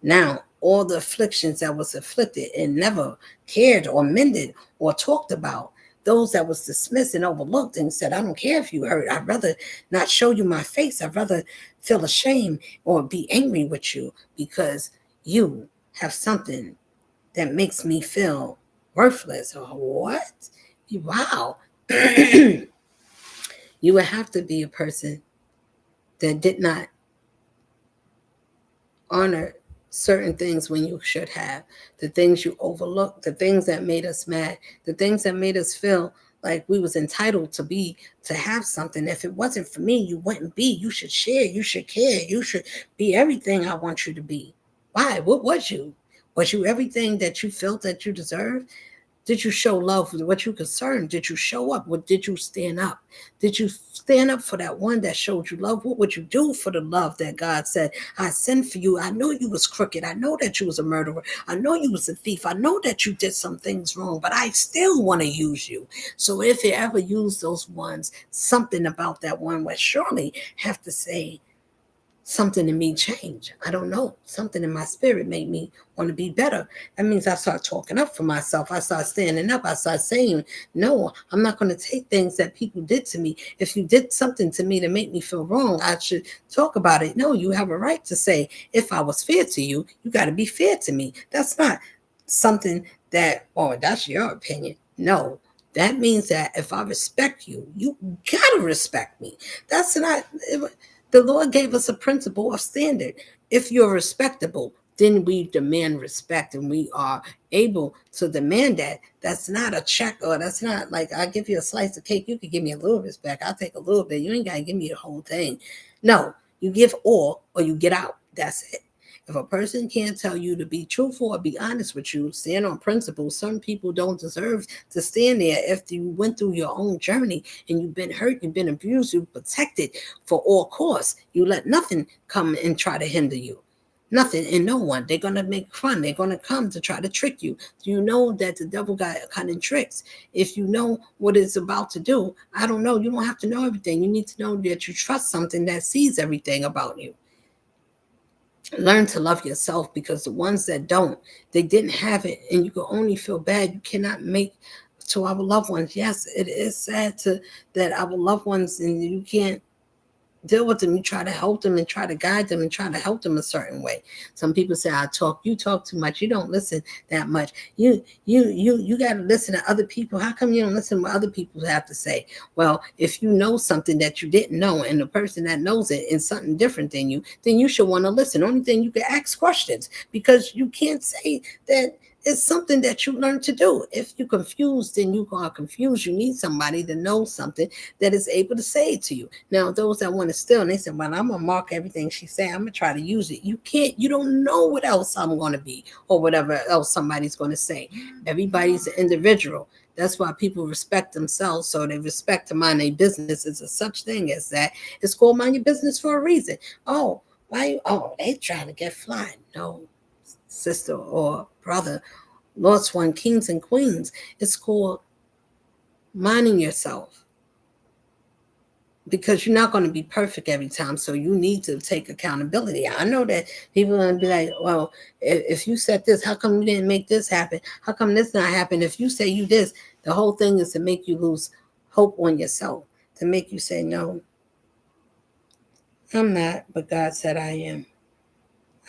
Now, all the afflictions that was afflicted and never cared or mended or talked about, those that was dismissed and overlooked and said, I don't care if you hurt. I'd rather not show you my face. I'd rather feel ashamed or be angry with you because you have something that makes me feel worthless. Or what? Wow. You would have to be a person that did not honor certain things when you should have, the things you overlooked, the things that made us mad, the things that made us feel like we was entitled to have something. If it wasn't for me, you wouldn't be. You should share, you should care, you should be everything I want you to be. Why? What was you? Was you everything that you felt that you deserved? Did you show love? What you concerned? Did you show up? What did you stand up? Did you stand up for that one that showed you love? What would you do for the love that God said, I sent for you? I know you was crooked. I know that you was a murderer. I know you was a thief. I know that you did some things wrong, but I still want to use you. So if you ever use those ones, something about that one would surely have to say, something in me changed. I don't know. Something in my spirit made me want to be better. That means I start talking up for myself. I start standing up. I start saying, no, I'm not going to take things that people did to me. If you did something to me to make me feel wrong, I should talk about it. No, you have a right to say, if I was fair to you, you got to be fair to me. That's not something that, oh, that's your opinion. No, that means that if I respect you, you got to respect me. That's not... The Lord gave us a principle of standard. If you're respectable, then we demand respect, and we are able to demand that. That's not a check, or that's not like I give you a slice of cake. You can give me a little respect. I'll take a little bit. You ain't got to give me the whole thing. No, you give all or you get out. That's it. If a person can't tell you to be truthful or be honest with you, stand on principles, some people don't deserve to stand there after you went through your own journey and you've been hurt, you've been abused, you've protected for all costs. You let nothing come and try to hinder you. Nothing and no one. They're going to make fun. They're going to come to try to trick you. You know that the devil got cunning tricks. If you know what it's about to do, I don't know. You don't have to know everything. You need to know that you trust something that sees everything about you. Learn to love yourself, because the ones that don't, they didn't have it, and you can only feel bad. You cannot make to our loved ones. Yes, it is sad to that our loved ones, and you can't deal with them. You try to help them and try to guide them and try to help them a certain way. Some people say, I talk, you talk too much, you don't listen that much. You got to listen to other people. How come you don't listen to what other people have to say? Well, if you know something that you didn't know, and the person that knows it is something different than you, then you should want to listen. Only thing, you can ask questions, because you can't say that it's something that you learn to do. If you're confused, then you are confused. You need somebody to know something that is able to say it to you. Now, those that want to steal, and they say, well, I'm going to mark everything she say. I'm going to try to use it. You can't. You don't know what else I'm going to be or whatever else somebody's going to say. Everybody's an individual. That's why people respect themselves, so they respect to mind their business. Is a such thing as that. It's called mind your business for a reason. Oh, why? Oh, they trying to get fly. No, sister or brother, lost one, kings and queens. It's called minding yourself, because you're not going to be perfect every time. So you need to take accountability. I know that people are going to be like, well, if you said this, how come you didn't make this happen? How come this not happen? If you say you this, the whole thing is to make you lose hope on yourself, to make you say, no, I'm not, but God said I am.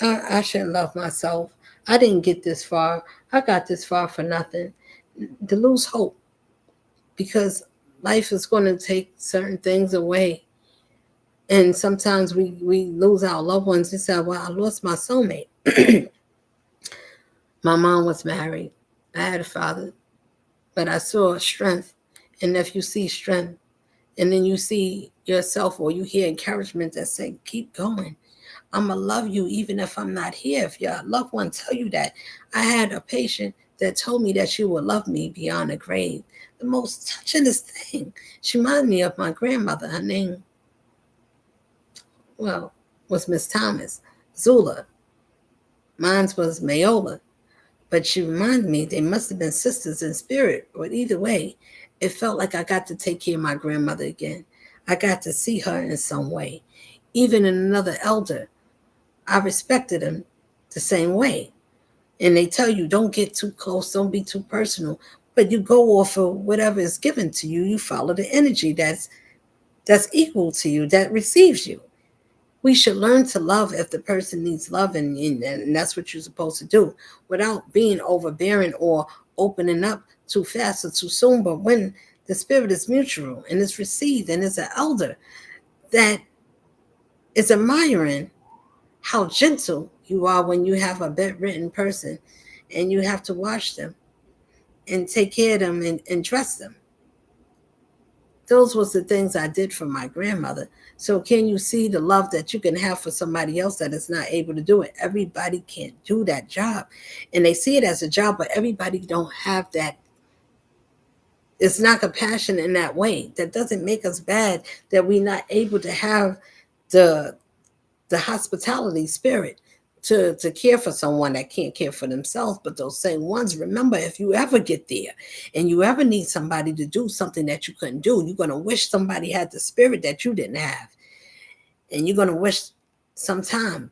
I shouldn't love myself. I didn't get this far. I got this far for nothing. To lose hope, because life is going to take certain things away. And sometimes we lose our loved ones. You say, well, I lost my soulmate. My mom was married. I had a father, but I saw strength. And if you see strength, and then you see yourself, or you hear encouragement that say, keep going. I'm going to love you even if I'm not here. If your loved one tell you that. I had a patient that told me that she would love me beyond the grave. The most touchingest thing. She reminded me of my grandmother. Her name, well, was Miss Thomas. Zula. Mine was Mayola. But she reminded me they must have been sisters in spirit. But either way, it felt like I got to take care of my grandmother again. I got to see her in some way. Even in another elder, I respected him the same way. And they tell you, don't get too close, don't be too personal. But you go off of whatever is given to you. You follow the energy that's equal to you, that receives you. We should learn to love if the person needs love, and that's what you're supposed to do, without being overbearing or opening up too fast or too soon. But when the spirit is mutual and it's received, and it's an elder that is admiring how gentle you are when you have a bedridden person and you have to wash them and take care of them and dress them. Those was the things I did for my grandmother. So can you see the love that you can have for somebody else that is not able to do it? Everybody can't do that job. And they see it as a job, but everybody don't have that. It's not compassion in that way. That doesn't make us bad that we're not able to have the hospitality spirit to care for someone that can't care for themselves. But those same ones, remember, if you ever get there and you ever need somebody to do something that you couldn't do, you're going to wish somebody had the spirit that you didn't have. And you're going to wish sometime,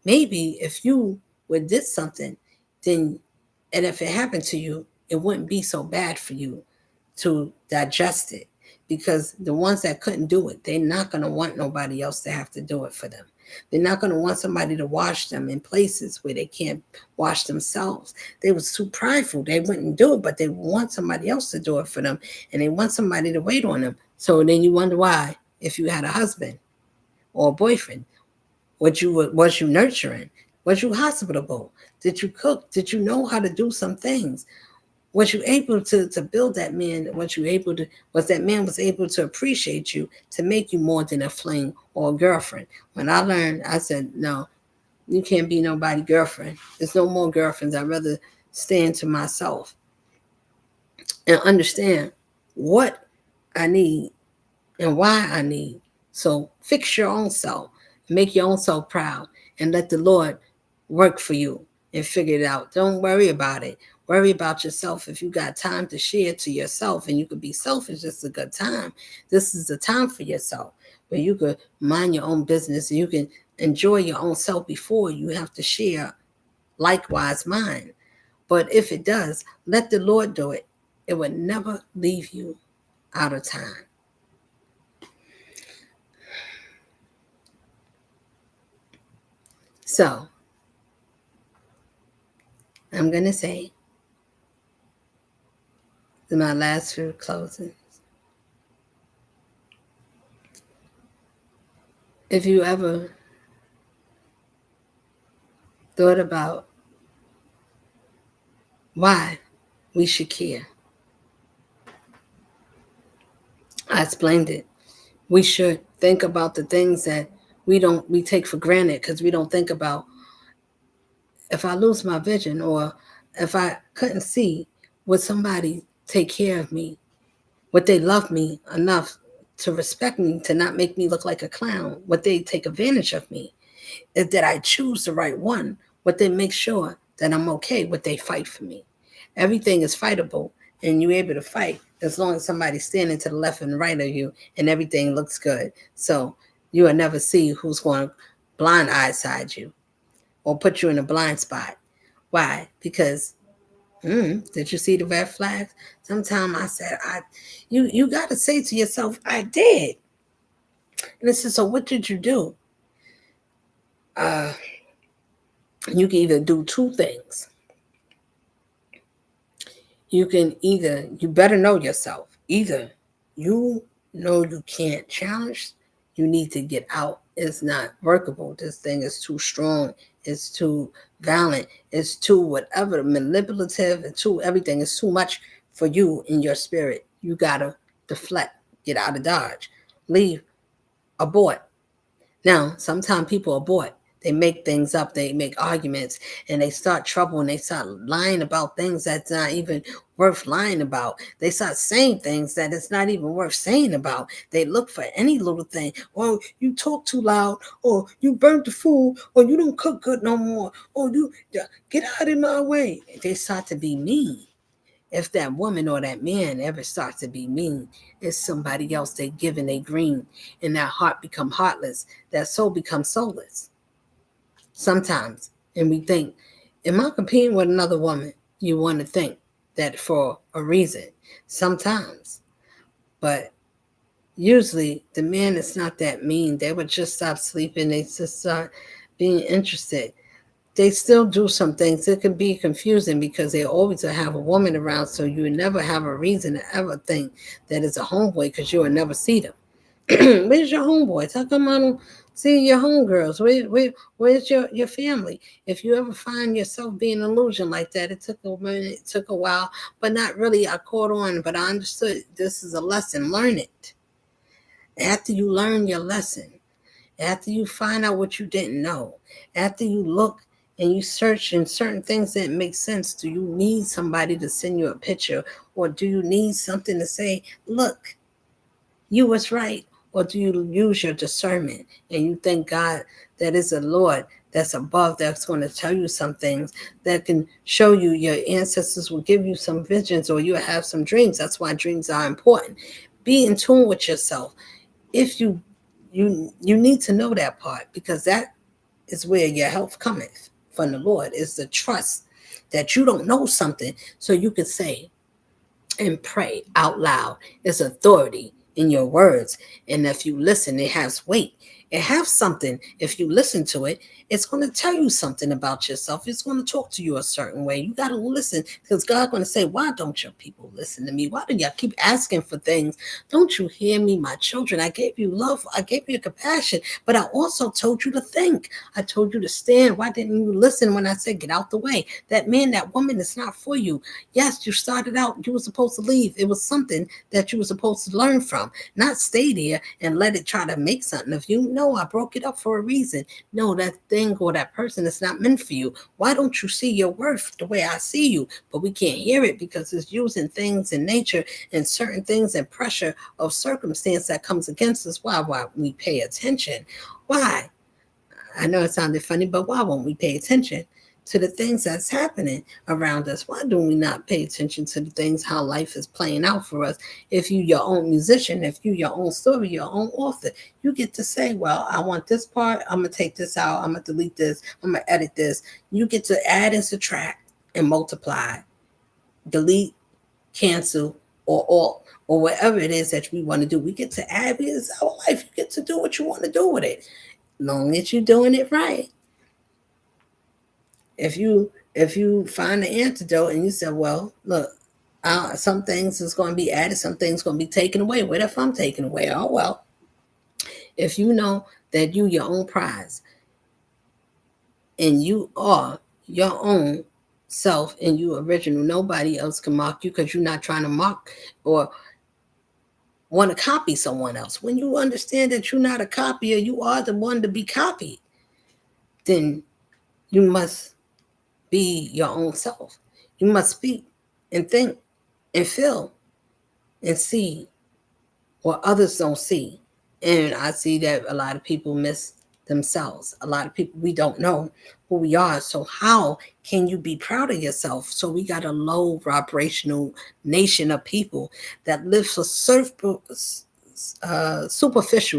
maybe if you would did something, then, and if it happened to you, it wouldn't be so bad for you to digest it. Because the ones that couldn't do it, they're not going to want nobody else to have to do it for them. They're not going to want somebody to wash them in places where they can't wash themselves. They was too prideful. They wouldn't do it, but they want somebody else to do it for them. And they want somebody to wait on them. So then you wonder why, if you had a husband or a boyfriend, was you nurturing? Was you hospitable? Did you cook? Did you know how to do some things? Was you able to build that man? Was that man was able to appreciate you, to make you more than a fling or a girlfriend? When I learned, I said, no, you can't be nobody girlfriend. There's no more girlfriends. I'd rather stand to myself and understand what I need and why I need. So fix your own self, make your own self proud, and let the Lord work for you and figure it out. Don't worry about it. Worry about yourself. If you got time to share to yourself and you could be selfish, it's a good time. This is the time for yourself where you could mind your own business and you can enjoy your own self before you have to share likewise mine. But if it does, let the Lord do it. It would never leave you out of time. So I'm going to say my last few closings. If you ever thought about why we should care, I explained it. We should think about the things that we take for granted because we don't think about, if I lose my vision or if I couldn't see, would somebody take care of me? Would they love me enough to respect me, to not make me look like a clown? Would they take advantage of me? If did I choose the right one? Would they make sure that I'm okay? Would they fight for me? Everything is fightable, and you're able to fight as long as somebody's standing to the left and right of you and everything looks good. So you will never see who's going to blind eyeside you or put you in a blind spot. Why? Because did you see the red flags? Sometimes I said, you got to say to yourself, I did. And I said, so what did you do? You can either do two things. You better know yourself. Either you know you can't challenge, you need to get out. It's not workable. This thing is too strong. It's too violent. It's too whatever, manipulative. It's too everything. It's too much for you in your spirit. You gotta deflect, get out of Dodge, leave, abort. Now, sometimes people abort. They make things up. They make arguments and they start trouble and they start lying about things that's not even worth lying about. They start saying things that it's not even worth saying about. They look for any little thing. Or you talk too loud, or you burnt the food, or you don't cook good no more, or you get out of my way. They start to be mean. If that woman or that man ever starts to be mean, it's somebody else they giving they green, and that heart become heartless, that soul becomes soulless. Sometimes, and we think, am I competing with another woman? You want to think that for a reason. Sometimes, but usually the man is not that mean. They would just stop sleeping. They just start being interested. They still do some things. It can be confusing because they always have a woman around, so you never have a reason to ever think that it's a homeboy because you will never see them. Where's your homeboys? How come I don't see your homegirls? Where's your family? If you ever find yourself being an illusion like that, it took a minute, it took a while, but not really. I caught on, but I understood this is a lesson. Learn it. After you learn your lesson, after you find out what you didn't know, after you look and you search in certain things that make sense, do you need somebody to send you a picture, or do you need something to say, look, you was right? Or do you use your discernment and you thank God that is a Lord that's above, that's going to tell you some things, that can show you, your ancestors will give you some visions, or you have some dreams. That's why dreams are important. Be in tune with yourself. If you need to know that part, because that is where your health cometh from the Lord, is the trust that you don't know something, so you can say and pray out loud. It's authority in your words, and if you listen, it has weight. It has something. If you listen to it, it's going to tell you something about yourself. It's going to talk to you a certain way. You got to listen because God's going to say, why don't your people listen to me? Why do y'all keep asking for things? Don't you hear me, my children? I gave you love. I gave you compassion, but I also told you to think. I told you to stand. Why didn't you listen when I said, get out the way? That man, that woman is not for you. Yes, you started out, you were supposed to leave. It was something that you were supposed to learn from, not stay there and let it try to make something of you. No, I broke it up for a reason. No, that thing or that person is not meant for you. Why don't you see your worth the way I see you? But we can't hear it because it's using things in nature and certain things and pressure of circumstance that comes against us. Why we pay attention? Why? I know it sounded funny, but why won't we pay attention to the things that's happening around us? Why do we not pay attention to the things, how life is playing out for us? If you your own musician, if you your own story, your own author, you get to say, well, I want this part, I'm gonna take this out, I'm gonna delete this, I'm gonna edit this. You get to add and subtract and multiply, delete, cancel, or alt, or whatever it is that we want to do. We get to add, it's our life. You get to do what you want to do with it. Long as you're doing it right. If you find the antidote and you say, well, look, some things is going to be added, some things going to be taken away. What if I'm taken away? Oh well. If you know that you your own prize and you are your own self and you original, nobody else can mock you because you're not trying to mock or want to copy someone else. When you understand that you're not a copier, you are the one to be copied, then you must be your own self. You must speak and think and feel and see what others don't see. And I see that a lot of people miss themselves. A lot of people, we don't know who we are. So how can you be proud of yourself? So we got a low vibrational nation of people that live for superficial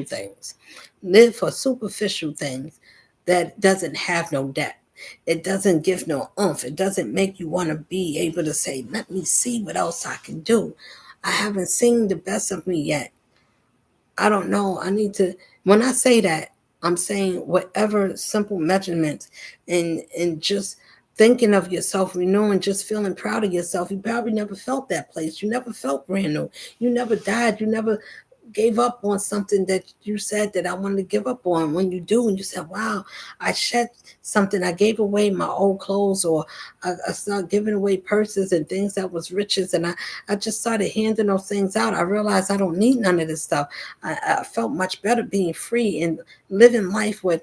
things, live for superficial things that doesn't have no depth. It doesn't give no oomph. It doesn't make you want to be able to say, let me see what else I can do. I haven't seen the best of me yet. I don't know. I need to, when I say that, I'm saying whatever simple measurements and just thinking of yourself, renewing, just feeling proud of yourself. You probably never felt that place. You never felt brand new. You never died. You never gave up on something that you said that I wanted to give up on. When you do, and you said, wow, I shed something, I gave away my old clothes, or I started giving away purses and things that was riches, and I just started handing those things out. I realized I don't need none of this stuff. I felt much better being free and living life with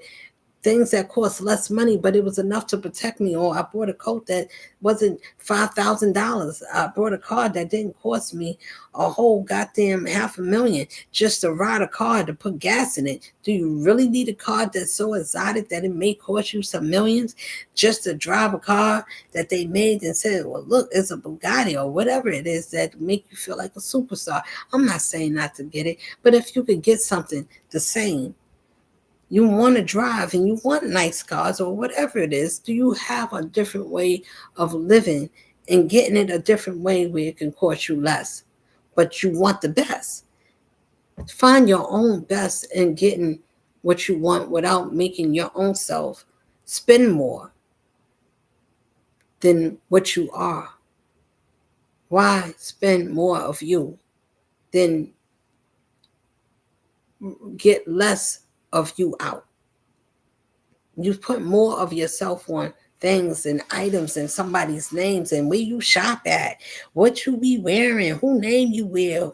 things that cost less money, but it was enough to protect me. Or I bought a coat that wasn't $5,000. I bought a car that didn't cost me a whole goddamn $500,000 just to ride a car to put gas in it. Do you really need a car that's so exotic that it may cost you some millions just to drive a car that they made and said, well, look, it's a Bugatti or whatever it is that make you feel like a superstar? I'm not saying not to get it, but if you could get something the same, you want to drive and you want nice cars or whatever it is, do you have a different way of living and getting it a different way where it can cost you less, but you want the best? Find your own best in getting what you want without making your own self spend more than what you are. Why spend more of you than get less of you out? You put more of yourself on things and items and somebody's names and where you shop at, what you be wearing, who name you wear,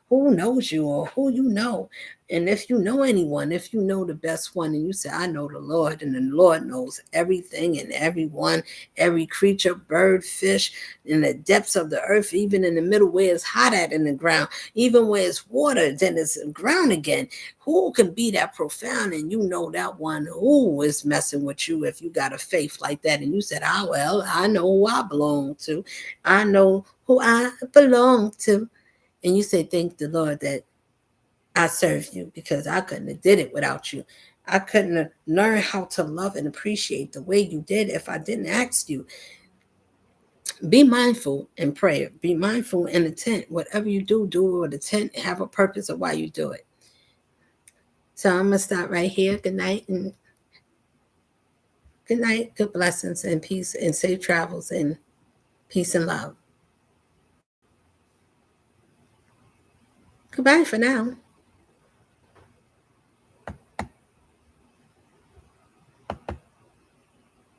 who knows you or who you know. And if you know anyone, if you know the best one, and you say, I know the Lord, and the Lord knows everything and everyone, every creature, bird, fish, in the depths of the earth, even in the middle where it's hot at in the ground, even where it's water, then it's ground again. Who can be that profound? And you know that one who is messing with you if you got a faith like that. And you said, ah, well, I know who I belong to. I know who I belong to. And you say, thank the Lord that I serve you, because I couldn't have did it without you. I couldn't have learned how to love and appreciate the way you did if I didn't ask you. Be mindful in prayer. Be mindful in intent. Whatever you do, do it with intent. Have a purpose of why you do it. So I'm gonna stop right here. Good night and good blessings and peace and safe travels and peace and love. Goodbye for now.